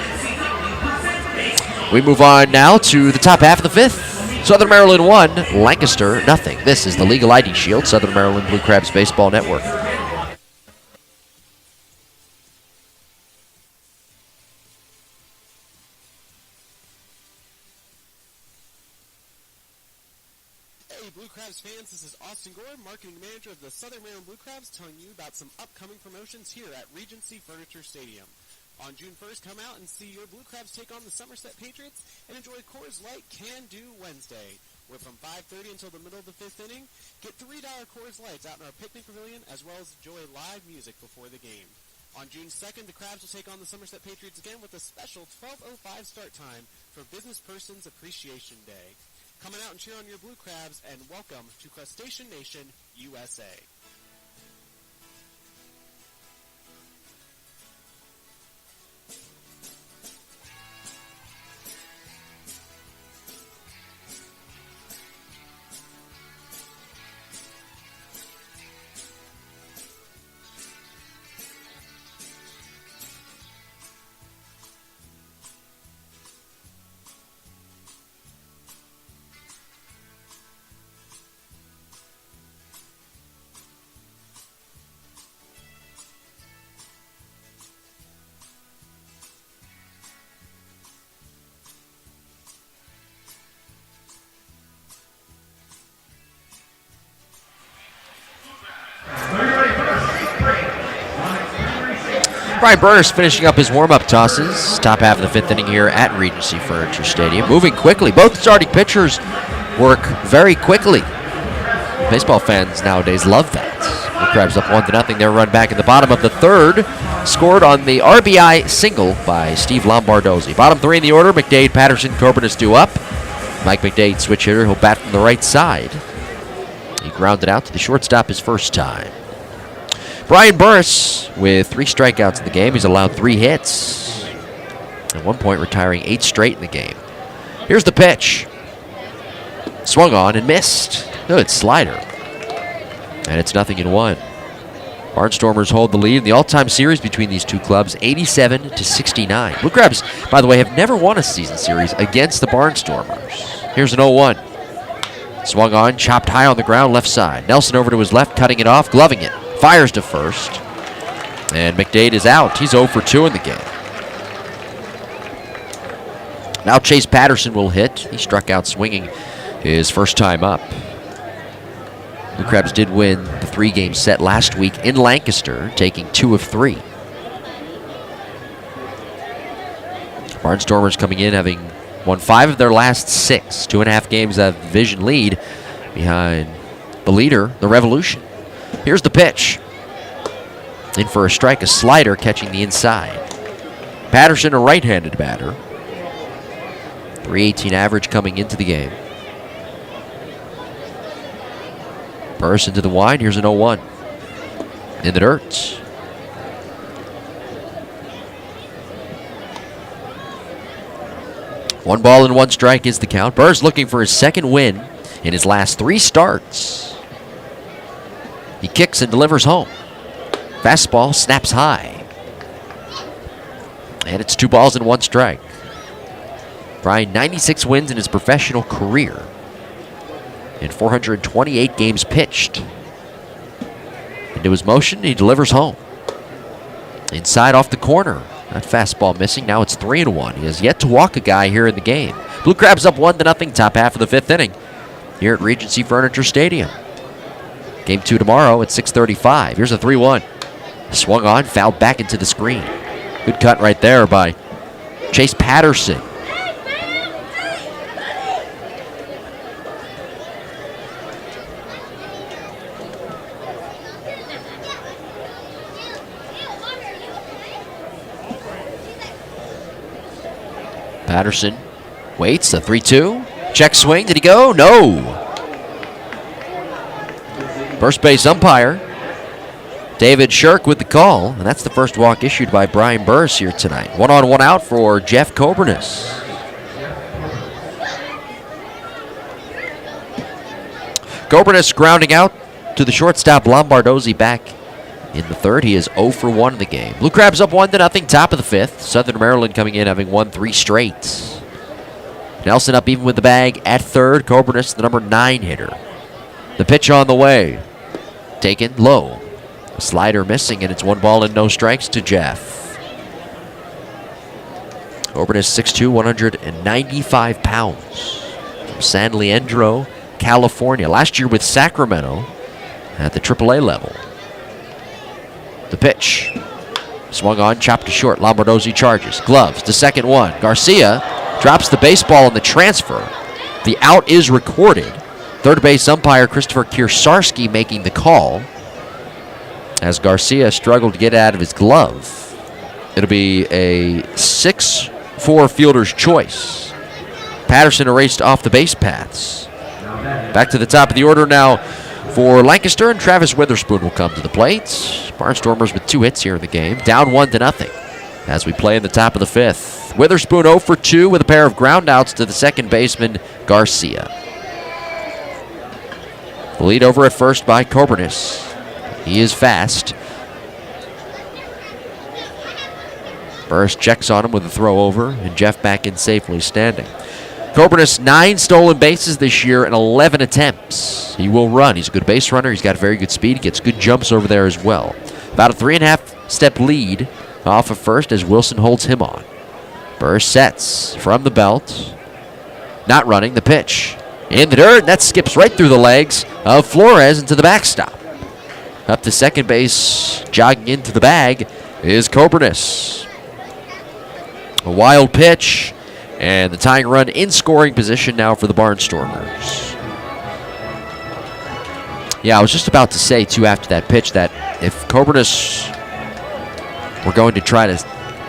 We move on now to the top half of the 5th. Southern Maryland 1, Lancaster nothing. This is the Legal ID Shield, Southern Maryland Blue Crabs Baseball Network. Blue Crabs fans, this is Austin Gore, marketing manager of the Southern Maryland Blue Crabs, telling you about some upcoming promotions here at Regency Furniture Stadium. On June 1st, come out and see your Blue Crabs take on the Somerset Patriots and enjoy Coors Light Can Do Wednesday, where from 5:30 until the middle of the 5th inning, get $3 Coors Lights out in our picnic pavilion, as well as enjoy live music before the game. On June 2nd, the Crabs will take on the Somerset Patriots again with a special 12:05 start time for Business Persons Appreciation Day. Coming out and cheer on your Blue Crabs, and welcome to Crustacean Nation, USA. Brian Burners finishing up his warm-up tosses. Top half of the 5th inning here at Regency Furniture Stadium. Moving quickly. Both starting pitchers work very quickly. Baseball fans nowadays love that. The Crabs up 1-0. Their run back in the bottom of the 3rd. Scored on the RBI single by Steve Lombardozzi. Bottom 3 in the order. McDade, Patterson, Coburn is due up. Mike McDade, switch hitter. He'll bat from the right side. He grounded out to the shortstop his first time. Brian Burris with 3 strikeouts in the game. He's allowed 3 hits. At one point retiring 8 straight in the game. Here's the pitch. Swung on and missed. Good slider. And it's 0-1. Barnstormers hold the lead in the all-time series between these two clubs, 87-69. Blue Crabs, by the way, have never won a season series against the Barnstormers. Here's an 0-1. Swung on, chopped high on the ground, left side. Nelson over to his left, cutting it off, gloving it. Fires to first. And McDade is out. He's 0 for 2 in the game. Now Chase Patterson will hit. He struck out swinging his first time up. The Crabs did win the 3-game set last week in Lancaster, taking 2 of 3. Barnstormers coming in having won 5 of their last 6. 2.5 games of division lead behind the leader, the Revolution. Here's the pitch. In for a strike, a slider catching the inside. Patterson, a right-handed batter. .318 average coming into the game. Burst into the wide. Here's an 0-1. In the dirt. One ball and one strike is the count. Burrs looking for his second win in his last 3 starts. He kicks and delivers home. Fastball snaps high. And it's 2 balls and 1 strike. Brian, 96 wins in his professional career. In 428 games pitched. Into his motion, he delivers home. Inside off the corner. That fastball missing. Now it's 3-1. He has yet to walk a guy here in the game. Blue Crabs up 1-0, top half of the 5th inning here at Regency Furniture Stadium. Game 2 tomorrow at 6:35. Here's a 3-1. Swung on, fouled back into the screen. Good cut right there by Chase Patterson. Patterson waits, a 3-2. Check swing, did he go? No. First base umpire, David Shirk with the call, and that's the first walk issued by Brian Burrs here tonight. 1 on, 1 out for Jeff Coburnis. Coburnis grounding out to the shortstop Lombardozzi back in the 3rd. He is 0 for 1 in the game. Blue Crabs up 1-0, top of the 5th. Southern Maryland coming in having won 3 straight. Nelson up even with the bag at 3rd. Coburnis, the number 9 hitter. The pitch on the way. Taken low. A slider missing, and it's 1 ball and no strikes to Jeff. Coburnis 6'2", 195 pounds. From San Leandro, California. Last year with Sacramento at the AAA level. The pitch. Swung on, chopped to short. Lombardozzi charges. Gloves to second one. Garcia drops the baseball in the transfer. The out is recorded. Third base umpire Christopher Kiersarski making the call as Garcia struggled to get out of his glove. It'll be a 6-4 fielder's choice. Patterson erased off the base paths. Back to the top of the order now for Lancaster, and Travis Witherspoon will come to the plate. Barnstormers with 2 hits here in the game, down 1-0 as we play in the top of the 5th. Witherspoon 0 for 2 with a pair of groundouts to the second baseman, Garcia. The lead over at first by Coburnis. He is fast. Burris checks on him with a throw over, and Jeff back in safely standing. Coburnis, 9 stolen bases this year in 11 attempts. He will run. He's a good base runner. He's got very good speed. He gets good jumps over there as well. About a 3.5-step lead off of first as Wilson holds him on. Burris sets from the belt. Not running. The pitch. In the dirt. That skips right through the legs of Flores into the backstop. Up to second base, jogging into the bag, is Coburnis. A wild pitch. And the tying run in scoring position now for the Barnstormers. Yeah, I was just about to say, too, after that pitch, that if Coburnis were going to try to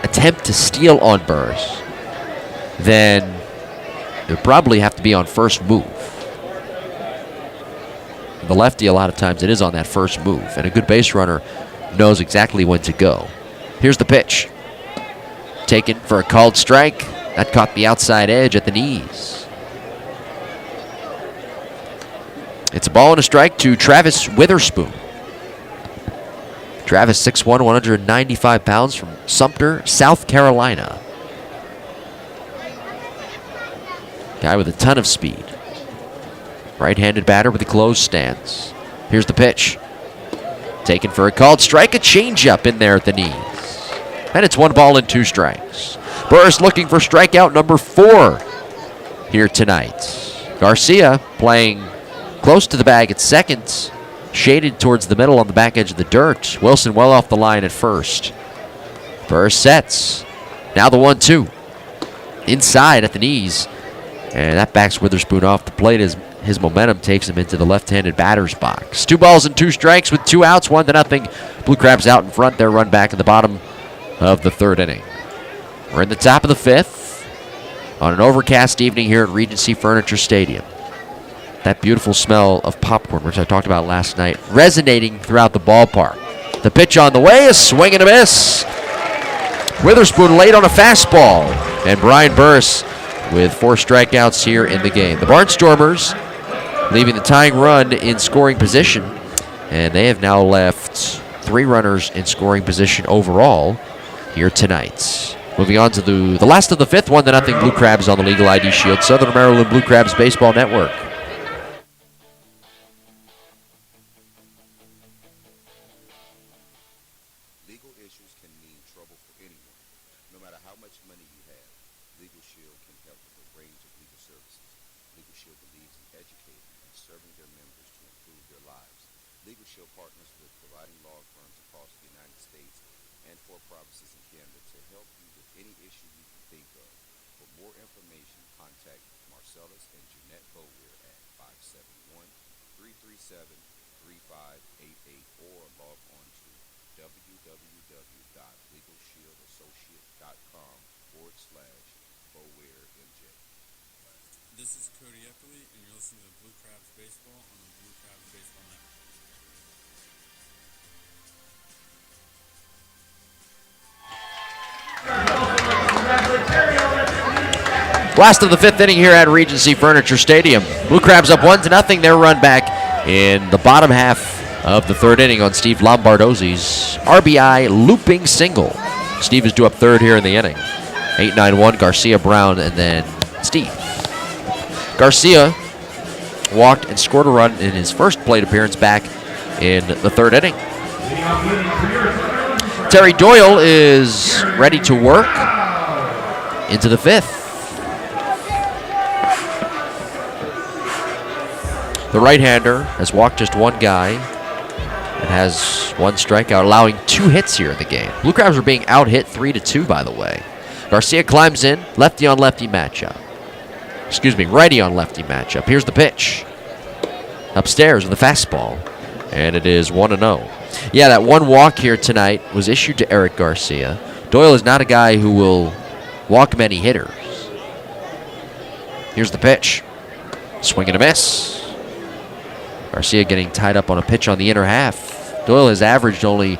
attempt to steal on Burris, then it would probably have to be on first move. The lefty, a lot of times, it is on that first move. And a good base runner knows exactly when to go. Here's the pitch. Taken for a called strike. That caught the outside edge at the knees. It's a ball and a strike to Travis Witherspoon. Travis, 6'1", 195 pounds from Sumter, South Carolina. Guy with a ton of speed. Right-handed batter with a closed stance. Here's the pitch. Taken for a called strike. A changeup in there at the knees. And it's 1 ball and 2 strikes. Burris looking for strikeout number 4 here tonight. Garcia playing close to the bag at second, shaded towards the middle on the back edge of the dirt. Wilson well off the line at first. Burris sets. Now the 1-2. Inside at the knees. And that backs Witherspoon off the plate as his momentum takes him into the left-handed batter's box. 2 balls and 2 strikes with 2 outs, 1-0. Blue Crabs out in front. Their run back in the bottom of the 3rd inning. We're in the top of the 5th on an overcast evening here at Regency Furniture Stadium. That beautiful smell of popcorn, which I talked about last night, resonating throughout the ballpark. The pitch on the way, a swing and a miss. Witherspoon late on a fastball, and Brian Burris with 4 strikeouts here in the game. The Barnstormers leaving the tying run in scoring position, and they have now left 3 runners in scoring position overall here tonight. Moving on to the last of the 5th, 1-0 Blue Crabs on the Legal ID Shield, Southern Maryland Blue Crabs Baseball Network. Legal issues can mean trouble for anyone. No matter how much money you have, Legal Shield can help with a range of legal services. Legal Shield believes in educating and serving their members to improve their lives. Legal Shield partners with providing law firms across the United States and 4 provinces in Canada to help you with any issue you can think of. For more information, contact Marcellus and Jeanette Bowier at 571-337-3588 or log on to www.legalshieldAssociate.com/BowierMJ. This is Cody Eppley, and you're listening to Blue Crabs Baseball on the Blue Crabs Baseball Network. Last of the 5th inning here at Regency Furniture Stadium. Blue Crabs up 1-0. Their run back in the bottom half of the 3rd inning on Steve Lombardozzi's RBI looping single. Steve is due up 3rd here in the inning. 8-9-1, Garcia, Brown, and then Steve. Garcia walked and scored a run in his first plate appearance back in the 3rd inning. Terry Doyle is ready to work into the 5th. The right-hander has walked just 1 guy and has 1 strikeout, allowing 2 hits here in the game. Blue Crabs are being out-hit 3-2, by the way. Garcia climbs in, lefty-on-lefty matchup. Excuse me, righty-on-lefty matchup. Here's the pitch. Upstairs with a fastball, and it is 1-0. Yeah, that 1 walk here tonight was issued to Eric Garcia. Doyle is not a guy who will walk many hitters. Here's the pitch. Swing and a miss. Garcia getting tied up on a pitch on the inner half. Doyle has averaged only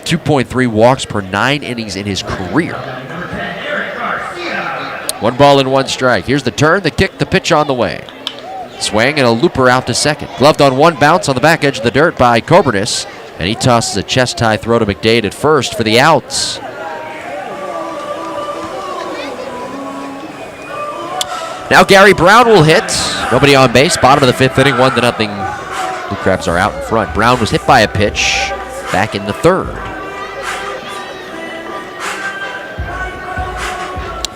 2.3 walks per 9 innings in his career. 1 ball and 1 strike. Here's the turn, the kick, the pitch on the way. Swing and a looper out to second. Gloved on 1 bounce on the back edge of the dirt by Cobernis, and he tosses a chest-high throw to McDade at first for the outs. Now Gary Brown will hit. Nobody on base. Bottom of the 5th inning, 1-0. Blue Crabs are out in front. Brown was hit by a pitch back in the 3rd.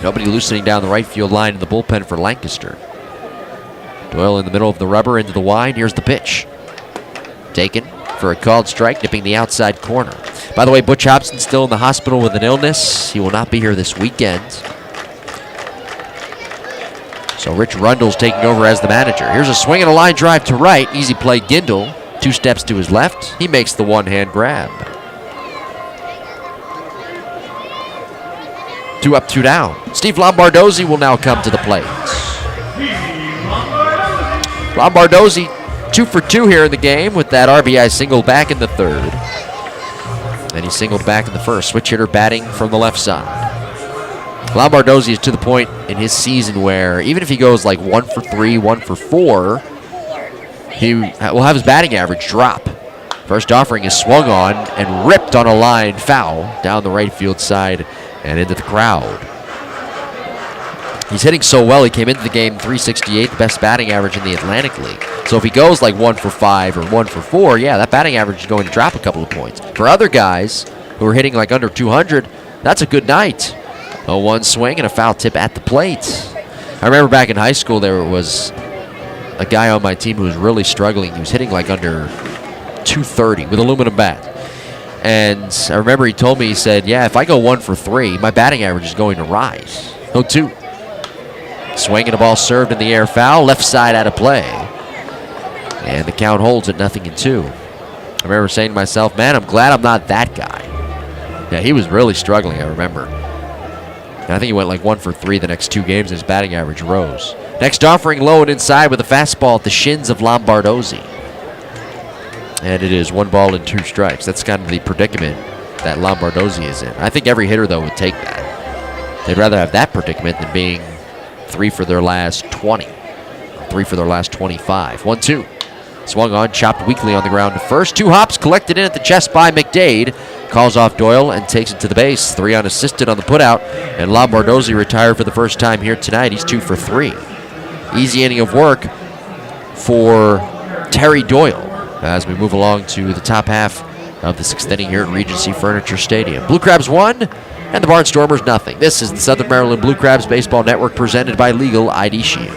Nobody loosening down the right field line in the bullpen for Lancaster. Doyle in the middle of the rubber into the wide. Here's the pitch. Taken for a called strike, nipping the outside corner. By the way, Butch Hobson's still in the hospital with an illness. He will not be here this weekend. So Rich Rundle's taking over as the manager. Here's a swing and a line drive to right. Easy play, Gindle. 2 steps to his left. He makes the 1-hand grab. 2 up, 2 down. Steve Lombardozzi will now come to the plate. Lombardozzi 2 for 2 here in the game with that RBI single back in the 3rd. And he singled back in the 1st. Switch hitter batting from the left side. Lombardozzi is to the point in his season where even if he goes like 1 for 3, 1 for 4, he will have his batting average drop. First offering is swung on and ripped on a line foul down the right field side and into the crowd. He's hitting so well, he came into the game 368, the best batting average in the Atlantic League. So if he goes like 1 for 5 or 1 for 4, yeah, that batting average is going to drop a couple of points. For other guys who are hitting like under 200, that's a good night. 0-1 swing and a foul tip at the plate. I remember back in high school there was a guy on my team who was really struggling. He was hitting like under 230 with aluminum bat. And I remember he told me, he said, yeah, if I go 1 for 3, my batting average is going to rise. 0-2. Swing and a ball served in the air, foul, left side out of play. And the count holds at 0-2. I remember saying to myself, man, I'm glad I'm not that guy. Yeah, he was really struggling, I remember. And I think he went like 1 for 3 the next 2 games, and his batting average rose. Next offering low and inside with a fastball at the shins of Lombardozzi. And it is 1 ball and 2 strikes. That's kind of the predicament that Lombardozzi is in. I think every hitter, though, would take that. They'd rather have that predicament than being 3 for their last 20. 3 for their last 25. 1-2. Swung on, chopped weakly on the ground to first. 2 hops collected in at the chest by McDade. Calls off Doyle and takes it to the base. 3 unassisted on the putout. And Lombardozzi retired for the first time here tonight. He's 2 for 3. Easy inning of work for Terry Doyle as we move along to the top half of the 6th inning here at Regency Furniture Stadium. Blue Crabs 1 and the Barnstormers nothing. This is the Southern Maryland Blue Crabs Baseball Network presented by Legal ID Shield.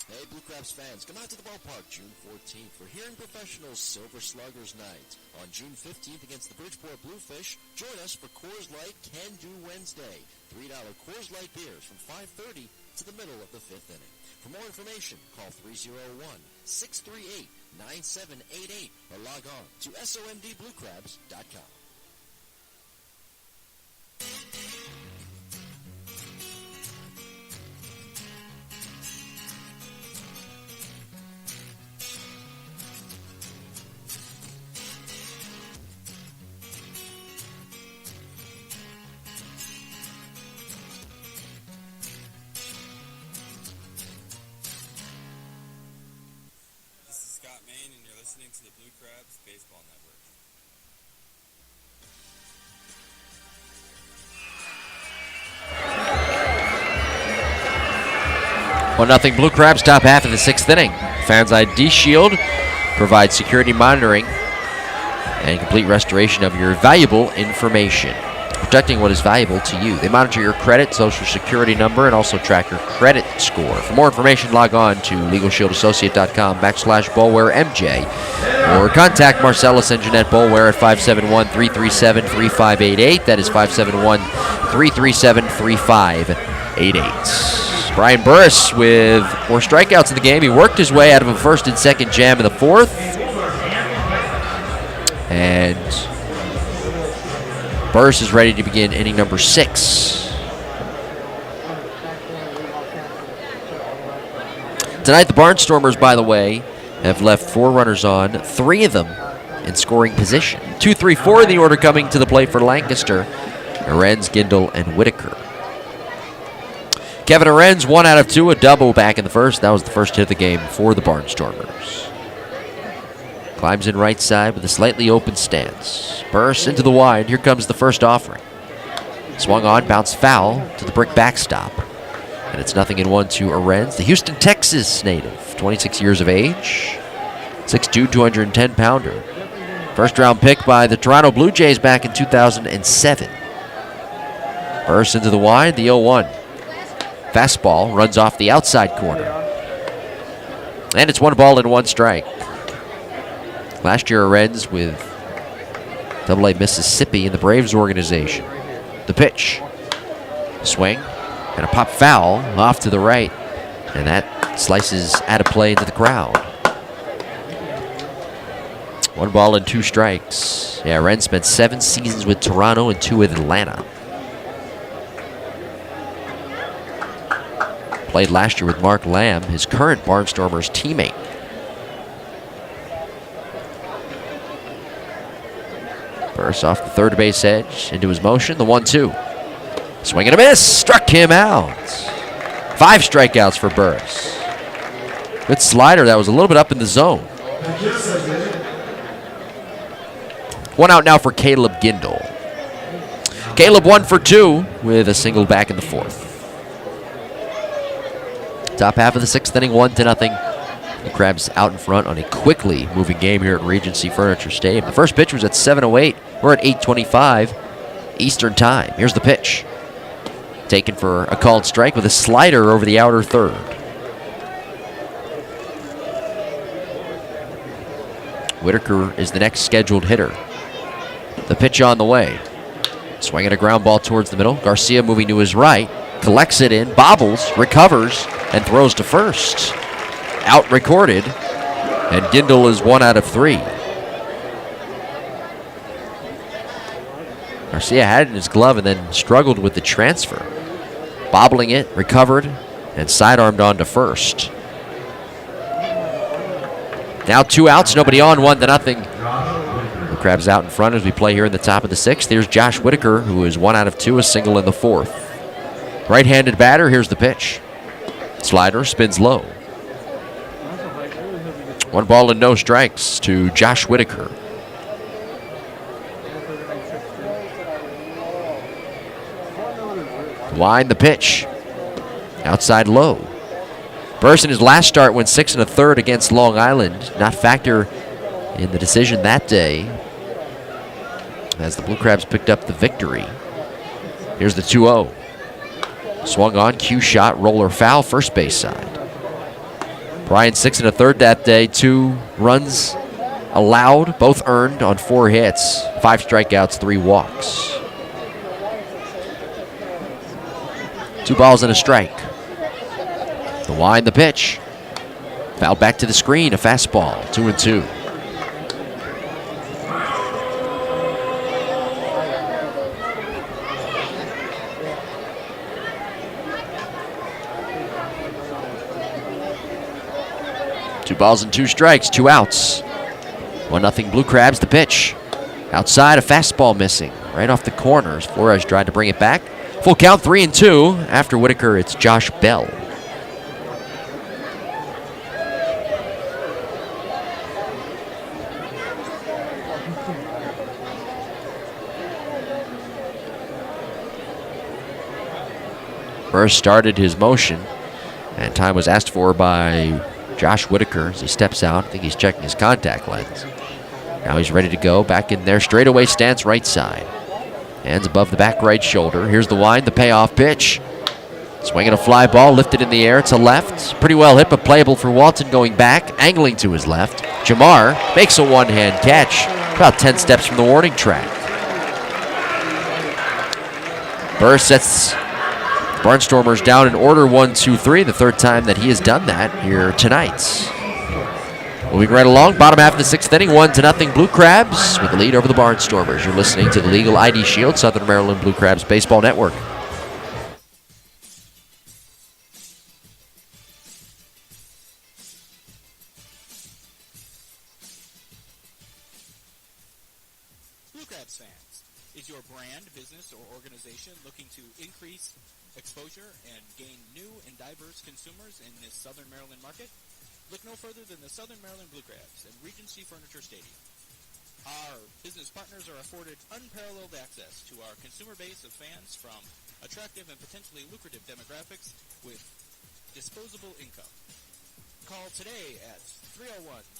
Hey, Blue Crabs fans, come out to the ballpark June 14th for Hearing Professionals Silver Sluggers Night. On June 15th against the Bridgeport Bluefish, join us for Coors Light Can Do Wednesday. $3 Coors Light beers from 5:30 to the middle of the 5th inning. For more information, call 301-638-9788 or log on to somdbluecrabs.com. And you're listening to the Blue Crabs Baseball Network. 1-0 Blue Crabs, top half of the 6th inning. Fans ID Shield provides security monitoring and complete restoration of your valuable information, protecting what is valuable to you. They monitor your credit, social security number, and also track your credit score. For more information, log on to LegalShieldAssociate.com/BulwareMJ or contact Marcellus and Jeanette Bulware at 571-337-3588. That is 571-337-3588. Brian Burris with 4 strikeouts in the game. He worked his way out of a 1st and 2nd jam in the 4th. And Burris is ready to begin inning number 6. Tonight, the Barnstormers, by the way, have left 4 runners on, 3 of them in scoring position. 2, 3, 4 in the order coming to the plate for Lancaster: Arends, Gindel, and Whitaker. Kevin Arends, 1 out of 2, a double back in the 1st. That was the first hit of the game for the Barnstormers. Climbs in right side with a slightly open stance. Burst into the wide. Here comes the first offering. Swung on, bounced foul to the brick backstop. And it's 0-1 to Arends, the Houston, Texas native, 26 years of age, 6'2", 210-pounder. First-round pick by the Toronto Blue Jays back in 2007. Burst into the wide, the 0-1. Fastball runs off the outside corner. And it's 1 ball and 1 strike. Last year, Arends with AA Mississippi in the Braves organization. The pitch. Swing. And a pop foul off to the right. And that slices out of play into the crowd. 1 ball and 2 strikes. Yeah, Arends spent 7 seasons with Toronto and 2 with Atlanta. Played last year with Mark Lamb, his current Barnstormers teammate. Burst off the third base edge into his motion, the 1-2. Swing and a miss, struck him out. 5 strikeouts for Burris. Good slider that was a little bit up in the zone. 1 out now for Caleb Gindel. Caleb 1 for 2 with a single back in the 4th. Top half of the 6th inning, 1-0. The Crabs out in front on a quickly moving game here at Regency Furniture Stadium. The first pitch was at 7:08. We're at 8:25 Eastern Time. Here's the pitch. Taken for a called strike with a slider over the outer third. Whitaker is the next scheduled hitter. The pitch on the way. Swinging a ground ball towards the middle. Garcia moving to his right. Collects it in, bobbles, recovers, and throws to first. Out recorded, and Gindel is 1 out of 3. Garcia had it in his glove and then struggled with the transfer. Bobbling it, recovered, and sidearmed on to first. Now 2 outs, nobody on, 1-0. Blue Crabs out in front as we play here in the top of the 6th. Here's Josh Whitaker, who is 1 out of 2, a single in the 4th. Right-handed batter, here's the pitch. Slider spins low. 1 ball and no strikes to Josh Whitaker. Wind the pitch. Outside low. Burst in his last start went 6 1/3 against Long Island. Not factor in the decision that day as the Blue Crabs picked up the victory. Here's the 2-0. Swung on, cue shot, roller foul, first base side. Brian 6 1/3 that day. 2 runs allowed, both earned on 4 hits. 5 strikeouts, 3 walks. 2 balls and a strike. The wind, the pitch. Fouled back to the screen, a fastball, 2-2. Two balls and 2 strikes, 2 outs. 1-0 Blue Crabs, the pitch. Outside, a fastball missing. Right off the corners. Flores tried to bring it back. Full count, 3-2. After Whitaker, it's Josh Bell. Burst started his motion, and time was asked for by Josh Whitaker as he steps out. I think he's checking his contact lens. Now he's ready to go. Back in there, straightaway stance, right side. Hands above the back right shoulder. Here's the wind, the payoff pitch. Swinging a fly ball, lifted in the air to left. Pretty well hit, but playable for Walton going back, angling to his left. Jamar makes a one-hand catch, about 10 steps from the warning track. Burr sets Barnstormers down in order 1-2-3, the 3rd time that he has done that here tonight. Moving right along, bottom half of the 6th inning, 1-0 Blue Crabs with the lead over the Barnstormers. You're listening to the Legal ID Shield, Southern Maryland Blue Crabs Baseball Network. Blue Crabs fans, is your brand, business, or organization looking to increase exposure and gain new and diverse consumers in this Southern Maryland market? Look no further than the Southern Maryland Blue Crabs and Regency Furniture Stadium. Our business partners are afforded unparalleled access to our consumer base of fans from attractive and potentially lucrative demographics with disposable income. Call today at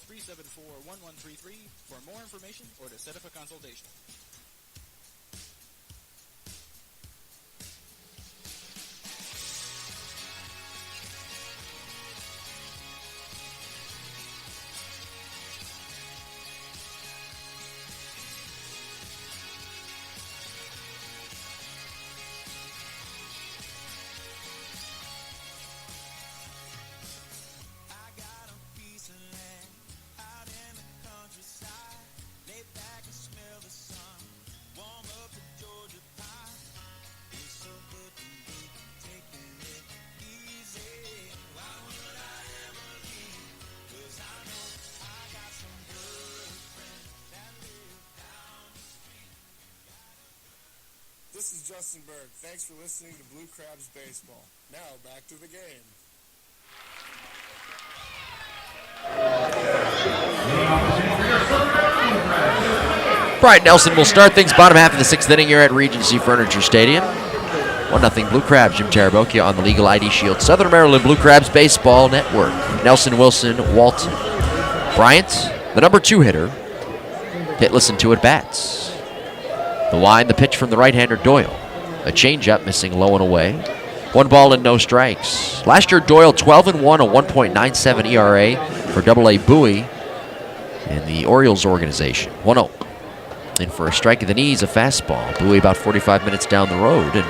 301-374-1133 for more information or to set up a consultation. This is Justin Berg. Thanks for listening to Blue Crabs Baseball. Now, back to the game. Brian Nelson will start things bottom half of the 6th inning here at Regency Furniture Stadium. 1-0 Blue Crabs. Jim Tarabokia on the Legal ID Shield, Southern Maryland Blue Crabs Baseball Network. Nelson, Wilson, Walton. Bryant, the number 2 hitter, hitless in 2 at bats. The wind, the pitch from the right-hander Doyle. A changeup missing low and away. 1 ball and no strikes. Last year, Doyle 12-1, a 1.97 ERA for AA Bowie in the Orioles organization. 1-0. And for a strike at the knees, a fastball. Blew away about 45 minutes down the road. And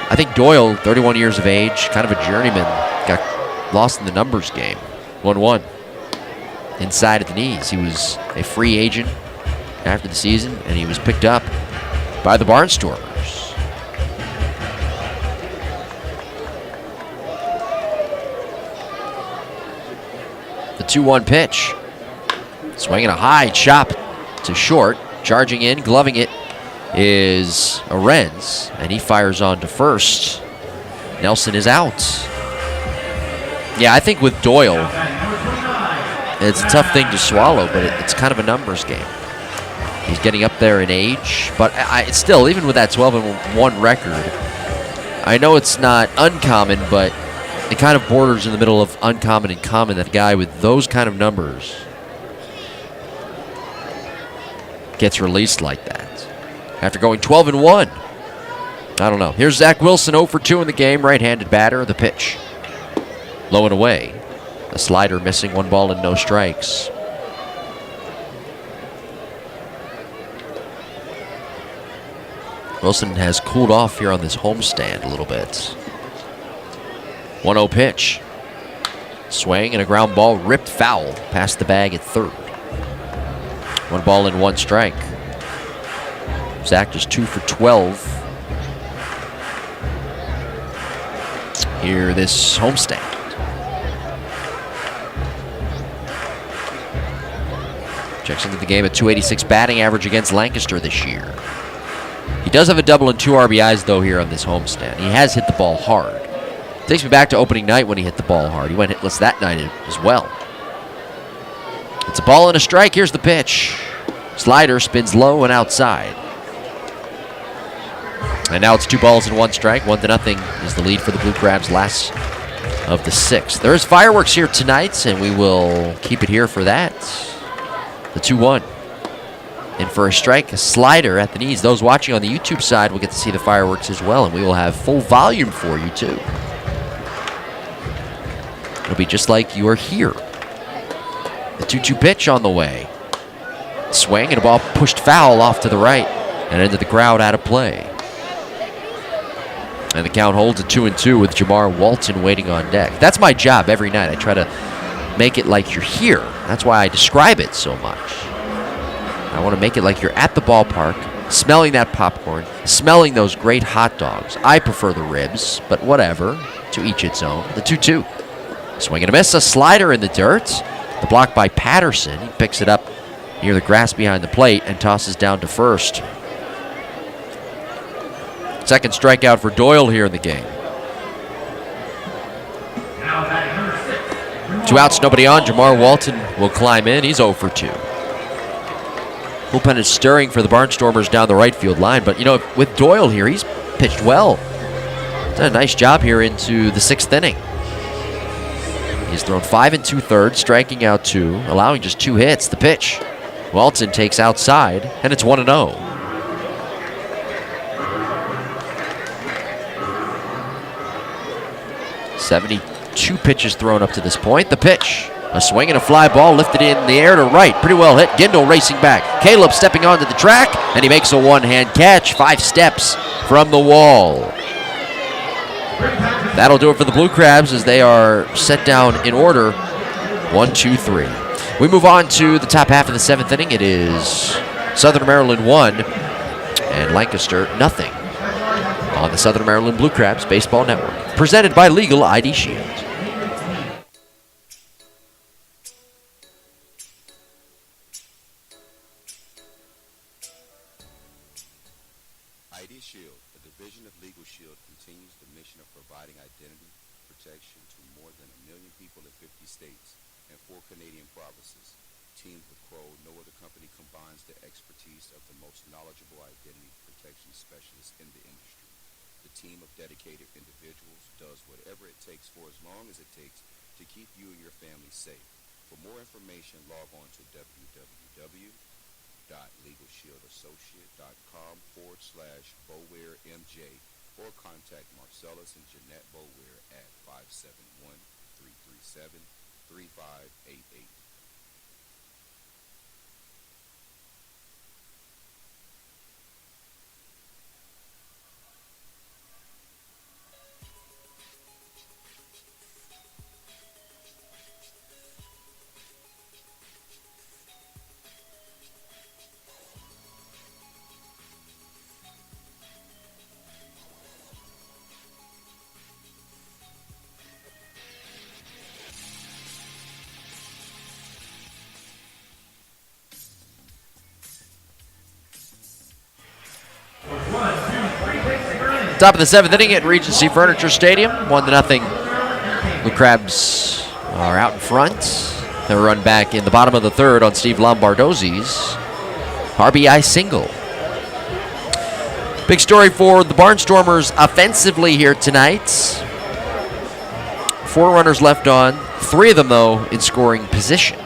I think Doyle, 31 years of age, kind of a journeyman, got lost in the numbers game. 1-1. Inside at the knees. He was a free agent after the season, and he was picked up by the Barnstormers. The 2-1 pitch. Swinging a high chop to short. Charging in, gloving it is Arens, and he fires on to first. Nelson is out. Yeah, I think with Doyle, it's a tough thing to swallow, but it's kind of a numbers game. He's getting up there in age, but it's still, even with that 12-1 record, I know it's not uncommon, but it kind of borders in the middle of uncommon and common that a guy with those kind of numbers gets released like that after going 12-1. I don't know. Here's Zach Wilson, 0 for 2 in the game. Right-handed batter. The pitch. Low and away. A slider missing, 1 ball and no strikes. Wilson has cooled off here on this homestand a little bit. 1-0 pitch. Swing and a ground ball ripped foul past the bag at third. 1 ball and 1 strike. Zach just 2 for 12 here this homestand. Checks into the game at .286 batting average against Lancaster this year. He does have a double and 2 RBIs, though, here on this homestand. He has hit the ball hard. Takes me back to opening night when he hit the ball hard. He went hitless that night as well. It's a ball and a strike. Here's the pitch. Slider spins low and outside. And now it's 2 balls and 1 strike. 1-0 is the lead for the Blue Crabs, last of the 6th. There is fireworks here tonight, and we will keep it here for that. The 2-1. And for a strike, a slider at the knees. Those watching on the YouTube side will get to see the fireworks as well, and we will have full volume for you, too. It'll be just like you are here. The 2-2 pitch on the way. Swing and a ball pushed foul off to the right and into the crowd out of play. And the count holds at 2-2 with Jamar Walton waiting on deck. That's my job every night. I try to make it like you're here. That's why I describe it so much. I want to make it like you're at the ballpark, smelling that popcorn, smelling those great hot dogs. I prefer the ribs, but whatever. To each its own. The 2-2. Swing and a miss. A slider in the dirt. The block by Patterson. He picks it up near the grass behind the plate and tosses down to first. Second strikeout for Doyle here in the game. 2 outs, nobody on. Jamar Walton will climb in. He's 0 for 2. Bullpen is stirring for the Barnstormers down the right field line, but, you know, with Doyle here, he's pitched well. Done a nice job here into the 6th inning. He's thrown 5 2/3, striking out 2, allowing just 2 hits. The pitch. Walton takes outside, and it's 1-0. .72 pitches thrown up to this point. The pitch. A swing and a fly ball lifted in the air to right. Pretty well hit. Gindle racing back. Caleb stepping onto the track, and he makes a one-hand catch. 5 steps from the wall. That'll do it for the Blue Crabs as they are set down in order. 1, 2, 3. We move on to the top half of the 7th inning. It is Southern Maryland 1 and Lancaster 0 on the Southern Maryland Blue Crabs Baseball Network. Presented by Legal ID Shield. ID Shield, a division of Legal Shield, continues the mission of providing identity protection to more than 1 million people in 50 states and 4 Canadian provinces. Teamed with Crow, no other company combines the expertise of the most knowledgeable identity protection specialists in the industry. The team of dedicated individuals does whatever it takes for as long as it takes to keep you and your family safe. For more information, log on to www.legalshieldassociate.com/BowareMJ or contact Marcellus and Jeanette Boware at 571-337-3588. Top of the 7th inning at Regency Furniture Stadium. 1-0. Blue Crabs are out in front. They run back in the bottom of the 3rd on Steve Lombardozzi's RBI single. Big story for the Barnstormers offensively here tonight. 4 runners left on, 3 of them, though, in scoring position.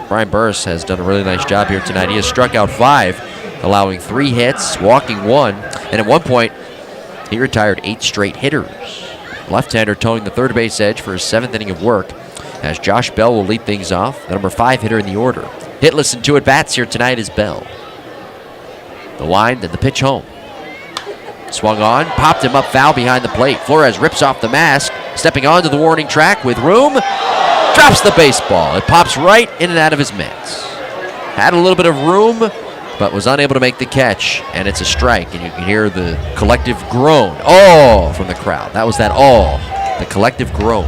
Brian Burris has done a really nice job here tonight. He has struck out 5, allowing 3 hits, walking 1, and at one point, he retired 8 straight hitters. Left-hander towing the third base edge for his 7th inning of work, as Josh Bell will lead things off, the number 5 hitter in the order. Hitless and 2 at-bats here tonight is Bell. The wind and the pitch home. Swung on, popped him up foul behind the plate. Flores rips off the mask, stepping onto the warning track with room, drops the baseball. It pops right in and out of his mitts. Had a little bit of room, but was unable to make the catch, and it's a strike, and you can hear the collective groan, "Oh!" from the crowd. That was that "oh," the collective groan.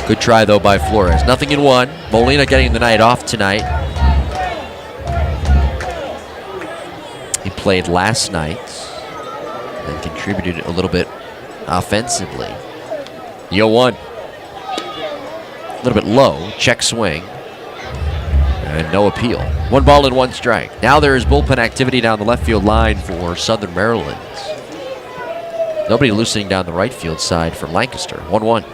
Good try, though, by Flores. 0-1. Molina getting the night off tonight. He played last night and contributed a little bit offensively. 0-1. A little bit low. Check swing. And no appeal. 1 ball and 1 strike. Now there is bullpen activity down the left field line for Southern Maryland. Nobody loosening down the right field side for Lancaster. 1-1.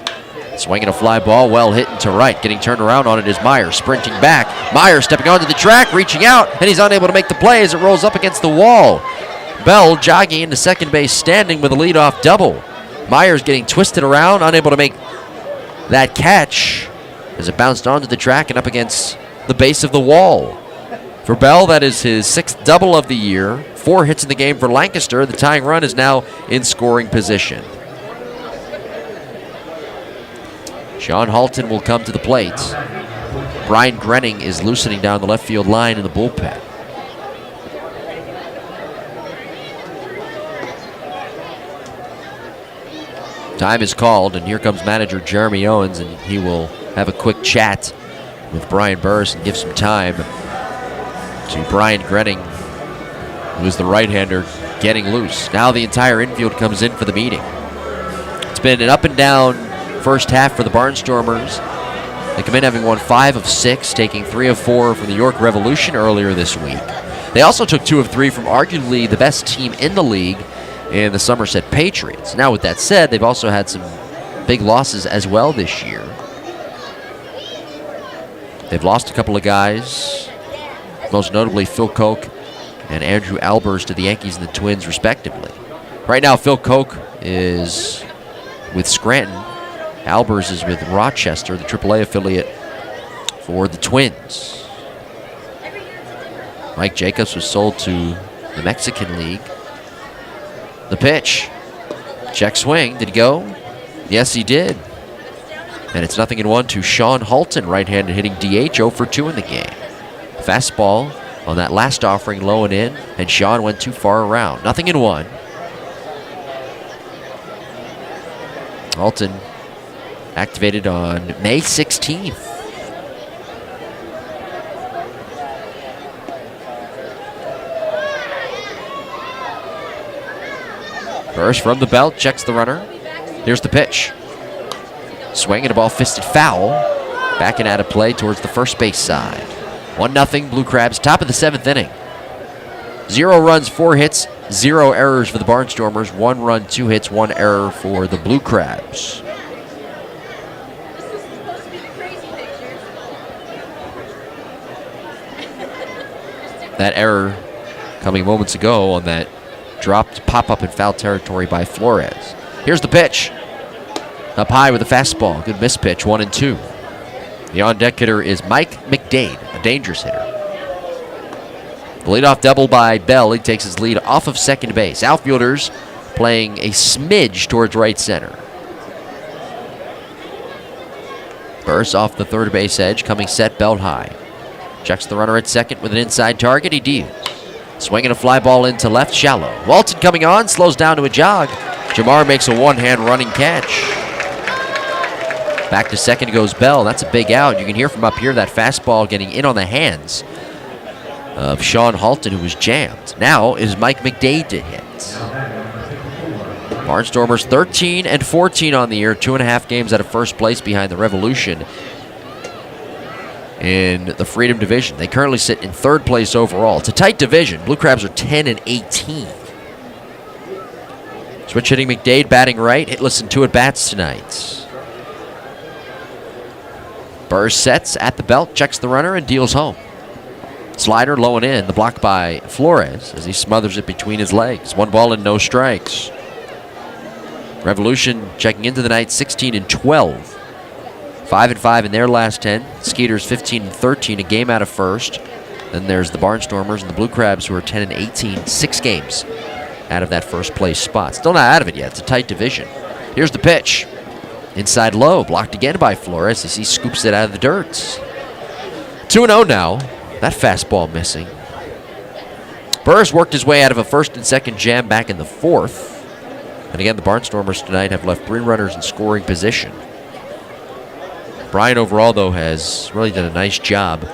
Swinging a fly ball, well hit into right. Getting turned around on it is Meyer, sprinting back. Meyer stepping onto the track, reaching out, and he's unable to make the play as it rolls up against the wall. Bell jogging into second base, standing with a leadoff double. Meyer's getting twisted around, unable to make that catch as it bounced onto the track and up against the base of the wall. For Bell, that is his 6th double of the year. 4 hits in the game for Lancaster. The tying run is now in scoring position. Sean Halton will come to the plate. Brian Grenning is loosening down the left field line in the bullpen. Time is called, and here comes manager Jeremy Owens, and he will have a quick chat with Brian Burris and give some time to Brian Grenning, who is the right-hander, getting loose. Now the entire infield comes in for the meeting. It's been an up and down first half for the Barnstormers. They come in having won 5 of 6, taking 3 of 4 from the York Revolution earlier this week. They also took 2 of 3 from arguably the best team in the league in the Somerset Patriots. Now, with that said, they've also had some big losses as well this year. They've lost a couple of guys, most notably Phil Koch and Andrew Albers to the Yankees and the Twins, respectively. Right now, Phil Koch is with Scranton. Albers is with Rochester, the AAA affiliate for the Twins. Mike Jacobs was sold to the Mexican League. The pitch. Check swing. Did he go? Yes, he did. And it's 0-1 to Sean Halton, right-handed hitting DH, 0 for 2 in the game. Fastball on that last offering, low and in, and Sean went too far around. 0-1. Halton activated on May 16th. Burris from the belt, checks the runner. Here's the pitch. Swing and a ball fisted foul. Backing out of play towards the first base side. 1-0 Blue Crabs, top of the 7th inning. 0 runs, 4 hits, 0 errors for the Barnstormers. 1 run, 2 hits, 1 error for the Blue Crabs. That error coming moments ago on that dropped pop-up in foul territory by Flores. Here's the pitch. Up high with a fastball. Good miss pitch, 1-2. The on-deck hitter is Mike McDade, a dangerous hitter. The leadoff double by Bell. He takes his lead off of second base. Outfielders playing a smidge towards right center. Burris off the third base edge, coming set belt high. Checks the runner at second with an inside target. He deals. Swinging a fly ball into left, shallow. Walton coming on, slows down to a jog. Jamar makes a one-hand running catch. Back to second goes Bell. That's a big out. You can hear from up here that fastball getting in on the hands of Sean Halton, who was jammed. Now is Mike McDade to hit. Barnstormers 13 and 14 on the year, 2.5 games out of first place behind the Revolution in the Freedom Division. They currently sit in third place overall. It's a tight division. Blue Crabs are 10 and 18. Switch hitting McDade, batting right, hitless in 2 at-bats tonight. Burrs sets at the belt, checks the runner, and deals home. Slider low and in, the block by Flores as he smothers it between his legs. 1 ball and no strikes. Revolution checking into the night 16 and 12. 5 and 5 in their last 10. Skeeters 15 and 13, a game out of first. Then there's the Barnstormers and the Blue Crabs, who are 10 and 18, 6 games out of that first place spot. Still not out of it yet. It's a tight division. Here's the pitch. Inside low, blocked again by Flores as he scoops it out of the dirt. 2-0 now. That fastball missing. Burrs worked his way out of a first and second jam back in the 4th. And again, the Barnstormers tonight have left 3 runners in scoring position. Brian overall, though, has really done a nice job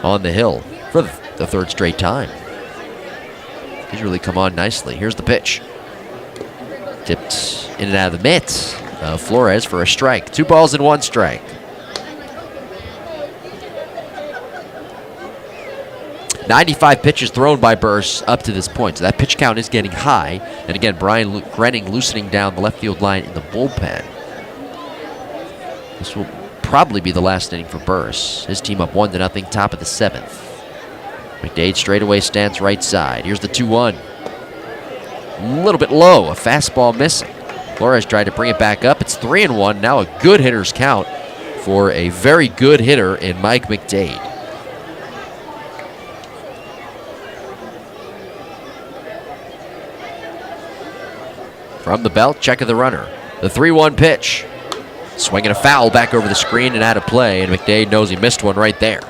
on the hill for the 3rd straight time. He's really come on nicely. Here's the pitch. Tipped in and out of the mitt. Flores for a strike. 2 balls and 1 strike. 95 pitches thrown by Burrs up to this point, so that pitch count is getting high. And again, Brian Grenning loosening down the left field line in the bullpen. This will probably be the last inning for Burrs. His team up 1-0, top of the 7th. McDade straightaway stance right side. Here's the 2-1. A little bit low, a fastball missing. Flores tried to bring it back up. It's 3-1. Now a good hitter's count for a very good hitter in Mike McDade. From the belt, check of the runner. The 3-1 pitch. Swinging a foul back over the screen and out of play, and McDade knows he missed one right there.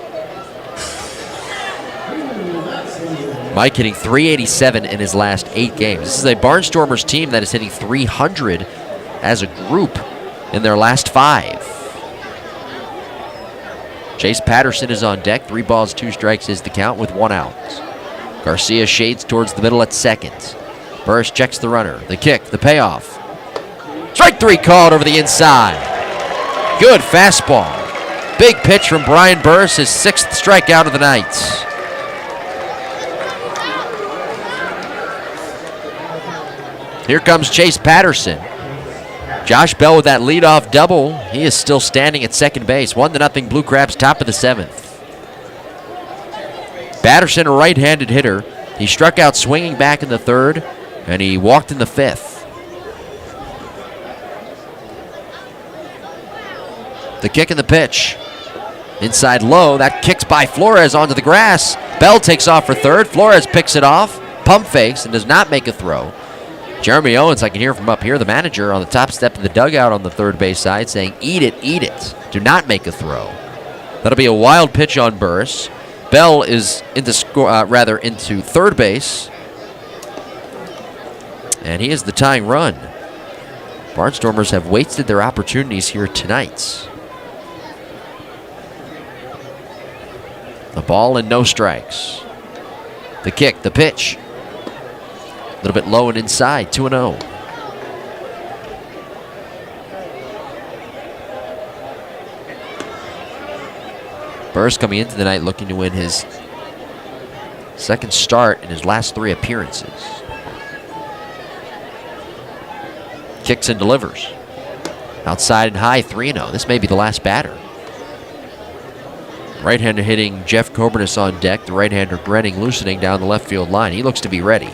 Mike hitting .387 in his last 8 games. This is a Barnstormers team that is hitting .300 as a group in their last 5. Chase Patterson is on deck. 3 balls, 2 strikes is the count with 1 out. Garcia shades towards the middle at second. Burrs checks the runner. The kick, the payoff. Strike 3 called over the inside. Good fastball. Big pitch from Brian Burrs, his 6th strikeout of the night. Here comes Chase Patterson. Josh Bell with that leadoff double. He is still standing at second base. 1-0 Blue Crabs, top of the 7th. Patterson, a right-handed hitter. He struck out swinging back in the 3rd, and he walked in the 5th. The kick and the pitch. Inside low, that kicks by Flores onto the grass. Bell takes off for 3rd. Flores picks it off, pump fakes, and does not make a throw. Jeremy Owens, I can hear from up here, the manager on the top step of the dugout on the 3rd base side saying, eat it, eat it. Do not make a throw. That'll be a wild pitch on Burrs. Bell is into 3rd base. And he is the tying run. Barnstormers have wasted their opportunities here tonight. The ball and no strikes. The kick, the pitch. A little bit low and inside, 2-0. Burrs coming into the night looking to win his 2nd start in his last 3 appearances. Kicks and delivers. Outside and high, 3-0. This may be the last batter. Right-hander hitting Jeff Coburnis on deck. The right-hander Grenning loosening down the left field line. He looks to be ready.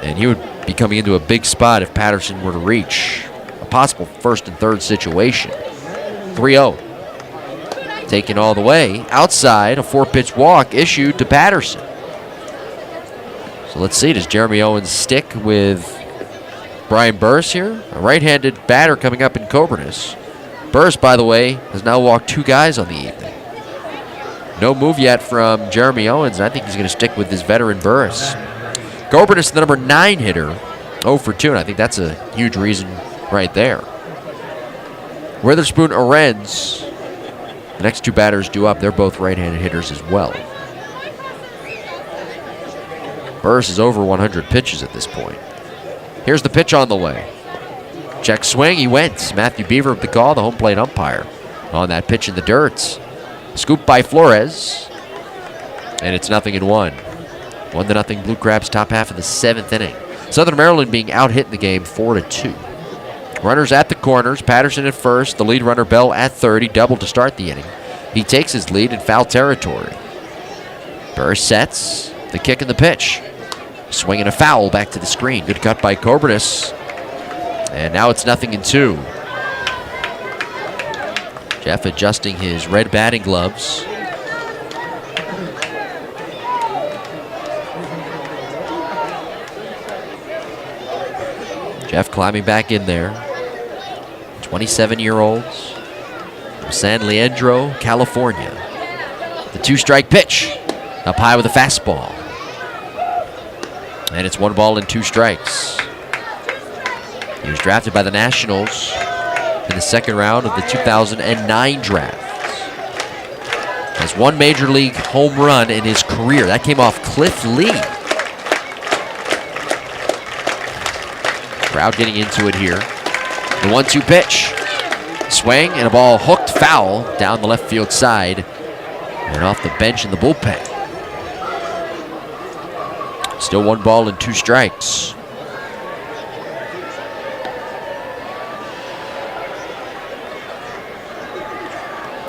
And he would be coming into a big spot if Patterson were to reach a possible 1st and 3rd situation. 3-0. Taken all the way. Outside, a 4-pitch walk issued to Patterson. So let's see, does Jeremy Owens stick with Brian Burrs here? A right-handed batter coming up in Coburnis. Burrs, by the way, has now walked 2 guys on the evening. No move yet from Jeremy Owens, and I think he's going to stick with his veteran Burrs. Coburnis, the number 9 hitter, 0 for 2, and I think that's a huge reason right there. Witherspoon Arends The next two batters due up, they're both right-handed hitters as well. Burris is over 100 pitches at this point. Here's the pitch on the way. Check swing, he went. Matthew Beaver with the call, the home plate umpire. On that pitch in the dirt. Scooped by Flores. And it's 0-1. 1-0 Blue Crabs, top half of the 7th inning. Southern Maryland being out-hit in the game 4-2. Runners at the corners. Patterson at first. The lead runner Bell at third. He doubled to start the inning. He takes his lead in foul territory. Burris sets. The kick and the pitch. Swinging a foul back to the screen. Good cut by Cobernis. And now it's 0-2. Jeff adjusting his red batting gloves. Jeff climbing back in there. 27-year-olds from San Leandro, California. The two-strike pitch. Up high with a fastball. And it's 1 ball and 2 strikes. He was drafted by the Nationals in the second round of the 2009 draft. Has 1 major league home run in his career. That came off Cliff Lee. Crowd getting into it here. The 1-2 pitch. Swing and a ball hooked foul down the left field side and off the bench in the bullpen. Still 1 ball and 2 strikes.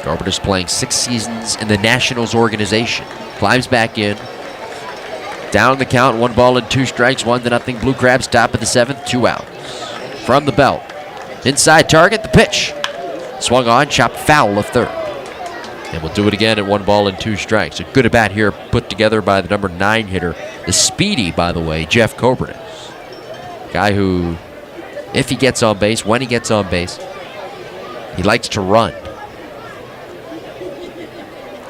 Carpenter's playing 6 seasons in the Nationals organization. Climbs back in. Down the count, 1 ball and 2 strikes, 1-0 Blue Crabs, top of the 7th, 2 outs. From the belt. Inside target, the pitch. Swung on, chopped foul of third. And we'll do it again at 1 ball and 2 strikes. A good at bat here put together by the number 9 hitter. The speedy, by the way, Jeff Cobernis. Guy who, if he gets on base, when he gets on base, he likes to run.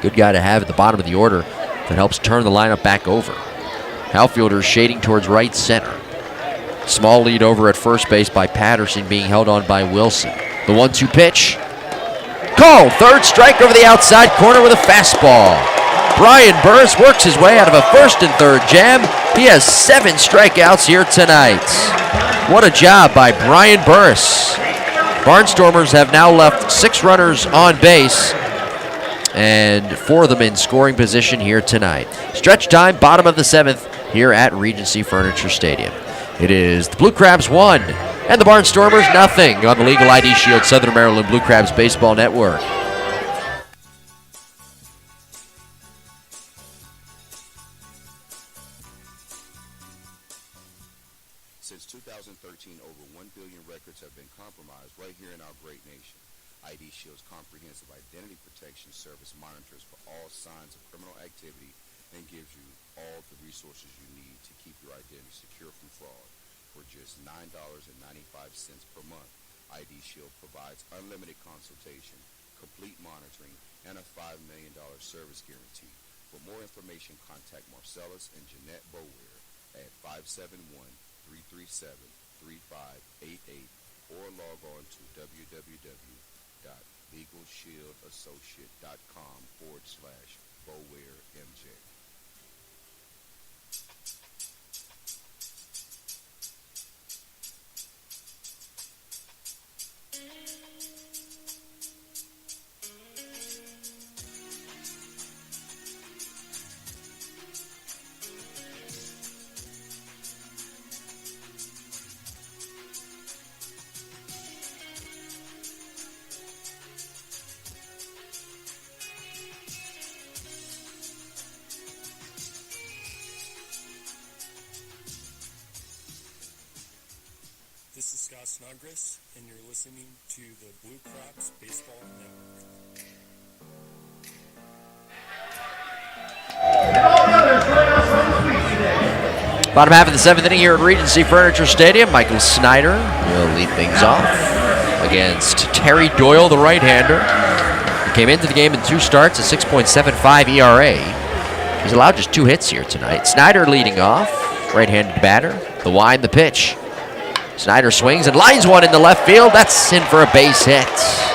Good guy to have at the bottom of the order that helps turn the lineup back over. Outfielders shading towards right center. Small lead over at first base by Patterson, being held on by Wilson. The 1-2 pitch. Call! Third strike over the outside corner with a fastball. Brian Burris works his way out of a first and third jam. He has 7 strikeouts here tonight. What a job by Brian Burris. Barnstormers have now left 6 runners on base and 4 of them in scoring position here tonight. Stretch time, bottom of the 7th here at Regency Furniture Stadium. It is the Blue Crabs 1 and the Barnstormers 0 on the Legal ID Shield Southern Maryland Blue Crabs Baseball Network. Since 2013, over 1 billion records have been compromised right here in our great nation. ID Shield's comprehensive identity protection service monitors for all signs of criminal activity and gives you all the resources you need to keep your identity secure from fraud. For just $9.95 per month, ID Shield provides unlimited consultation, complete monitoring, and a $5 million service guarantee. For more information, contact Marcellus and Jeanette Bower at 571-337-3588 or log on to www.legalshieldassociate.com/BowerMJ. This is Scott Snodgrass, and you're listening to the Blue Crabs Baseball Network. Bottom half of the 7th inning here at Regency Furniture Stadium. Michael Snyder will lead things off against Terry Doyle, the right-hander. He came into the game in 2 starts, a 6.75 ERA. He's allowed just 2 hits here tonight. Snyder leading off, right-handed batter. The wind, the pitch. Snyder swings and lines one in the left field. That's in for a base hit.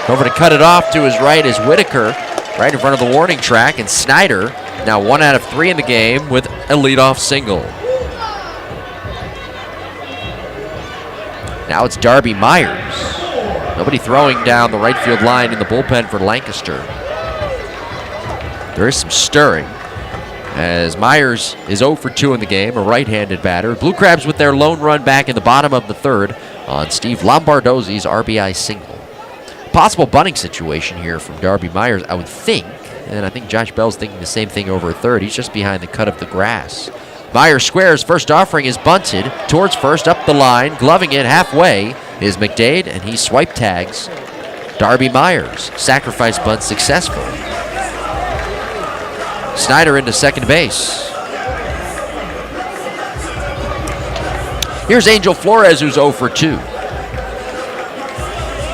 Over to cut it off to his right is Whitaker. right in front of the warning track, and Snyder now 1 out of 3 in the game with a leadoff single. Now it's Darby Myers. Nobody throwing down the right field line in the bullpen for Lancaster. There is some stirring as Myers is 0 for 2 in the game, a right-handed batter. Blue Crabs with their lone run back in the bottom of the third on Steve Lombardozzi's RBI single. Possible bunting situation here from Darby Myers, I would think, and I think Josh Bell's thinking the same thing over third. He's just behind the cut of the grass. Myers squares, first offering is bunted towards first, up the line, gloving it halfway is McDade, and he swipe tags Darby Myers. Sacrifice bunt successful. Snyder into second base. Here's Angel Flores, who's 0 for 2.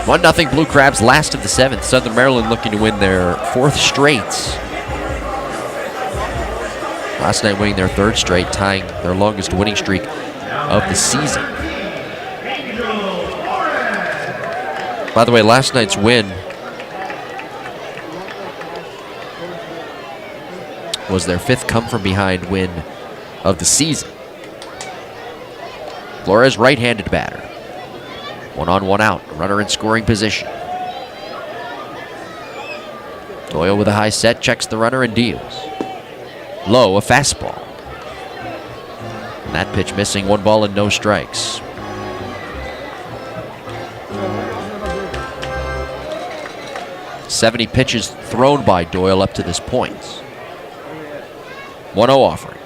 1-0 Blue Crabs, last of the 7th. Southern Maryland looking to win their 4th straight. Last night winning their 3rd straight, tying their longest winning streak of the season. By the way, last night's win was their 5th come-from-behind win of the season. Flores, right-handed batter. 1 on, 1 out. Runner in scoring position. Doyle with a high set, checks the runner and deals. Low, a fastball. And that pitch missing, 1 ball and no strikes. .70 pitches thrown by Doyle up to this point. 1-0 offering.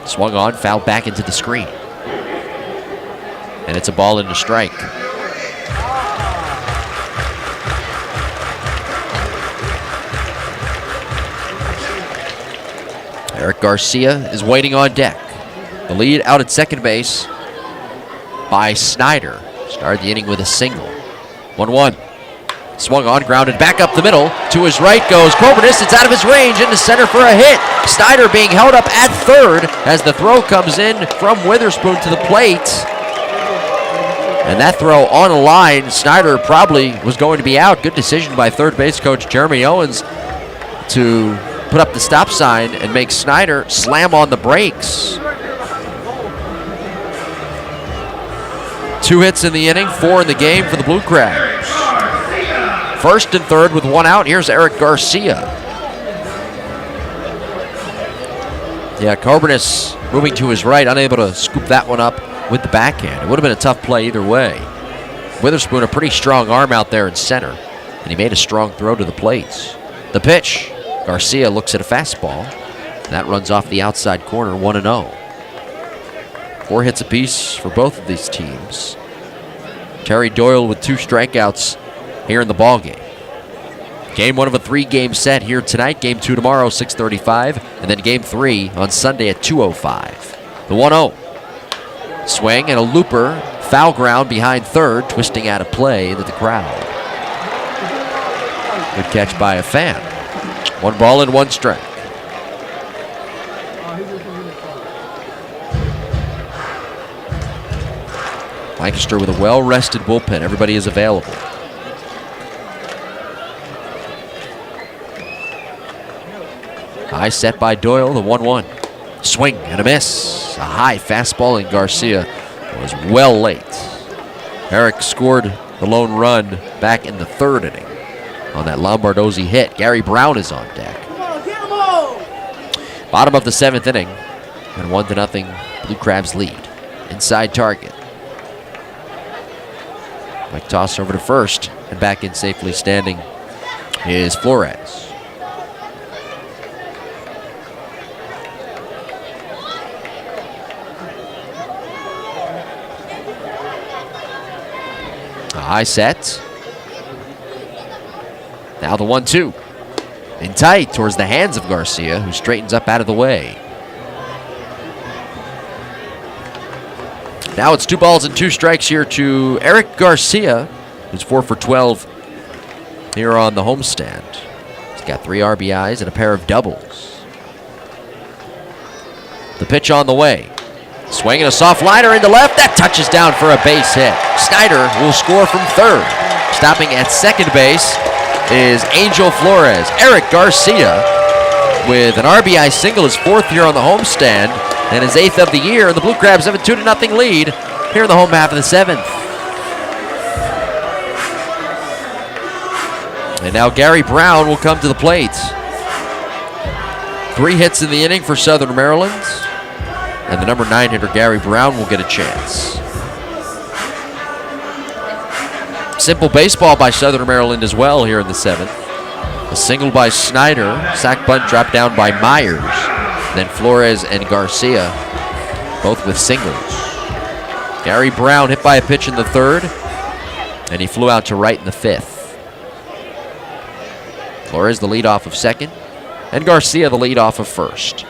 Swung on, fouled back into the screen. And it's a ball and a strike. Eric Garcia is waiting on deck. The lead out at second base by Snyder. Started the inning with a single. 1-1. Swung on, grounded back up the middle. To his right goes Coburnis. It's out of his range, into center for a hit. Snyder being held up at third as the throw comes in from Witherspoon to the plate. And that throw on a line, Snyder probably was going to be out. Good decision by third base coach Jeremy Owens to put up the stop sign and make Snyder slam on the brakes. 2 hits in the inning, 4 in the game for the Blue Crabs. First and third with 1 out. Here's Eric Garcia. Yeah, Coburnis moving to his right, unable to scoop that one up with the backhand. It would have been a tough play either way. Witherspoon, a pretty strong arm out there in center, and he made a strong throw to the plate. The pitch. Garcia looks at a fastball. That runs off the outside corner, 1-0. 4 hits apiece for both of these teams. Terry Doyle with 2 strikeouts here in the ballgame. Game 1 of a 3-game set here tonight. Game 2 tomorrow, 6:35. And then Game 3 on Sunday at 2:05. The 1-0. Swing and a looper. Foul ground behind third. Twisting out of play into the crowd. Good catch by a fan. 1 ball and 1 strike. Lancaster with a well-rested bullpen. Everybody is available. High set by Doyle, the 1-1. Swing and a miss. A high fastball, and Garcia was well late. Eric scored the lone run back in the 3rd inning on that Lombardozzi hit. Gary Brown is on deck. Bottom of the 7th inning, and 1-0 Blue Crabs lead. Inside target. Quick toss over to first, and back in safely standing is Flores. A high set. Now the 1-2. In tight towards the hands of Garcia, who straightens up out of the way. Now it's 2 balls and 2 strikes here to Eric Garcia, who's 4 for 12 here on the homestand. He's got 3 RBIs and a pair of doubles. The pitch on the way. Swinging a soft liner into left. That touches down for a base hit. Snyder will score from third. Stopping at second base is Angel Flores. Eric Garcia with an RBI single, his 4th year on the homestand, and his 8th of the year. The Blue Crabs have a 2-0 lead here in the home half of the 7th. And now Gary Brown will come to the plate. 3 hits in the inning for Southern Maryland, and the number 9 hitter Gary Brown will get a chance. Simple baseball by Southern Maryland as well here in the 7th. A single by Snyder, sac bunt dropped down by Myers. Then Flores and Garcia, both with singles. Gary Brown hit by a pitch in the 3rd, and he flew out to right in the 5th. Flores the leadoff of 2nd, and Garcia the leadoff of 1st.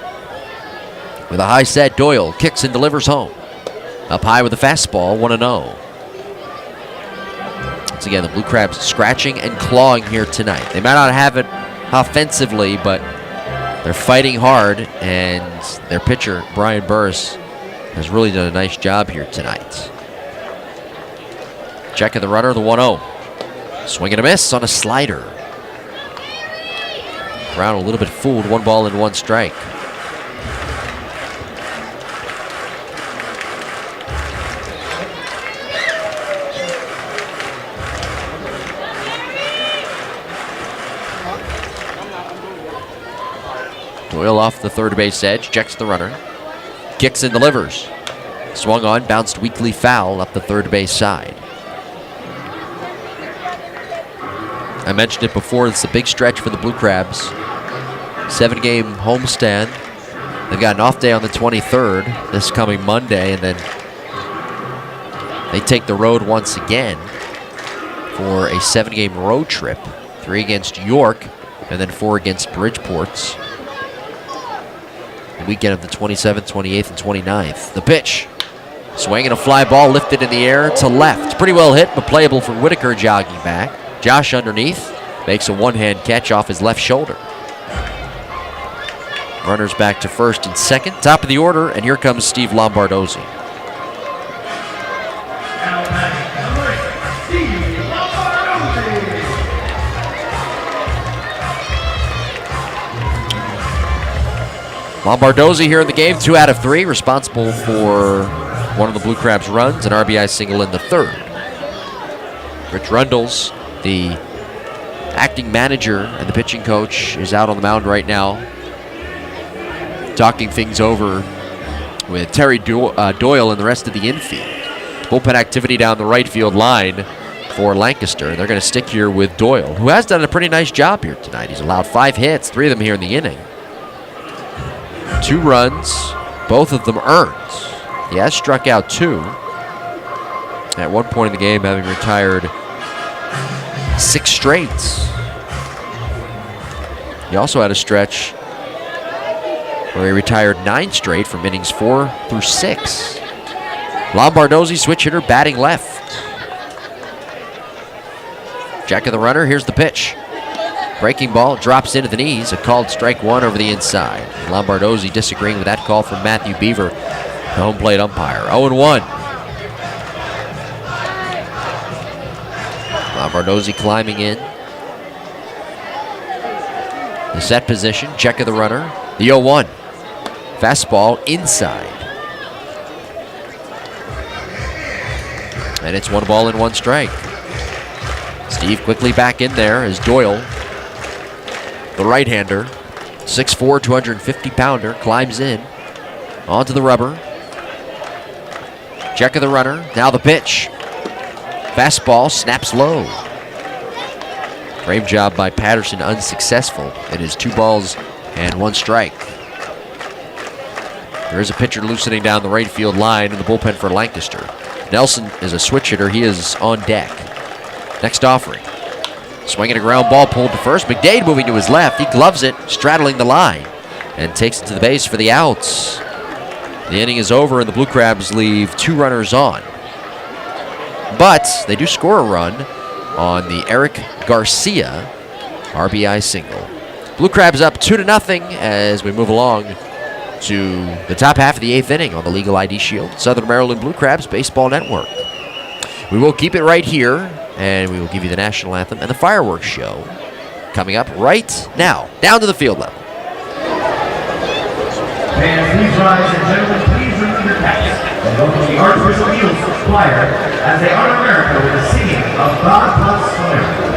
With a high set, Doyle kicks and delivers home. Up high with a fastball, 1-0. Once again, the Blue Crabs scratching and clawing here tonight. They might not have it offensively, but they're fighting hard, and their pitcher, Brian Burris, has really done a nice job here tonight. Check of the runner, the 1-0. Swing and a miss on a slider. Brown a little bit fooled, 1 ball and 1 strike. Doyle off the 3rd base edge, checks the runner, kicks and delivers. Swung on, bounced weakly foul up the 3rd base side. I mentioned it before, it's a big stretch for the Blue Crabs. 7-game homestand. They've got an off day on the 23rd, this coming Monday, and then they take the road once again for a 7-game road trip. 3 against York, and then 4 against Bridgeport's. The weekend of the 27th, 28th, and 29th. The pitch. Swinging a fly ball lifted in the air to left. Pretty well hit, but playable for Whitaker jogging back. Josh underneath makes a one-hand catch off his left shoulder. Runners back to 1st and 2nd. Top of the order, and here comes Steve Lombardozzi. Lombardozzi here in the game, 2 out of 3, responsible for one of the Blue Crabs' runs, an RBI single in the 3rd. Rich Rundles, the acting manager and the pitching coach, is out on the mound right now, talking things over with Terry Doyle and the rest of the infield. Bullpen activity down the right field line for Lancaster. They're going to stick here with Doyle, who has done a pretty nice job here tonight. He's allowed 5 hits, 3 of them here in the inning. 2 runs, both of them earned. He has struck out 2. At one point in the game, having retired 6 straights. He also had a stretch where he retired 9 straight from innings 4 through 6. Lombardozzi, switch hitter, batting left. Jack of the runner, here's the pitch. Breaking ball, drops into the knees, a called strike 1 over the inside. Lombardozzi disagreeing with that call from Matthew Beaver, the home plate umpire. 0-1. Lombardozzi climbing in. The set position, check of the runner. The 0-1. Fastball inside. And it's 1 ball and 1 strike. Steve quickly back in there as Doyle, the right-hander, 6'4", 250-pounder, climbs in onto the rubber. Check of the runner. Now the pitch. Fastball snaps low. Frame job by Patterson unsuccessful. It is 2 balls and 1 strike. There is a pitcher loosening down the right field line in the bullpen for Lancaster. Nelson is a switch hitter. He is on deck. Next offering. Swinging a ground ball pulled to first. McDade moving to his left. He gloves it, straddling the line, and takes it to the base for the outs. The inning is over, and the Blue Crabs leave 2 runners on. But they do score a run on the Eric Garcia RBI single. Blue Crabs up 2-0 as we move along to the top half of the 8th inning on the Legal ID Shield. Southern Maryland Blue Crabs Baseball Network. We will keep it right here, and we will give you the national anthem and the fireworks show coming up right now, down to the field level. Fans, please rise, and gentlemen, please remove your caps and welcome the Archbishop Eagles Choir as they honor America with the singing of God Bless America.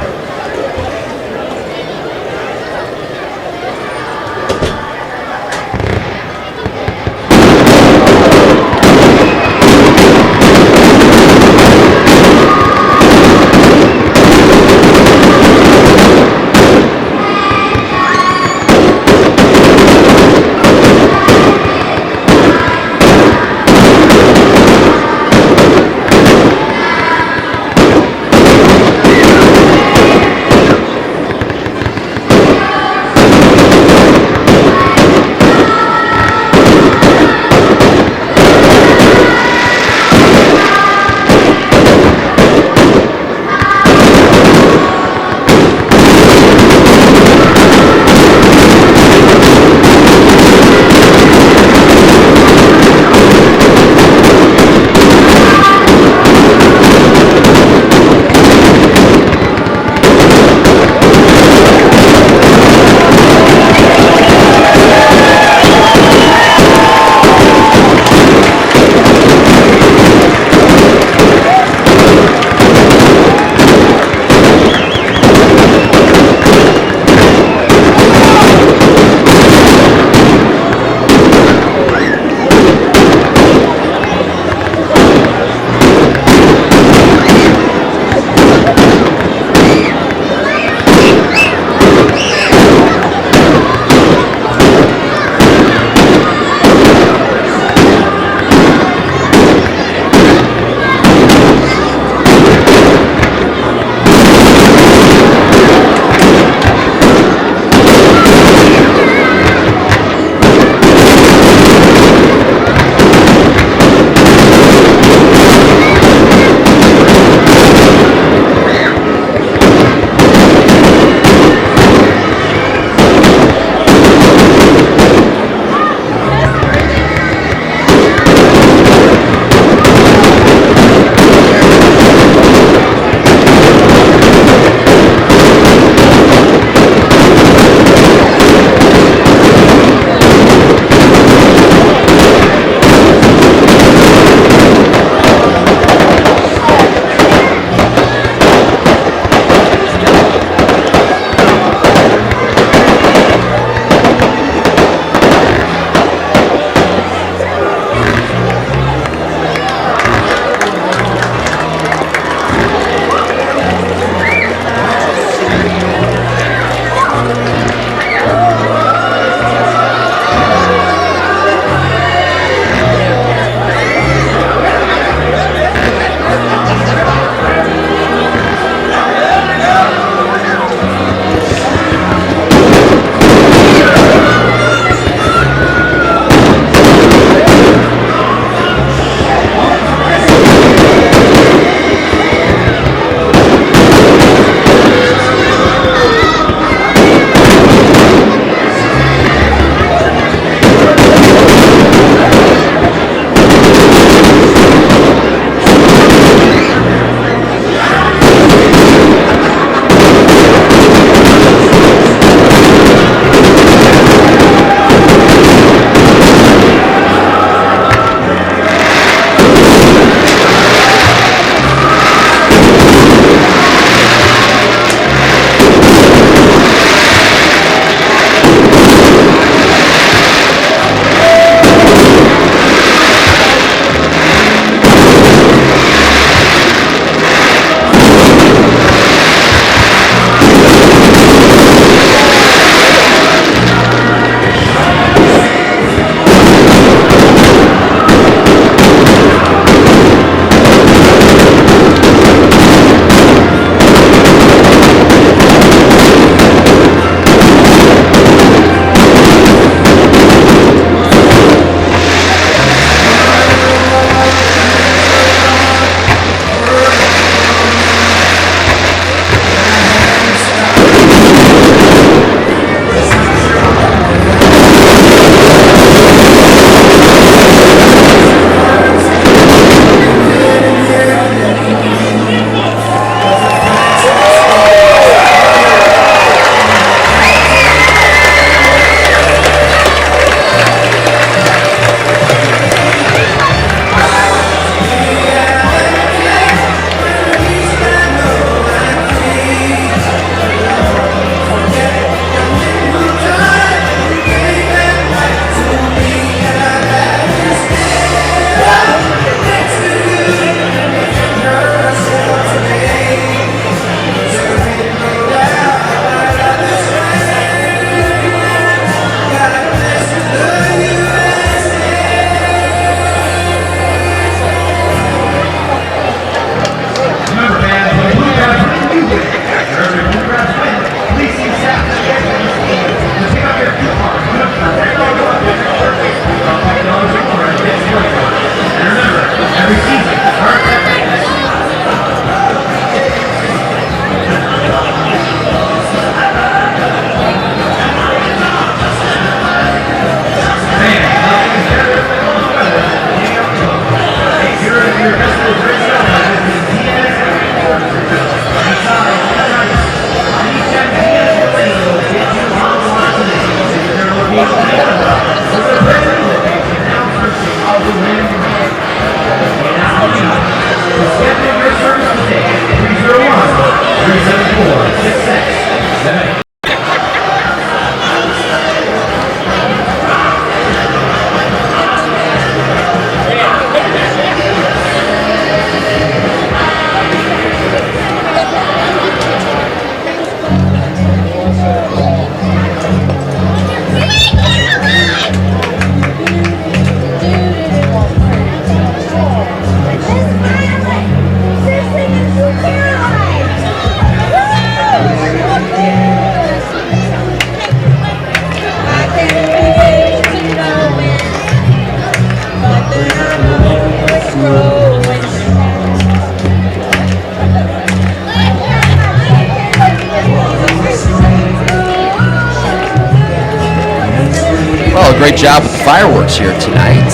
great job with the fireworks here tonight.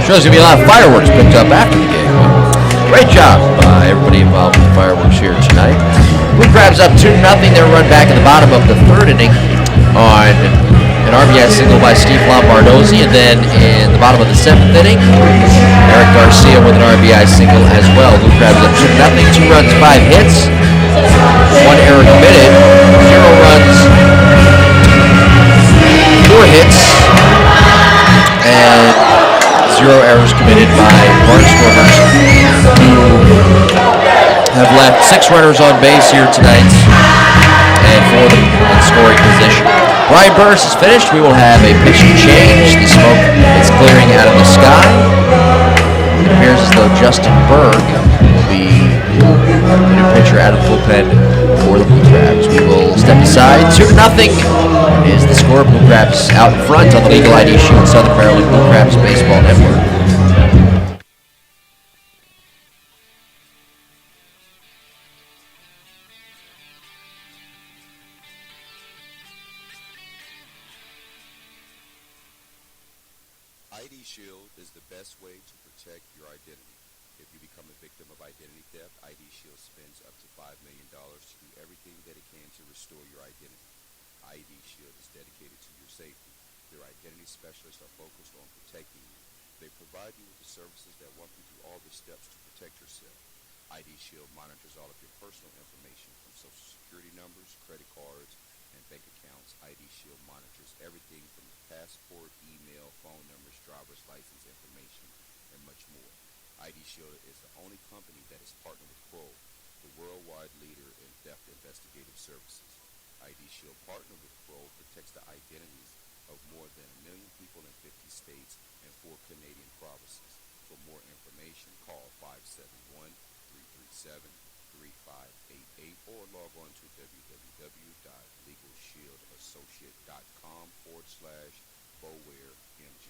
Sure, there's going to be a lot of fireworks picked up after the game. Great job by everybody involved with the fireworks here tonight. Blue Crabs up 2-0. They're run back in the bottom of the third inning on an RBI single by Steve Lombardozzi, and then in the bottom of the seventh inning, Eric Garcia with an RBI single as well. Blue Crabs up 2-0, 2 runs, 5 hits, 1 error committed, 0 runs, 4 hits, and 0 errors committed by Barnstormers, who have left 6 runners on base here tonight, and 4 of them in scoring position. Brian Burris is finished. We will have a pitching change. The smoke is clearing out of the sky. It appears as though Justin Berg will be the new pitcher out of the bullpen for the Blue Crabs. We will step aside. 2-0 is the score. Blue Crabs out in front on the Legal ID Shield Southern Maryland Blue Crabs Baseball Network. ID Shield is the best way to protect your identity. If you become a victim of identity theft, ID Shield spends up to $5 million to do everything that it can to restore your identity. ID Shield is dedicated to your safety. Their identity specialists are focused on protecting you. They provide you with the services that walk you through all the steps to protect yourself. ID Shield monitors all of your personal information from social security numbers, credit cards, and bank accounts. ID Shield monitors everything from passport, email, phone numbers, driver's license information, and much more. ID Shield is the only company that is partnered with Kroll, the worldwide leader in theft investigative services. ID Shield partnered with Kroll protects the identities of more than 1 million people in 50 states and 4 Canadian provinces. For more information, call 571-337-3588 or log on to www.legalshieldassociate.com/BowareMJ.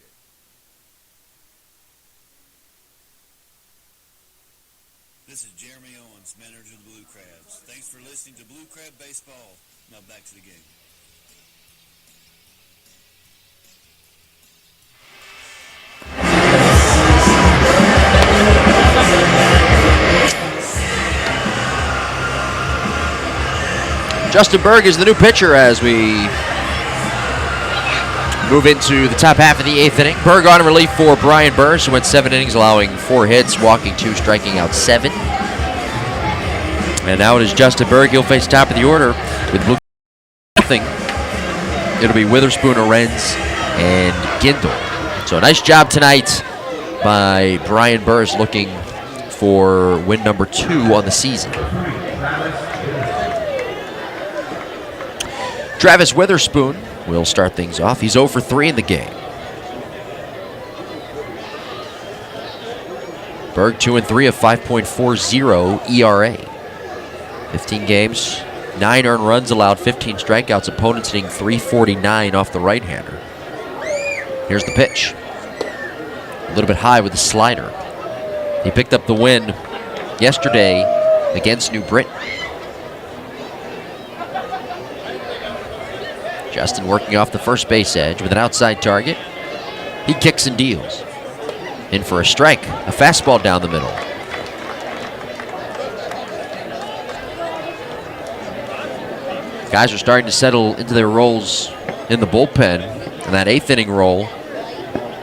This is Jeremy Owens, manager of the Blue Crabs. Thanks for listening to Blue Crab Baseball. Now back to the game. Justin Berg is the new pitcher as we move into the top half of the 8th inning. Berg on relief for Brian Burris, who went 7 innings, allowing 4 hits, walking 2, striking out 7. And now it is Justin Berg. He'll face top of the order with Blue. Nothing. It'll be Witherspoon, Arends, and Gindel. So a nice job tonight by Brian Burris, looking for win number 2 on the season. Travis Witherspoon will start things off. He's 0 for 3 in the game. Berg 2 and 3, of 5.40 ERA. 15 games, 9 earned runs allowed, 15 strikeouts. Opponents hitting .349 off the right-hander. Here's the pitch. A little bit high with the slider. He picked up the win yesterday against New Britain. Justin working off the first base edge with an outside target. He kicks and deals. In for a strike. A fastball down the middle. Guys are starting to settle into their roles in the bullpen. And that 8th inning role,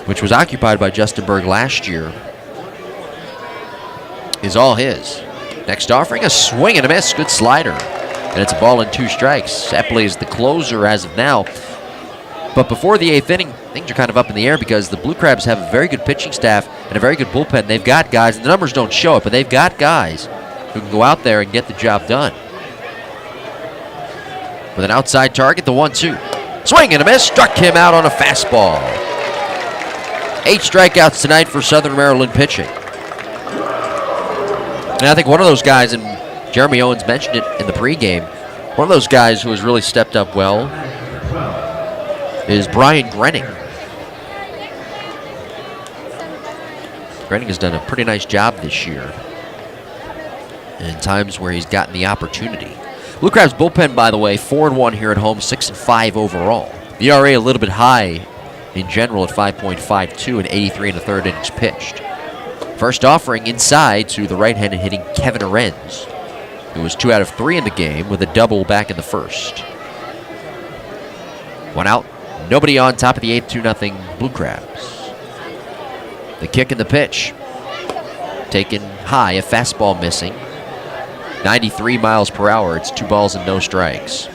which was occupied by Justin Berg last year, is all his. Next offering, a swing and a miss. Good slider. And it's a ball and 2 strikes. Epley is the closer as of now. But before the 8th inning, things are kind of up in the air because the Blue Crabs have a very good pitching staff and a very good bullpen. They've got guys, and the numbers don't show it, but they've got guys who can go out there and get the job done. With an outside target, the 1-2. Swing and a miss. Struck him out on a fastball. 8 strikeouts tonight for Southern Maryland pitching. And I think one of those guys, and Jeremy Owens mentioned it in the pregame, one of those guys who has really stepped up well is Brian Grenning. Grenning has done a pretty nice job this year in times where he's gotten the opportunity. Blue Crabs bullpen, by the way, 4-1 here at home, 6-5 overall. ERA a little bit high in general at 5.52 and 83 1/3 innings pitched. First offering inside to the right-handed hitting Kevin Arends, who was 2 out of 3 in the game with a double back in the first. 1 out, nobody on, top of the 8th, 2-0 Blue Crabs. The kick and the pitch. Taken high, a fastball missing. 93 miles per hour. It's 2 balls and no strikes.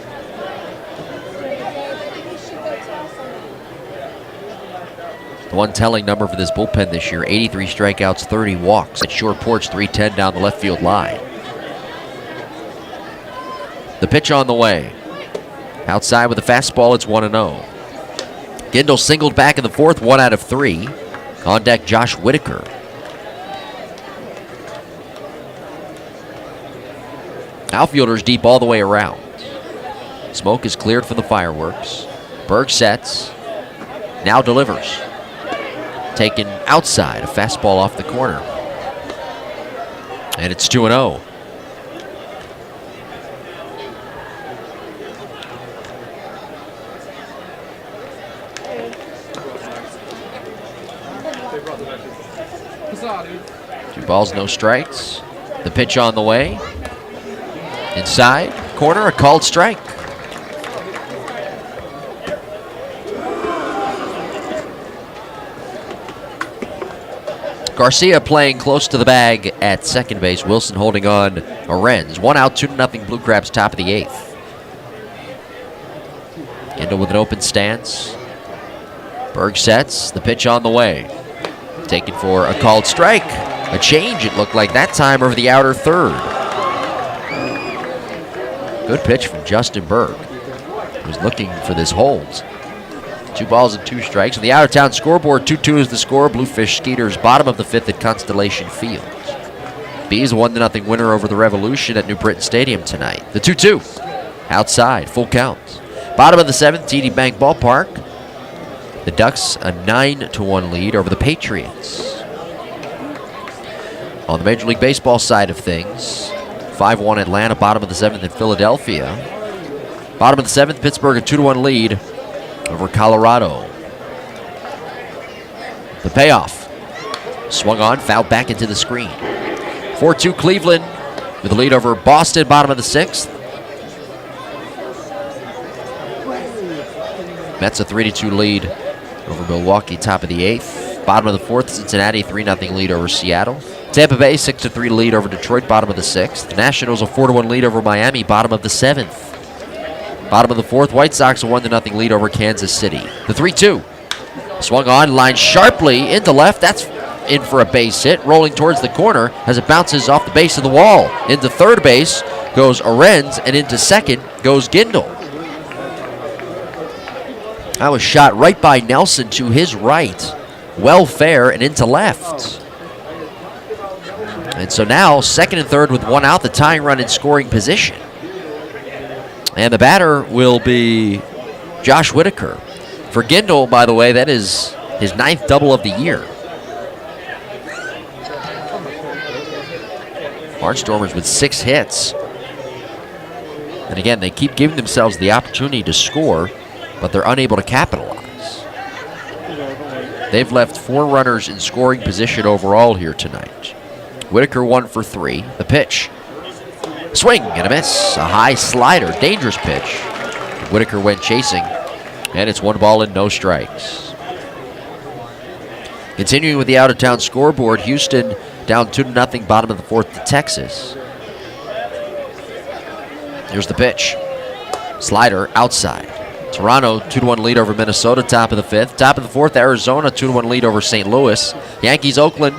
The one telling number for this bullpen this year, 83 strikeouts, 30 walks. At short porch, 310 down the left field line. The pitch on the way. Outside with a fastball, it's 1-0. Gindel singled back in the 4th, 1 out of 3. On deck, Josh Whitaker. Outfielders deep all the way around. Smoke is cleared from the fireworks. Berg sets. Now delivers. Taken outside, a fastball off the corner. And it's 2-0. Two balls, no strikes. The pitch on the way. Inside, corner, a called strike. Garcia playing close to the bag at second base. Wilson holding on Arends. 1 out, 2-0 Blue Crabs, top of the 8th. Gindel with an open stance. Berg sets, the pitch on the way. Taken for a called strike. A change, it looked like that time, over the outer third. Good pitch from Justin Berg, who's looking for this hold. 2 balls and 2 strikes. On the out-of-town scoreboard, 2-2 is the score. Bluefish Skeeters, bottom of the 5th at Constellation Field. Bees 1-0 winner over the Revolution at New Britain Stadium tonight. The 2-2, outside, full count. Bottom of the 7th, TD Bank Ballpark. The Ducks a 9-1 lead over the Patriots. On the Major League Baseball side of things, 5-1 Atlanta, bottom of the 7th in Philadelphia. Bottom of the 7th, Pittsburgh a 2-1 lead over Colorado. The payoff. Swung on, fouled back into the screen. 4-2 Cleveland with a lead over Boston, bottom of the 6th. Mets a 3-2 lead over Milwaukee, top of the 8th. Bottom of the 4th, Cincinnati 3-0 lead over Seattle. Tampa Bay 6-3 lead over Detroit, bottom of the 6th. The Nationals a 4-1 lead over Miami, bottom of the 7th. Bottom of the 4th, White Sox a 1-0 lead over Kansas City. The 3-2. Swung on, lined sharply into left. That's in for a base hit. Rolling towards the corner as it bounces off the base of the wall. Into third base goes Arends, and into second goes Gindel. That was shot right by Nelson to his right. Well fair and into left. And so now, second and third with 1 out, the tying run in scoring position. And the batter will be Josh Whitaker. For Gindel, by the way, that is his 9th double of the year. Barnstormers with 6 hits. And again, they keep giving themselves the opportunity to score, but they're unable to capitalize. They've left 4 runners in scoring position overall here tonight. Whitaker 1 for 3. The pitch. Swing and a miss. A high slider. Dangerous pitch. Whitaker went chasing. And it's 1 ball and no strikes. Continuing with the out-of-town scoreboard, Houston down 2-0, bottom of the 4th to Texas. Here's the pitch. Slider outside. Toronto 2-1 lead over Minnesota, top of the 5th. Top of the 4th, Arizona 2-1 lead over St. Louis. Yankees, Oakland,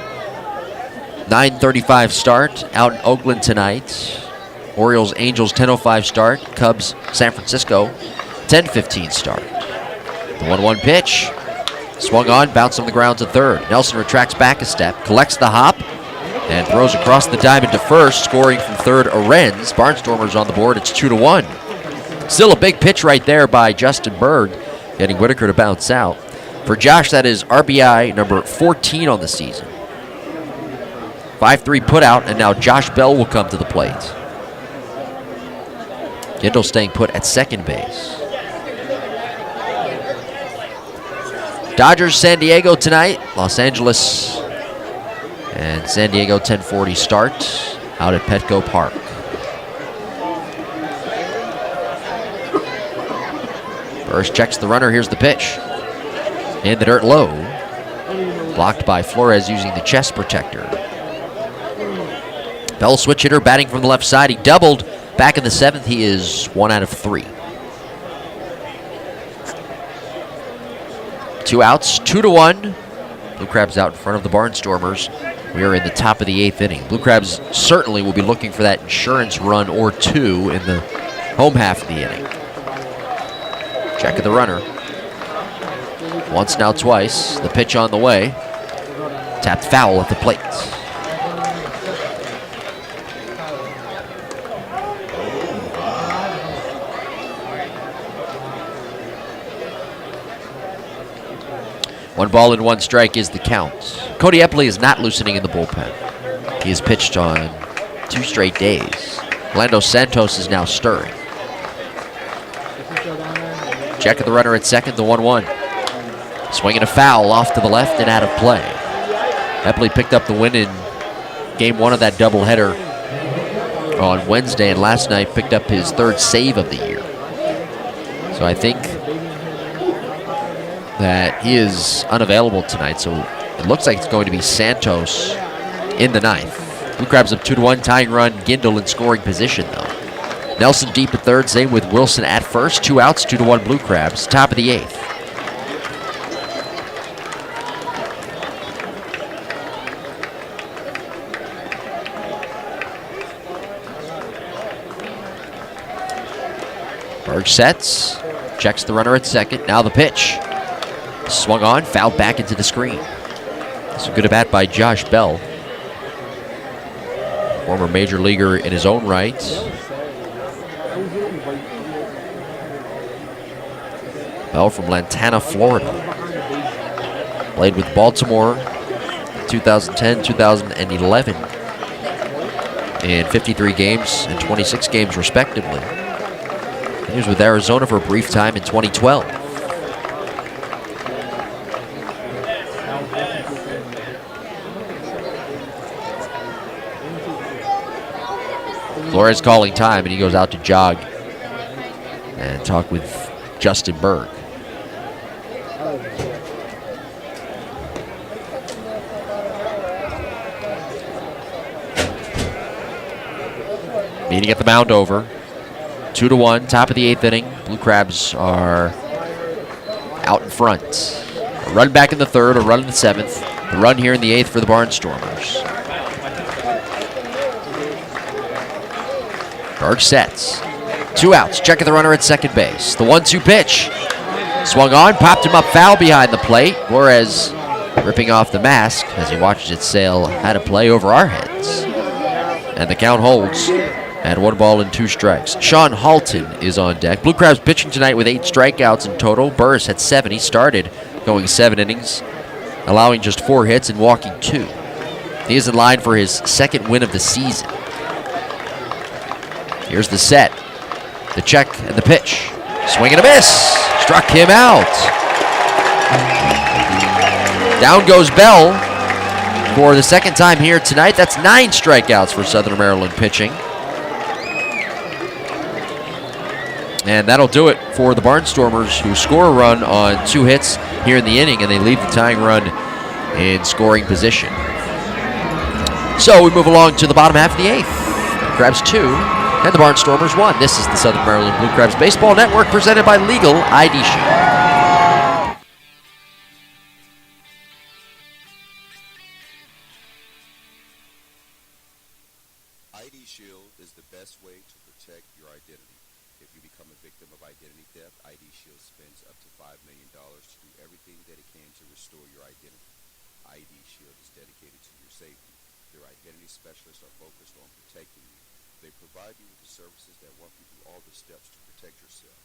9:35 start out in Oakland tonight. Orioles, Angels 10:05 start. Cubs, San Francisco 10:15 start. The 1-1 pitch. Swung on, bounced on the ground to third. Nelson retracts back a step, collects the hop, and throws across the diamond to first, scoring from third Arends. Barnstormers on the board. It's 2-1. Still a big pitch right there by Justin Berg, getting Whitaker to bounce out. For Josh, that is RBI number 14 on the season. 5-3 put out, and now Josh Bell will come to the plate. Gindel staying put at second base. Dodgers, San Diego tonight. Los Angeles and San Diego 10:40 start out at Petco Park. Burris checks the runner. Here's the pitch. In the dirt low. Blocked by Flores using the chest protector. Bell switch hitter batting from the left side. He doubled back in the 7th. He is 1 out of 3. 2 outs, 2-1. Blue Crabs out in front of the Barnstormers. We are in the top of the 8th inning. Blue Crabs certainly will be looking for that insurance run or 2 in the home half of the inning. Check of the runner. Once, now twice. The pitch on the way. Tapped foul at the plate. One ball and 1 strike is the count. Cody Epley is not loosening in the bullpen. He has pitched on 2 straight days. Orlando Santos is now stirring. Check of the runner at second, the 1-1. Swinging a foul off to the left and out of play. Epley picked up the win in game 1 of that doubleheader on Wednesday, and last night picked up his 3rd save of the year. So I think that he is unavailable tonight, so it looks like it's going to be Santos in the 9th. Blue Crabs up 2-1, tying run, Gindel in scoring position, though. Nelson deep at 3rd, same with Wilson at 1st. 2 outs, 2-1 Blue Crabs, top of the 8th. Berg sets, checks the runner at second. Now the pitch. Swung on, fouled back into the screen. It's a good at bat by Josh Bell. Former major leaguer in his own right. Bell from Lantana, Florida. Played with Baltimore 2010, 2011 in 53 games and 26 games respectively. He was with Arizona for a brief time in 2012. Flores calling time, and he goes out to jog and talk with Justin Berg. Meeting at the mound over. 2-1, top of the 8th inning. Blue Crabs are out in front. A run back in the 3rd, a run in the 7th. The run here in the 8th for the Barnstormers. Berg sets. 2 outs. Check of the runner at second base. The 1-2 pitch. Swung on, popped him up foul behind the plate. Flores ripping off the mask as he watches it sail out of play over our heads. And the count holds at 1 ball and 2 strikes. Sean Halton is on deck. Blue Crabs pitching tonight with 8 strikeouts in total. Burris had 7. He started going 7 innings, allowing just 4 hits and walking 2. He is in line for his 2nd win of the season. Here's the set, the check, and the pitch. Swing and a miss. Struck him out. Down goes Bell for the 2nd time here tonight. That's 9 strikeouts for Southern Maryland pitching. And that'll do it for the Barnstormers, who score a run on 2 hits here in the inning, and they leave the tying run in scoring position. So we move along to the bottom half of the 8th. Crabs 2. And the Barnstormers 1. This is the Southern Maryland Blue Crabs Baseball Network, presented by Legal ID Shield. ID Shield is the best way to protect your identity. If you become a victim of identity theft, ID Shield spends up to $5 million to do everything that it can to restore your identity. ID Shield is dedicated to your safety. Their identity specialists are focused on protecting you. They provide you with the services that walk you through all the steps to protect yourself.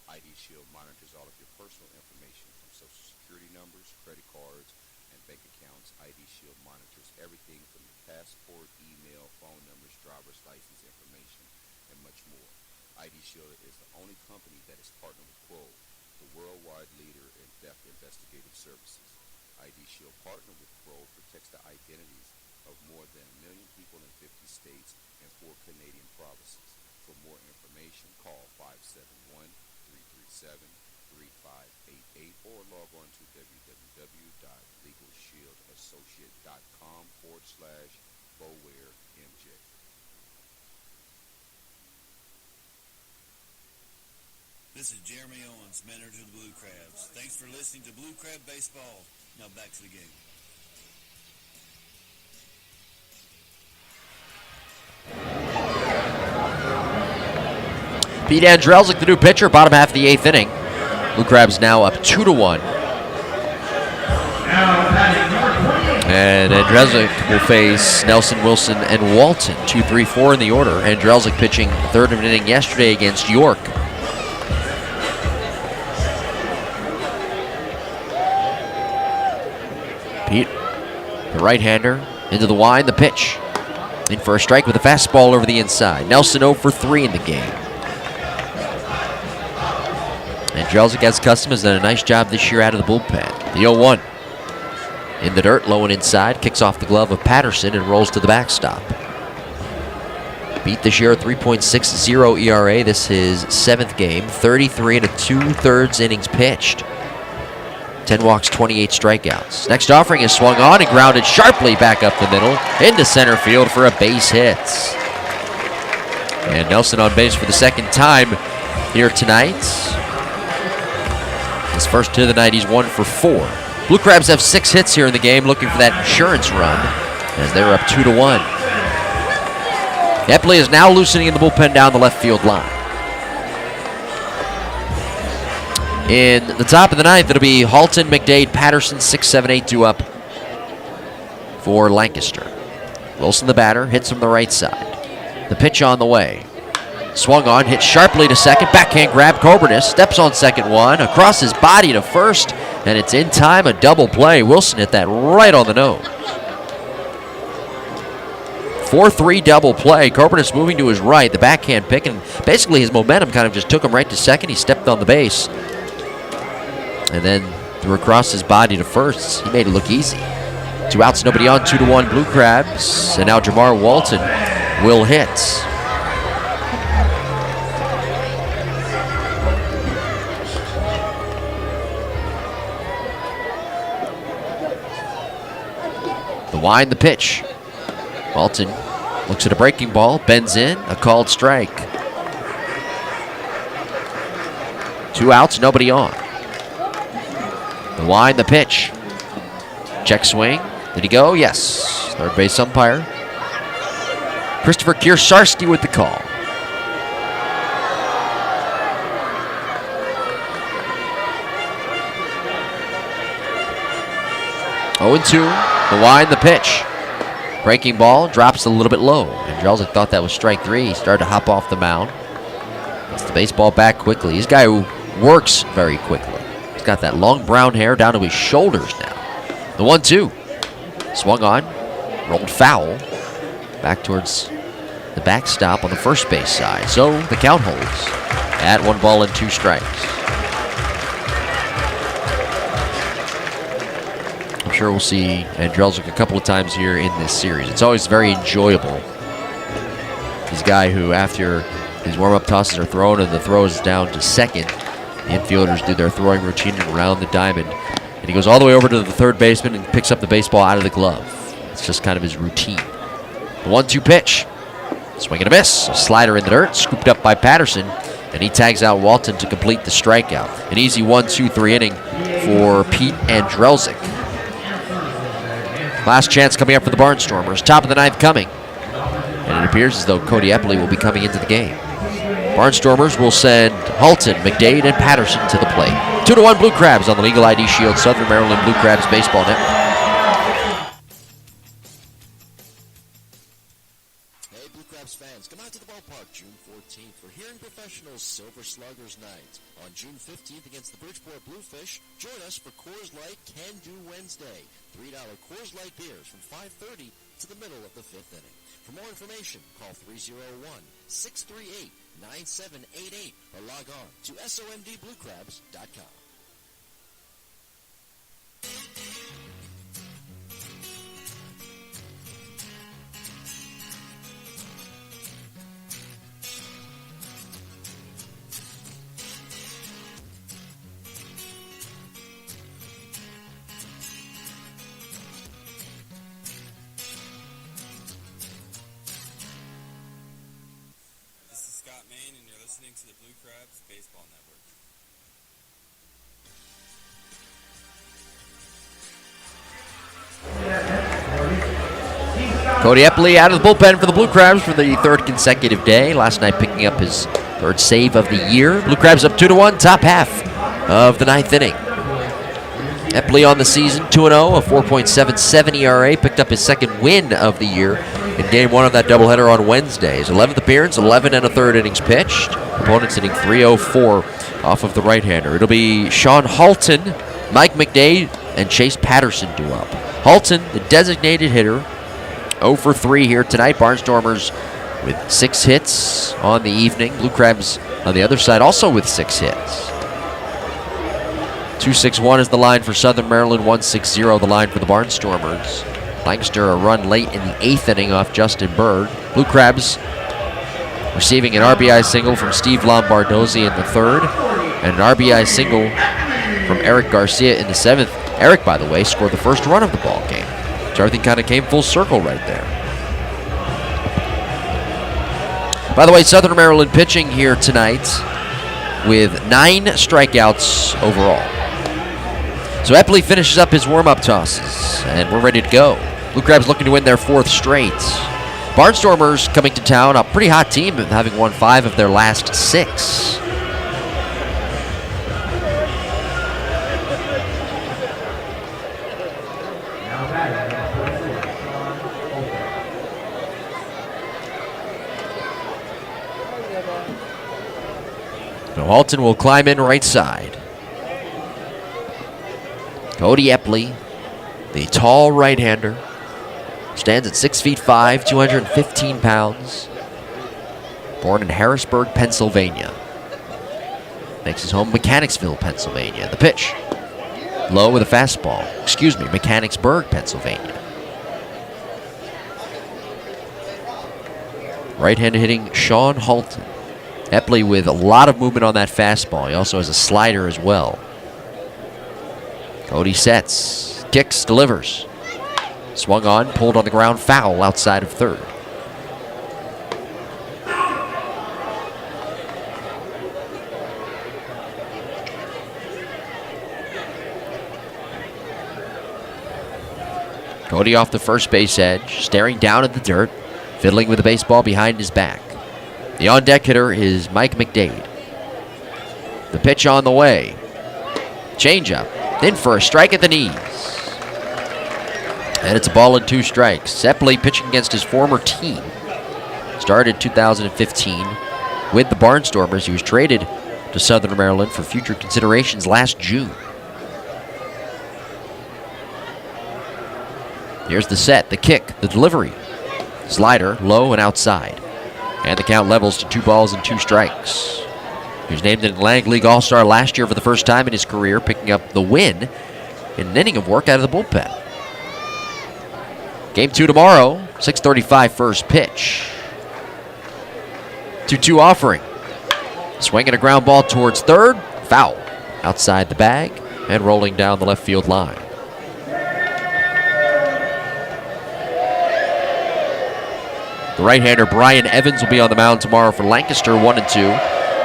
ID Shield monitors all of your personal information, from social security numbers, credit cards, and bank accounts. ID Shield monitors everything from your passport, email, phone numbers, driver's license information, and much more. ID Shield is the only company that is partnered with Kroll, the worldwide leader in theft investigative services. ID Shield partner with Kroll protects the identities of more than 1 million people in 50 states and 4 Canadian provinces. For more information, call 571-337-3588 or log on to www.legalshieldassociate.com/BowareMJ. This is Jeremy Owens, manager of the Blue Crabs. Thanks for listening to Blue Crab Baseball. Now back to the game. Pete Andrelzik, the new pitcher, bottom half of the 8th inning. Blue Crabs now up 2-1. And Andrelzik will face Nelson, Wilson, and Walton. 2, 3, 4 in the order. Andrelzik pitching the third of an inning yesterday against York. Pete, the right-hander, into the wind, the pitch. In for a strike with a fastball over the inside. Nelson 0 for 3 in the game. Andrelzik, as custom, has done a nice job this year out of the bullpen. The 0-1. In the dirt, low and inside, kicks off the glove of Patterson and rolls to the backstop. Pete this year, 3.60 ERA. This is 7th game. 33 2/3 innings pitched. 10 walks, 28 strikeouts. Next offering is swung on and grounded sharply back up the middle into center field for a base hit. And Nelson on base for the second time here tonight. His first hit of the night, he's 1 for 4. Blue Crabs have 6 hits here in the game, looking for that insurance run as they're up 2-1. Epley is now loosening in the bullpen down the left field line. In the top of the 9th, it'll be Halton, McDade, Patterson, 6, 7, 8 due up for Lancaster. Wilson, the batter, hits from the right side. The pitch on the way. Swung on, hit sharply to second, backhand grab, Coburnus steps on second one, across his body to first, and it's in time, a double play. Wilson hit that right on the nose. 4-3 double play. Coburnus moving to his right, the backhand pick, and basically his momentum kind of just took him right to second. He stepped on the base and then threw across his body to first. He made it look easy. 2 outs, nobody on, 2-1 Blue Crabs, and now Jamar Walton will hit. The wind, the pitch. Walton looks at a breaking ball, bends in, a called strike. 2 outs, nobody on. The wind, the pitch. Check swing. Did he go? Yes. Third base umpire Christopher Kiersarski with the call. Oh, 0-2. The wind, the pitch. Breaking ball, drops a little bit low. Andrelzik thought that was strike 3. He started to hop off the mound. Gets the baseball back quickly. He's a guy who works very quickly. He's got that long brown hair down to his shoulders now. The 1-2. Swung on, rolled foul. Back towards the backstop on the first base side. So the count holds at 1 ball and 2 strikes. I'm sure we'll see Andrelzik a couple of times here in this series. It's always very enjoyable. He's a guy who, after his warm-up tosses are thrown and the throw is down to second, the infielders do their throwing routine around the diamond. And he goes all the way over to the third baseman and picks up the baseball out of the glove. It's just kind of his routine. The 1-2 pitch. Swing and a miss. A slider in the dirt, scooped up by Patterson, and he tags out Walton to complete the strikeout. An easy 1-2-3 inning for Pete Andrelzik. Last chance coming up for the Barnstormers. Top of the 9th coming. And it appears as though Cody Epley will be coming into the game. Barnstormers will send Halton, McDade, and Patterson to the plate. 2-1 Blue Crabs on the Legal ID Shield Southern Maryland Blue Crabs Baseball Network. Hey, Blue Crabs fans, come out to the ballpark June 14th for Hearing Professionals Silver Sluggers Night. On June 15th against the Bridgeport Bluefish, join us for Coors Light Can Do Wednesday. $3 Coors Light beers from 5:30 to the middle of the 5th inning. For more information, call 301-638 9788 or log on to somdbluecrabs.com. This is Scott Main, and you're listening to the Blue Crabs Baseball Network. Cody Epley out of the bullpen for the Blue Crabs for the third consecutive day. Last night picking up his third save of the year. Blue Crabs up 2-1, top half of the ninth inning. Epley on the season, 2-0, a 4.77 ERA. Picked up his second win of the year in Game 1 of that doubleheader on Wednesday. His 11th appearance, 11 1/3 innings pitched. Opponents hitting .304 off of the right-hander. It'll be Sean Halton, Mike McDade, and Chase Patterson due up. Halton, the designated hitter, 0 for 3 here tonight. Barnstormers with 6 hits on the evening. Blue Crabs on the other side also with 6 hits. 2-6-1 is the line for Southern Maryland, 1-6-0 the line for the Barnstormers. Lancaster a run late in the 8th inning off Justin Berg. Blue Crabs receiving an RBI single from Steve Lombardozzi in the 3rd, and an RBI single from Eric Garcia in the 7th. Eric, by the way, scored the first run of the ball game. So everything kind of came full circle right there. By the way, Southern Maryland pitching here tonight with 9 strikeouts overall. So Epley finishes up his warm-up tosses, and we're ready to go. Blue Crabs looking to win their 4th straight. Barnstormers coming to town, a pretty hot team, having won 5 of their last 6. So Halton will climb in right side. Cody Epley, the tall right-hander, stands at 6'5", 215 pounds. Born in Harrisburg, Pennsylvania. Makes his home Mechanicsville, Pennsylvania. The pitch, low with a fastball. Excuse me, Mechanicsburg, Pennsylvania. Right-handed hitting Sean Halton. Epley with a lot of movement on that fastball. He also has a slider as well. Cody sets, kicks, delivers. Swung on, pulled on the ground, foul outside of 3rd. Cody off the first base edge, staring down at the dirt, fiddling with the baseball behind his back. The on-deck hitter is Mike McDade. The pitch on the way. Changeup. In for a strike at the knees. And it's a ball and 2 strikes. Epley pitching against his former team. Started 2015 with the Barnstormers. He was traded to Southern Maryland for future considerations last June. Here's the set, the kick, the delivery. Slider, low and outside. And the count levels to 2 balls and 2 strikes. He was named an Atlantic League All-Star last year for the first time in his career, picking up the win in an inning of work out of the bullpen. Game 2 tomorrow, 6:35 first pitch. 2-2 offering. Swinging a ground ball towards 3rd, foul. Outside the bag and rolling down the left field line. The right-hander Brian Evans will be on the mound tomorrow for Lancaster, 1-2,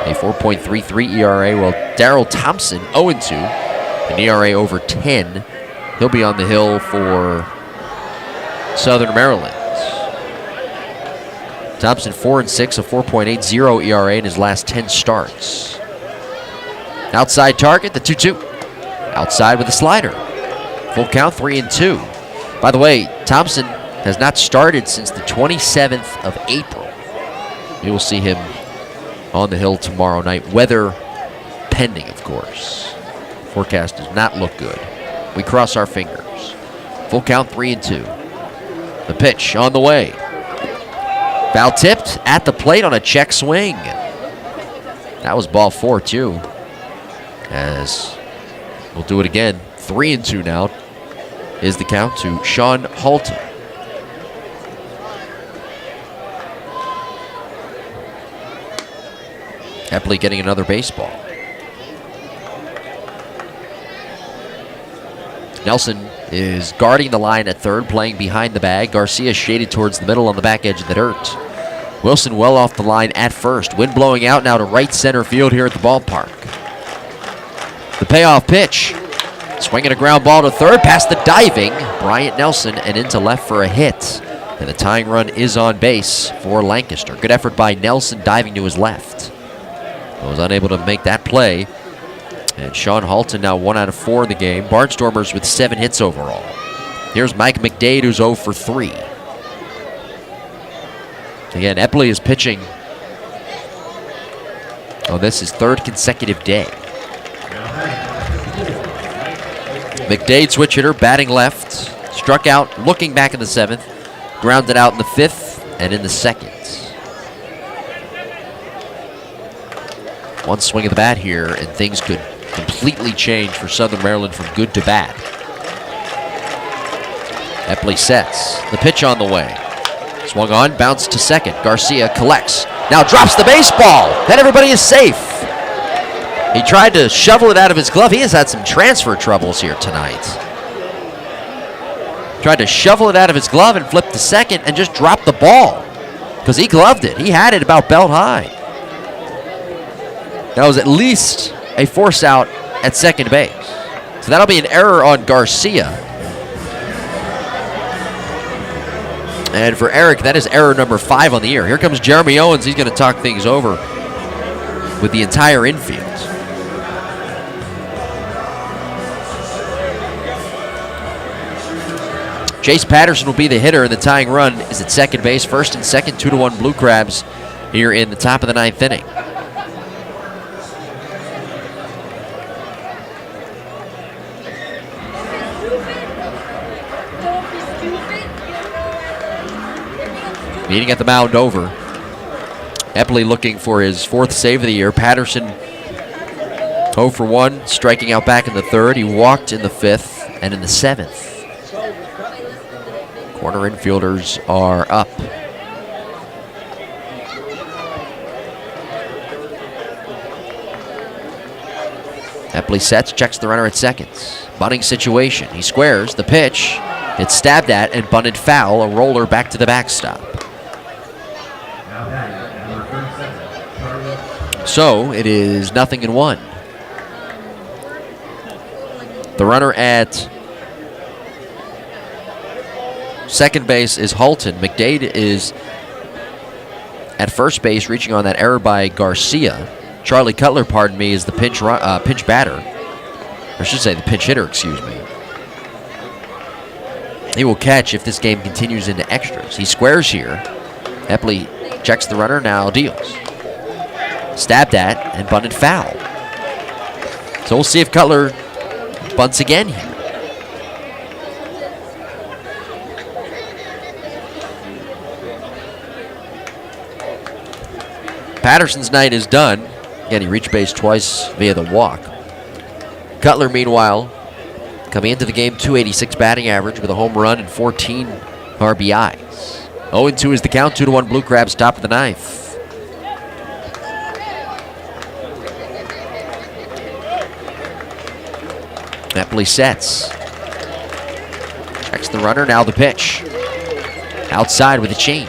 a 4.33 ERA, while Darrell Thompson, 0-2, an ERA over 10. He'll be on the hill for Southern Maryland. Thompson, 4-6, a 4.80 ERA in his last 10 starts. Outside target, the 2-2. Outside with a slider. Full count, 3-2. By the way, Thompson has not started since the 27th of April. We will see him on the hill tomorrow night. Weather pending, of course. Forecast does not look good. We cross our fingers. Full count, 3-2. The pitch on the way. Foul tipped at the plate on a check swing. That was ball 4, too. As we'll do it again. 3-2 now is the count to Sean Halton. Epley getting another baseball. Nelson is guarding the line at third, playing behind the bag. Garcia shaded towards the middle on the back edge of the dirt. Wilson well off the line at first. Wind blowing out now to right center field here at the ballpark. The payoff pitch. Swinging a ground ball to third, past the diving Bryant Nelson and into left for a hit. And the tying run is on base for Lancaster. Good effort by Nelson diving to his left. Was unable to make that play. And Sean Halton now 1 out of 4 in the game. Barnstormers with 7 hits overall. Here's Mike McDade, who's 0 for 3. Again, Epley is pitching on this his 3rd consecutive day. McDade, switch hitter, batting left. Struck out, looking back in the 7th. Grounded out in the 5th and in the 2nd. One swing of the bat here, and things could completely change for Southern Maryland from good to bad. Epley sets. The pitch on the way. Swung on, bounced to second. Garcia collects. Now drops the baseball. Then everybody is safe. He tried to shovel it out of his glove. He has had some transfer troubles here tonight. Tried to shovel it out of his glove and flip to second and just dropped the ball because he gloved it. He had it about belt high. That was at least a force out at second base. So that'll be an error on Garcia. And for Eric, that is error number 5 on the year. Here comes Jeremy Owens. He's going to talk things over with the entire infield. Chase Patterson will be the hitter, and the tying run is at second base. First and second, 2-1 Blue Crabs here in the top of the 9th inning. Meeting at the mound over. Epley looking for his 4th save of the year. Patterson 0 for 1, striking out back in the 3rd. He walked in the 5th and in the 7th. Corner infielders are up. Epley sets, checks the runner at second. Bunting situation. He squares the pitch. It's stabbed at and bunted foul. A roller back to the backstop. So it is 0-1. The runner at second base is Halton. McDade is at first base, reaching on that error by Garcia. Charlie Cutler, pardon me, is the pinch batter. I should say the pinch hitter, excuse me. He will catch if this game continues into extras. He squares here. Epley checks the runner, now deals. Stabbed at and bunted foul. So we'll see if Cutler bunts again here. Patterson's night is done. Again, he reached base twice via the walk. Cutler, meanwhile, coming into the game, .286 batting average with a home run and 14 RBIs. 0-2 is the count, 2-1 Blue Crabs, top of the 9th. Epley sets. Checks the runner, now the pitch. Outside with a change.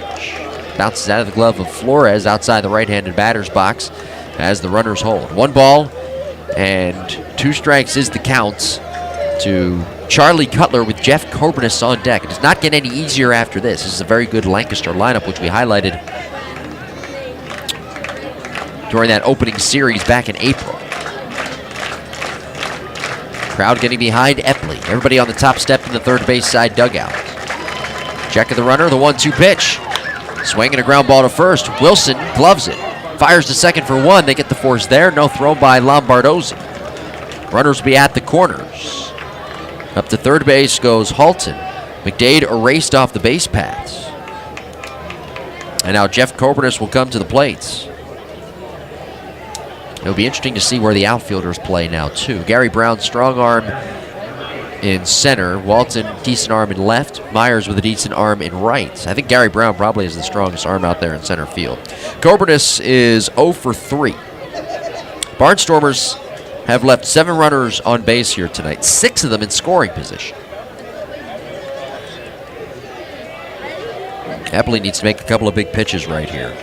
Bounces out of the glove of Flores outside the right-handed batter's box as the runners hold. 1 ball and 2 strikes is the count to Charlie Cutler with Jeff Coburnis on deck. It does not get any easier after this. This is a very good Lancaster lineup, which we highlighted during that opening series back in April. Crowd getting behind Epley. Everybody on the top step in the third base side dugout. Check of the runner, the 1-2 pitch. Swinging a ground ball to first. Wilson gloves it. Fires to second for 1. They get the force there. No throw by Lombardozzi. Runners will be at the corners. Up to third base goes Halton. McDade erased off the base paths. And now Jeff Coburnis will come to the plate. It'll be interesting to see where the outfielders play now, too. Gary Brown, strong arm in center. Walton, decent arm in left. Myers with a decent arm in right. I think Gary Brown probably is the strongest arm out there in center field. Coburnus is 0 for 3. Barnstormers have left 7 runners on base here tonight, 6 of them in scoring position. Epley needs to make a couple of big pitches right here.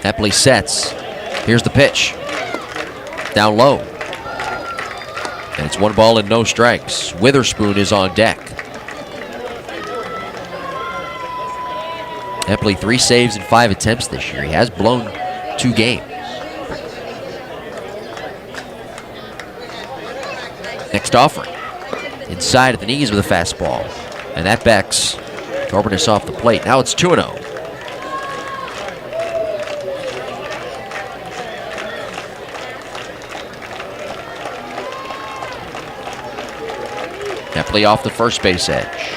Epley sets. Here's the pitch. Down low. And it's 1 ball and no strikes. Witherspoon is on deck. Epley 3 saves in 5 attempts this year. He has blown 2 games. Next offering. Inside at the knees with a fastball. And that backs Coburnus off the plate. Now it's 2-0. Epley off the first base edge.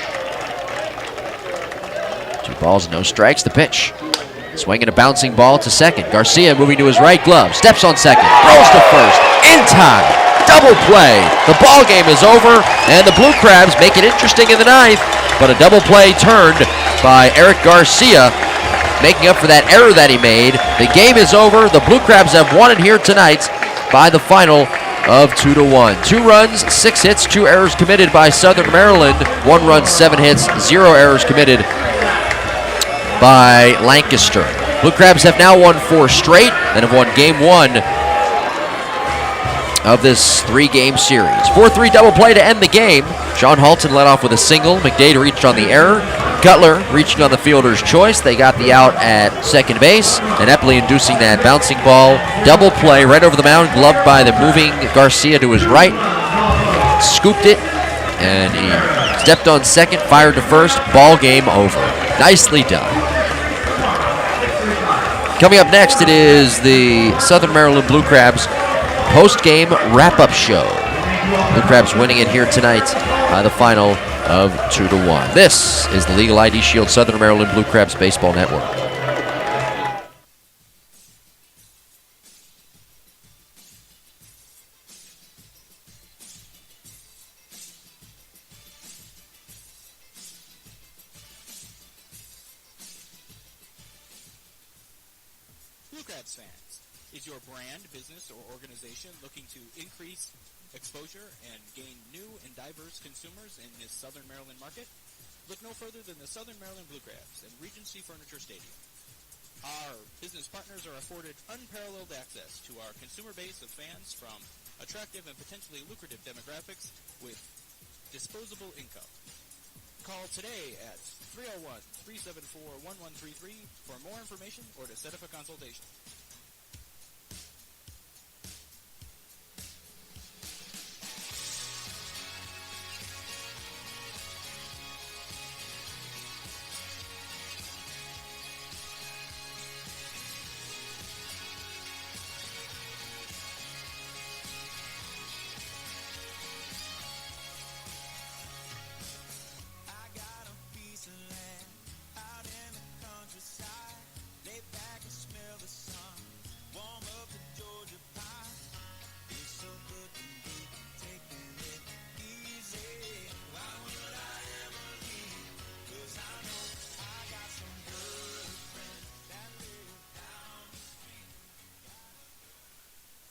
2 balls, no strikes. The pitch. Swinging a bouncing ball to second. Garcia moving to his right glove. Steps on second. Throws to first. In time. Double play. The ball game is over, and the Blue Crabs make it interesting in the 9th. But a double play turned by Eric Garcia, making up for that error that he made. The game is over. The Blue Crabs have won it here tonight by the final of 2-1. 2 runs, 6 hits, 2 errors committed by Southern Maryland. 1 run, 7 hits, 0 errors committed by Lancaster. Blue Crabs have now won 4 straight and have won game 1 of this 3-game series. 4-3 double play to end the game. Sean Halton led off with a single. McDade reached on the error. Cutler reaching on the fielder's choice. They got the out at second base. And Epley inducing that bouncing ball. Double play right over the mound, gloved by the moving Garcia to his right. Scooped it, and he stepped on second, fired to first. Ball game over. Nicely done. Coming up next, it is the Southern Maryland Blue Crabs post-game wrap-up show. Blue Crabs winning it here tonight by the final of 2-1. This is the Legal ID Shield Southern Maryland Blue Crabs Baseball Network. Blue Crabs fans, is your brand, business, or organization looking to increase exposure and gain new and diverse consumers in this Southern Maryland market? Look no further than the Southern Maryland Blue Crabs and Regency Furniture Stadium. Our business partners are afforded unparalleled access to our consumer base of fans from attractive and potentially lucrative demographics with disposable income. Call today at 301-374-1133 for more information or to set up a consultation.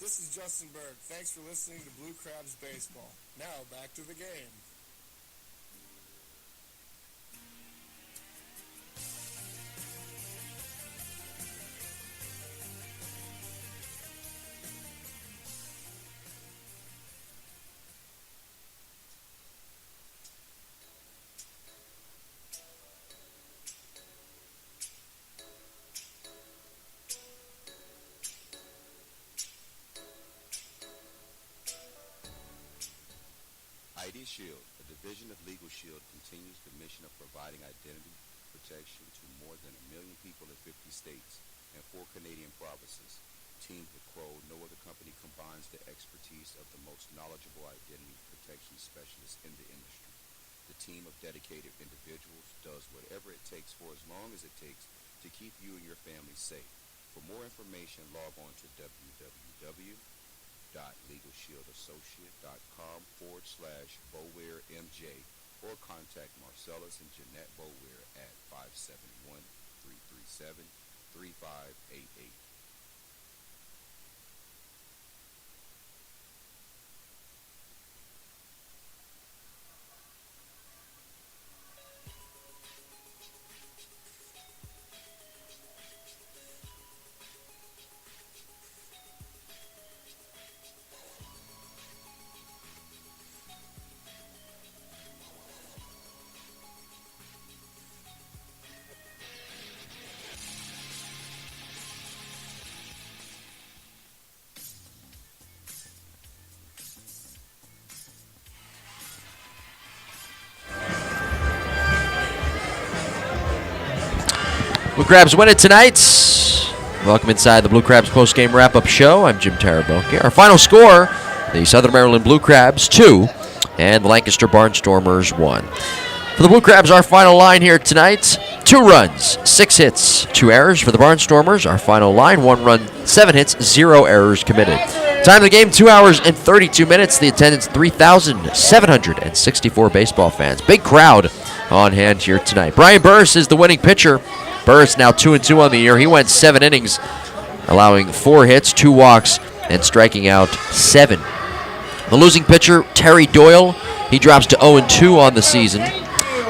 This is Justin Berg. Thanks for listening to Blue Crabs Baseball. Now, back to the game. ID Shield, a division of Legal Shield, continues the mission of providing identity protection to more than 1 million people in 50 states and 4 Canadian provinces. Teamed with Crow, no other company combines the expertise of the most knowledgeable identity protection specialists in the industry. The team of dedicated individuals does whatever it takes for as long as it takes to keep you and your family safe. For more information, log on to www.legalshieldassociate.com/BowareMJ or contact Marcellus and Jeanette Boware at 571-337-3588. Blue Crabs win it tonight. Welcome inside the Blue Crabs post-game wrap-up show. I'm Jim Taraboki. Our final score, the Southern Maryland Blue Crabs 2 and the Lancaster Barnstormers 1. For the Blue Crabs, our final line here tonight, 2 runs, 6 hits, 2 errors. For the Barnstormers, our final line, 1 run, 7 hits, 0 errors committed. Time of the game, 2 hours and 32 minutes. The attendance, 3,764 baseball fans. Big crowd on hand here tonight. Brian Burris is the winning pitcher. Burris now 2-2 on the year. He went 7 innings, allowing 4 hits, 2 walks, and striking out 7. The losing pitcher, Terry Doyle, he drops to 0-2 on the season.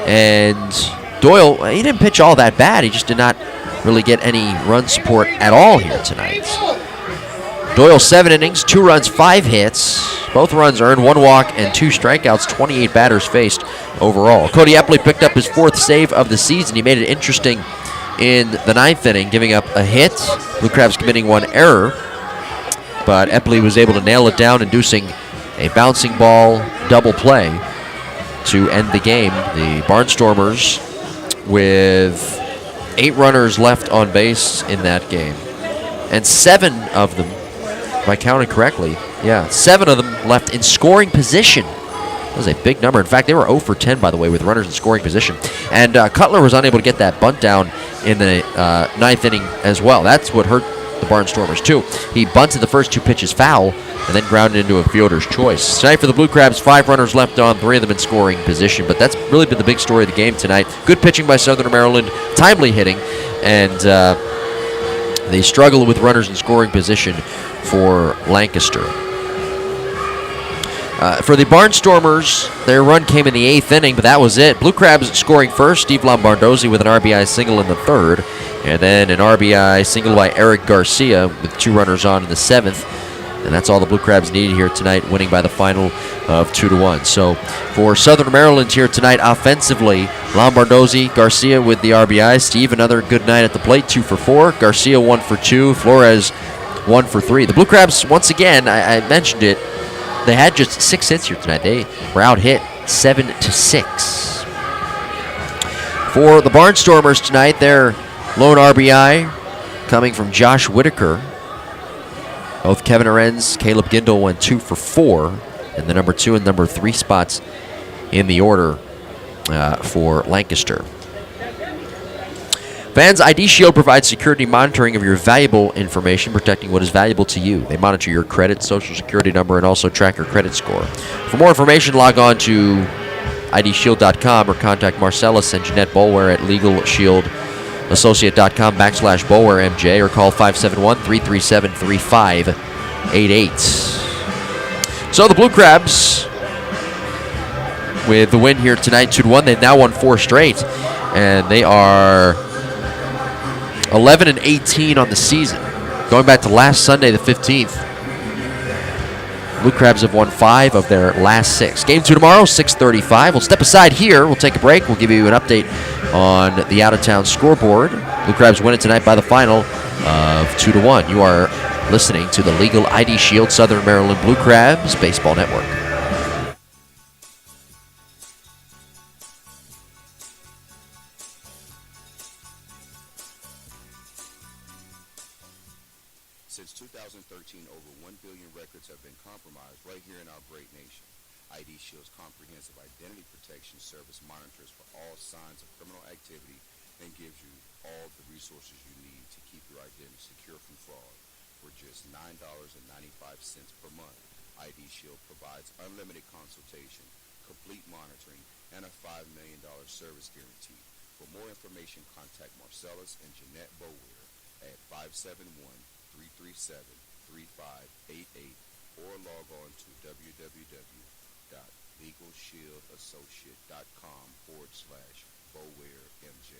And Doyle, he didn't pitch all that bad. He just did not really get any run support at all here tonight. Doyle 7 innings, 2 runs, 5 hits. Both runs earned, 1 walk and 2 strikeouts, 28 batters faced overall. Cody Epley picked up his 4th save of the season. He made it interesting in the 9th inning, giving up a hit. Blue Crabs committing 1 error, but Epley was able to nail it down, inducing a bouncing ball double play to end the game. The Barnstormers with 8 runners left on base in that game, and 7 of them, if I counted correctly, 7 of them left in scoring position. That was a big number. In fact, they were 0 for 10, by the way, with runners in scoring position. And Cutler was unable to get that bunt down in the 9th inning as well. That's what hurt the Barnstormers, too. He bunted the first 2 pitches foul and then grounded into a fielder's choice. Tonight for the Blue Crabs, 5 runners left on, 3 of them in scoring position. But that's really been the big story of the game tonight. Good pitching by Southern Maryland, timely hitting, and they struggle with runners in scoring position for Lancaster. For the Barnstormers, their run came in the 8th inning, but that was it. Blue Crabs scoring first, Steve Lombardozzi with an RBI single in the 3rd, and then an RBI single by Eric Garcia with 2 runners on in the 7th. And that's all the Blue Crabs needed here tonight, winning by the final of 2-1. So for Southern Maryland here tonight, offensively, Lombardozzi, Garcia with the RBI. Steve, another good night at the plate, 2 for 4. Garcia, 1 for 2. Flores, 1 for 3. The Blue Crabs, once again, I mentioned it, they had just 6 hits here tonight. They were out hit 7-6. For the Barnstormers tonight, their lone RBI coming from Josh Whitaker. Both Kevin Arends, Caleb Gindel went 2 for 4 in the number 2 and number 3 spots in the order for Lancaster. Fans, ID Shield provides security monitoring of your valuable information, protecting what is valuable to you. They monitor your credit, social security number, and also track your credit score. For more information, log on to IDShield.com or contact Marcellus and Jeanette Boulware at LegalShieldAssociate.com/BoulwareMJ or call 571-337-3588. So the Blue Crabs, with the win here tonight, 2-1, they've now won 4 straight, and they are 11-18 on the season. Going back to last Sunday, the 15th, Blue Crabs have won 5 of their last 6. Game 2 tomorrow, 6:35. We'll step aside here. We'll take a break. We'll give you an update on the out-of-town scoreboard. Blue Crabs win it tonight by the final of 2-1. You are listening to the Legal ID Shield Southern Maryland Blue Crabs Baseball Network. Since 2013, over 1 billion records have been compromised right here in our great nation. ID Shield's comprehensive identity protection service monitors for all signs of criminal activity and gives you all the resources you need to keep your identity secure from fraud. For just $9.95 per month, ID Shield provides unlimited consultation, complete monitoring, and a $5 million service guarantee. For more information, contact Marcellus and Jeanette Bower at 571-337-3588 or log on to www.legalshieldassociate.com/BowerMJ.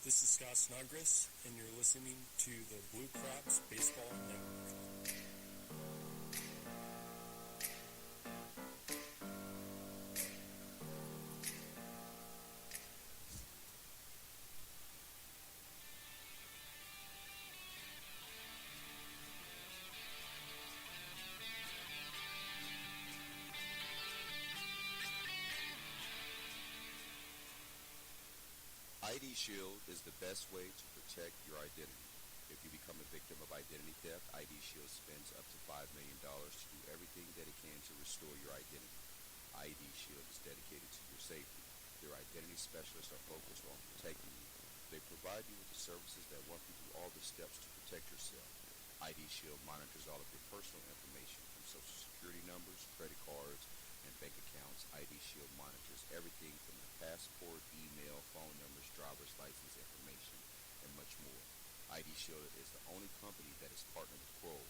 This is Scott Snodgrass, and you're listening to the Blue Crabs Baseball Network. ID Shield is the best way to protect your identity. If you become a victim of identity theft, ID Shield spends up to $5 million to do everything that it can to restore your identity. ID Shield is dedicated to your safety. Their identity specialists are focused on protecting you. They provide you with the services that walk you through all the steps to protect yourself. ID Shield monitors all of your personal information from social security numbers, credit cards, and bank accounts. ID Shield monitors everything from your passport, email, phone numbers, driver's license information, and much more. ID Shield is the only company that is partnered with Kroll,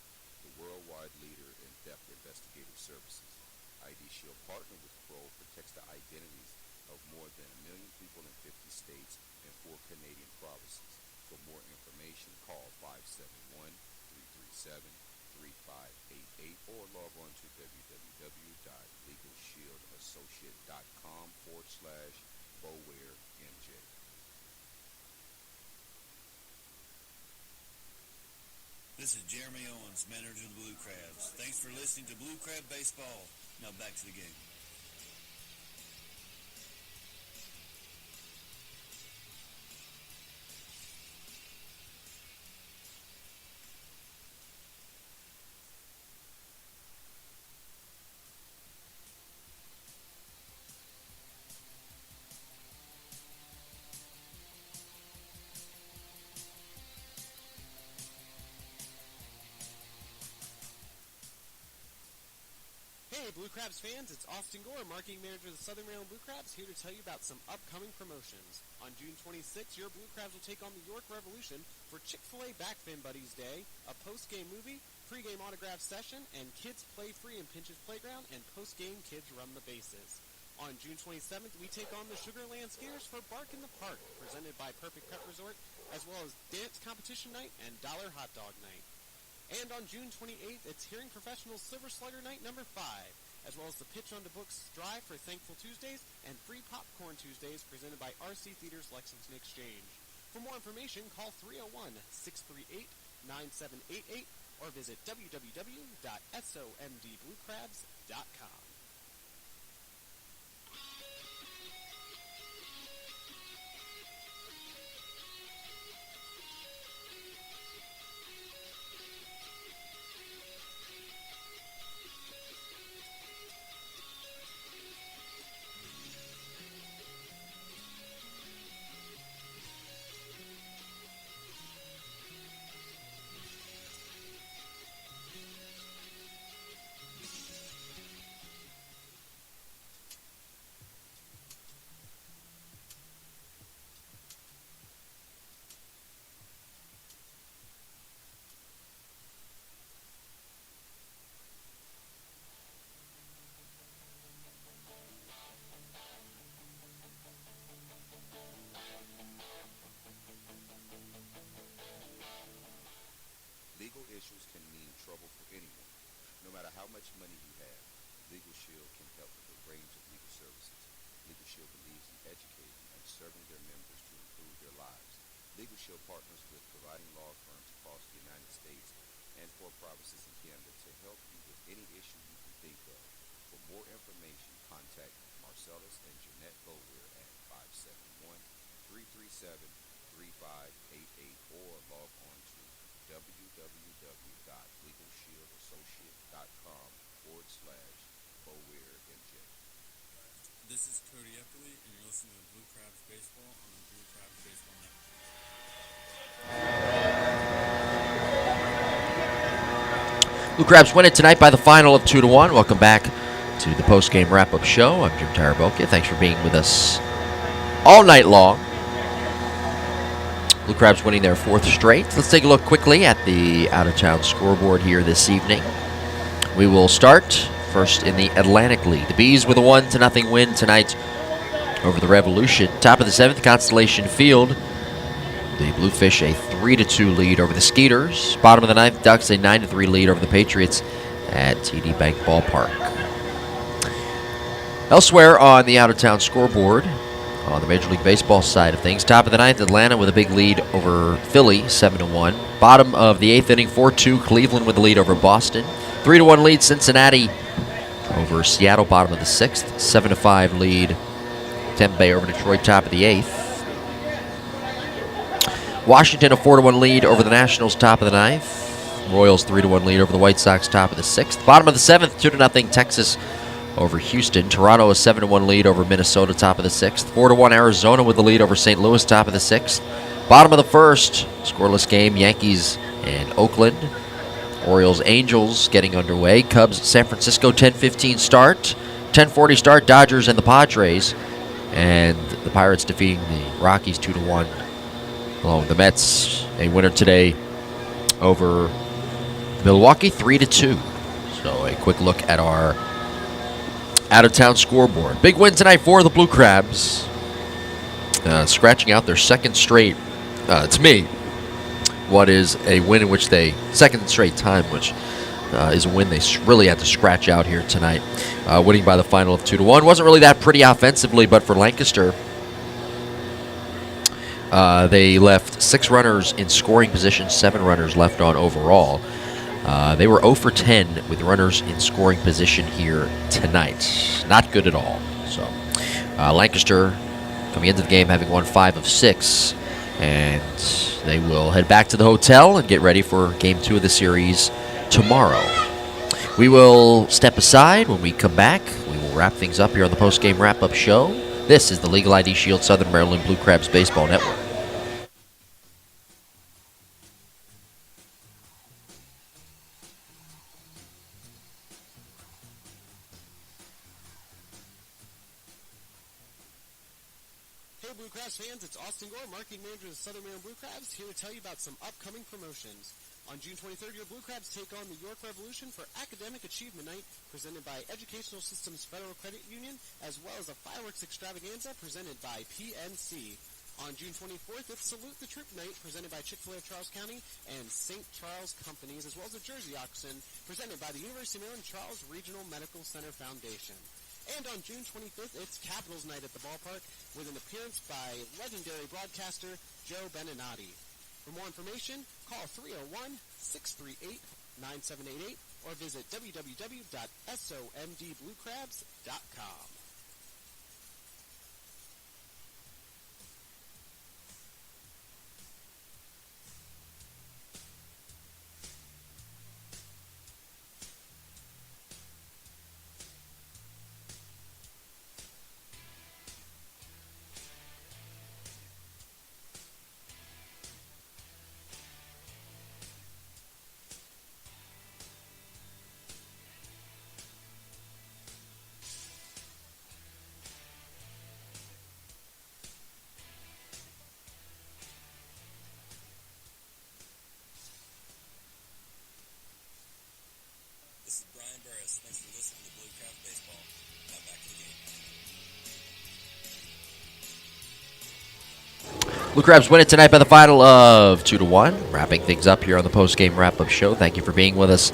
the worldwide leader in theft investigative services. ID Shield partnered with Kroll protects the identities of more than 1 million people in 50 states and 4 Canadian provinces. For more information, call 571-337-3588 or log on to www.legalshieldassociate.com/BowerMJ. This is Jeremy Owens, manager of the Blue Crabs. Thanks for listening to Blue Crab Baseball. Now back to the game. Hey, Blue Crabs fans, it's Austin Gore, marketing manager of the Southern Maryland Blue Crabs, here to tell you about some upcoming promotions. On June 26th, your Blue Crabs will take on the York Revolution for Chick-fil-A Backfin Buddies Day, a post-game movie, pre-game autograph session, and kids play free in Pinch's Playground, and post-game kids run the bases. On June 27th, we take on the Sugarland Skiers for Bark in the Park, presented by Perfect Pet Resort, as well as Dance Competition Night and Dollar Hot Dog Night. And on June 28th, it's Hearing Professionals Silver Slugger Night number 5, as well as the Pitch on the Books Drive for Thankful Tuesdays and Free Popcorn Tuesdays presented by RC Theaters Lexington Exchange. For more information, call 301-638-9788 or visit www.somdbluecrabs.com. matter how much money you have, Legal Shield can help with a range of legal services. Legal Shield believes in educating and serving their members to improve their lives. Legal Shield partners with providing law firms across the United States and 4 provinces in Canada to help you with any issue you can think of. For more information, contact Marcellus and Jeanette Boweir at 571-337-3588 or log on to www.legalshieldsassociate.com/BoweirMJ. This is Cody Eppley, and you're listening to Blue Crabs Baseball on the Blue Crabs Baseball Network. Blue Crabs win it tonight by the final of 2-1. Welcome back to the post-game wrap-up show. I'm Jim Tarabokia. Thanks for being with us all night long. Blue Crabs winning their 4th straight. Let's take a look quickly at the out-of-town scoreboard here this evening. We will start first in the Atlantic League. The Bees with a 1-0 win tonight over the Revolution. Top of the 7th, Constellation Field. The Bluefish a 3-2 lead over the Skeeters. Bottom of the 9th, Ducks a 9-3 lead over the Patriots at TD Bank Ballpark. Elsewhere on the out-of-town scoreboard, on the Major League Baseball side of things, top of the 9th, Atlanta with a big lead over Philly, 7-1. Bottom of the 8th inning, 4-2, Cleveland with the lead over Boston. 3-1 lead, Cincinnati over Seattle, bottom of the 6th. 7-5 lead, Tampa Bay over Detroit, top of the 8th. Washington a 4-1 lead over the Nationals, top of the 9th. Royals 3-1 lead over the White Sox, top of the 6th. Bottom of the 7th, 2-0 Texas over Houston. Toronto a 7-1 lead over Minnesota, top of the 6th. 4-1 Arizona with the lead over St. Louis, top of the 6th. Bottom of the 1st, scoreless game, Yankees and Oakland. Orioles Angels getting underway. Cubs San Francisco 10-15 start. 10-40 start, Dodgers and the Padres. And the Pirates defeating the Rockies 2-1. Along with the Mets, a winner today over Milwaukee, 3-2. So a quick look at our out-of-town scoreboard. Big win tonight for the Blue Crabs. Scratching out their 2nd straight, to me, what is a win in which they, 2nd straight time, which is a win they really had to scratch out here tonight. Winning by the final of 2-1. Wasn't really that pretty offensively, but for Lancaster, they left 6 runners in scoring position, 7 runners left on overall. They were 0 for 10 with runners in scoring position here tonight. Not good at all. So Lancaster coming into the game having won 5 of 6. And they will head back to the hotel and get ready for Game 2 of the series tomorrow. We will step aside. When we come back, we will wrap things up here on the post-game wrap-up show. This is the Legal ID Shield Southern Maryland Blue Crabs Baseball Network. Blue Crabs fans, it's Austin Gore, marketing manager of the Southern Maryland Blue Crabs, here to tell you about some upcoming promotions. On June 23rd, your Blue Crabs take on the York Revolution for Academic Achievement Night, presented by Educational Systems Federal Credit Union, as well as a fireworks extravaganza presented by PNC. On June 24th, it's Salute the Troop Night, presented by Chick-fil-A of Charles County and St. Charles Companies, as well as a Jersey Auction, presented by the University of Maryland Charles Regional Medical Center Foundation. And on June 25th, it's Capitals Night at the ballpark with an appearance by legendary broadcaster Joe Beninati. For more information, call 301-638-9788 or visit www.somdbluecrabs.com. This is Brian Burris. Thanks for listening to Blue Crabs Baseball. Now back to the game. Blue Crabs win it tonight by the final of 2-1. Wrapping things up here on the post-game wrap-up show. Thank you for being with us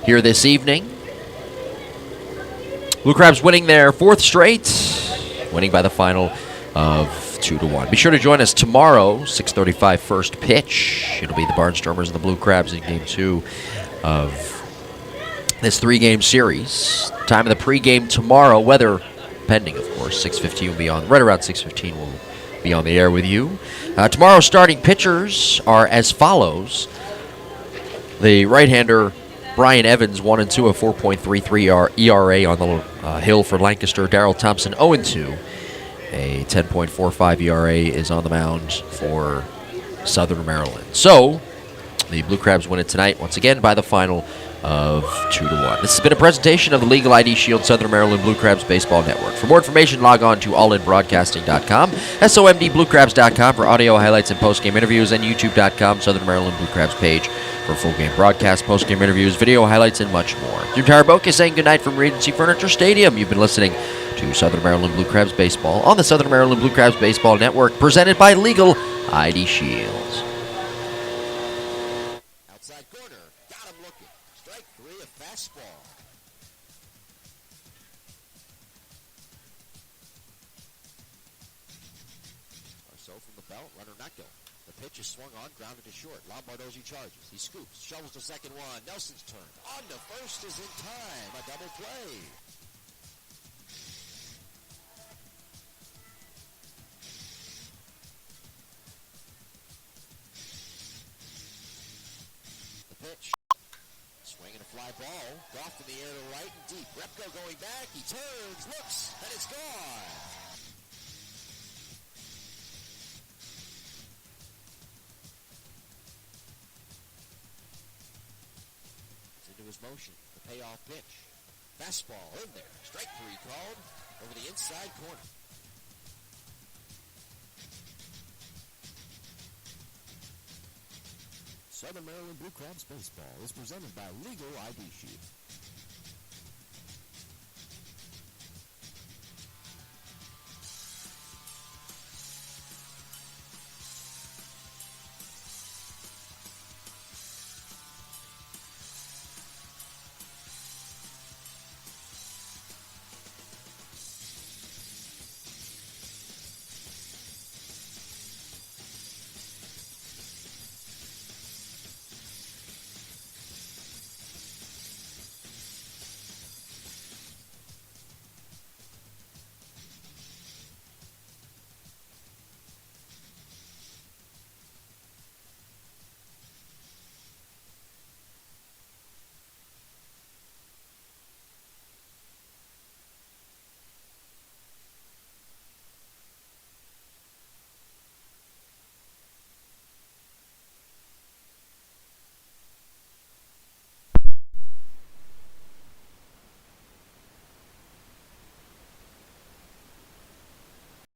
here this evening. Blue Crabs winning their 4th straight, winning by the final of 2-1. Be sure to join us tomorrow, 6:35 first pitch. It'll be the Barnstormers and the Blue Crabs in Game 2 of this 3-game series. Time of the pregame tomorrow, weather pending, of course. 6:15 will be on, right around 6:15 we'll be on the air with you. Tomorrow's starting pitchers are as follows. The right-hander Brian Evans, 1-2, a 4.33 ERA on the hill for Lancaster. Darryl Thompson, 0-2, a 10.45 ERA is on the mound for Southern Maryland. So, the Blue Crabs win it tonight, once again, by the final of 2-1. This has been a presentation of the Legal ID Shield Southern Maryland Blue Crabs Baseball Network. For more information, log on to allinbroadcasting.com, SOMDBlueCrabs.com for audio highlights and post-game interviews, and YouTube.com, Southern Maryland Blue Crabs page for full-game broadcasts, post-game interviews, video highlights, and much more. Jim Taraboka saying goodnight from Regency Furniture Stadium. You've been listening to Southern Maryland Blue Crabs Baseball on the Southern Maryland Blue Crabs Baseball Network, presented by Legal ID Shields. Outside corner, got him looking. Strike 3, a fastball. So from the belt, runner not going. The pitch is swung on, grounded to short. Lombardozzi charges. He scoops, shovels the second one. Nelson's turn. On to first is in time. A double play. The pitch. Swinging a fly ball. Off in the air to right and deep. Repko going back. He turns, looks, and it's gone. Into his motion, the payoff pitch. Fastball in there. Strike 3 called over the inside corner. Southern Maryland Blue Crabs Baseball is presented by Legal ID Shield.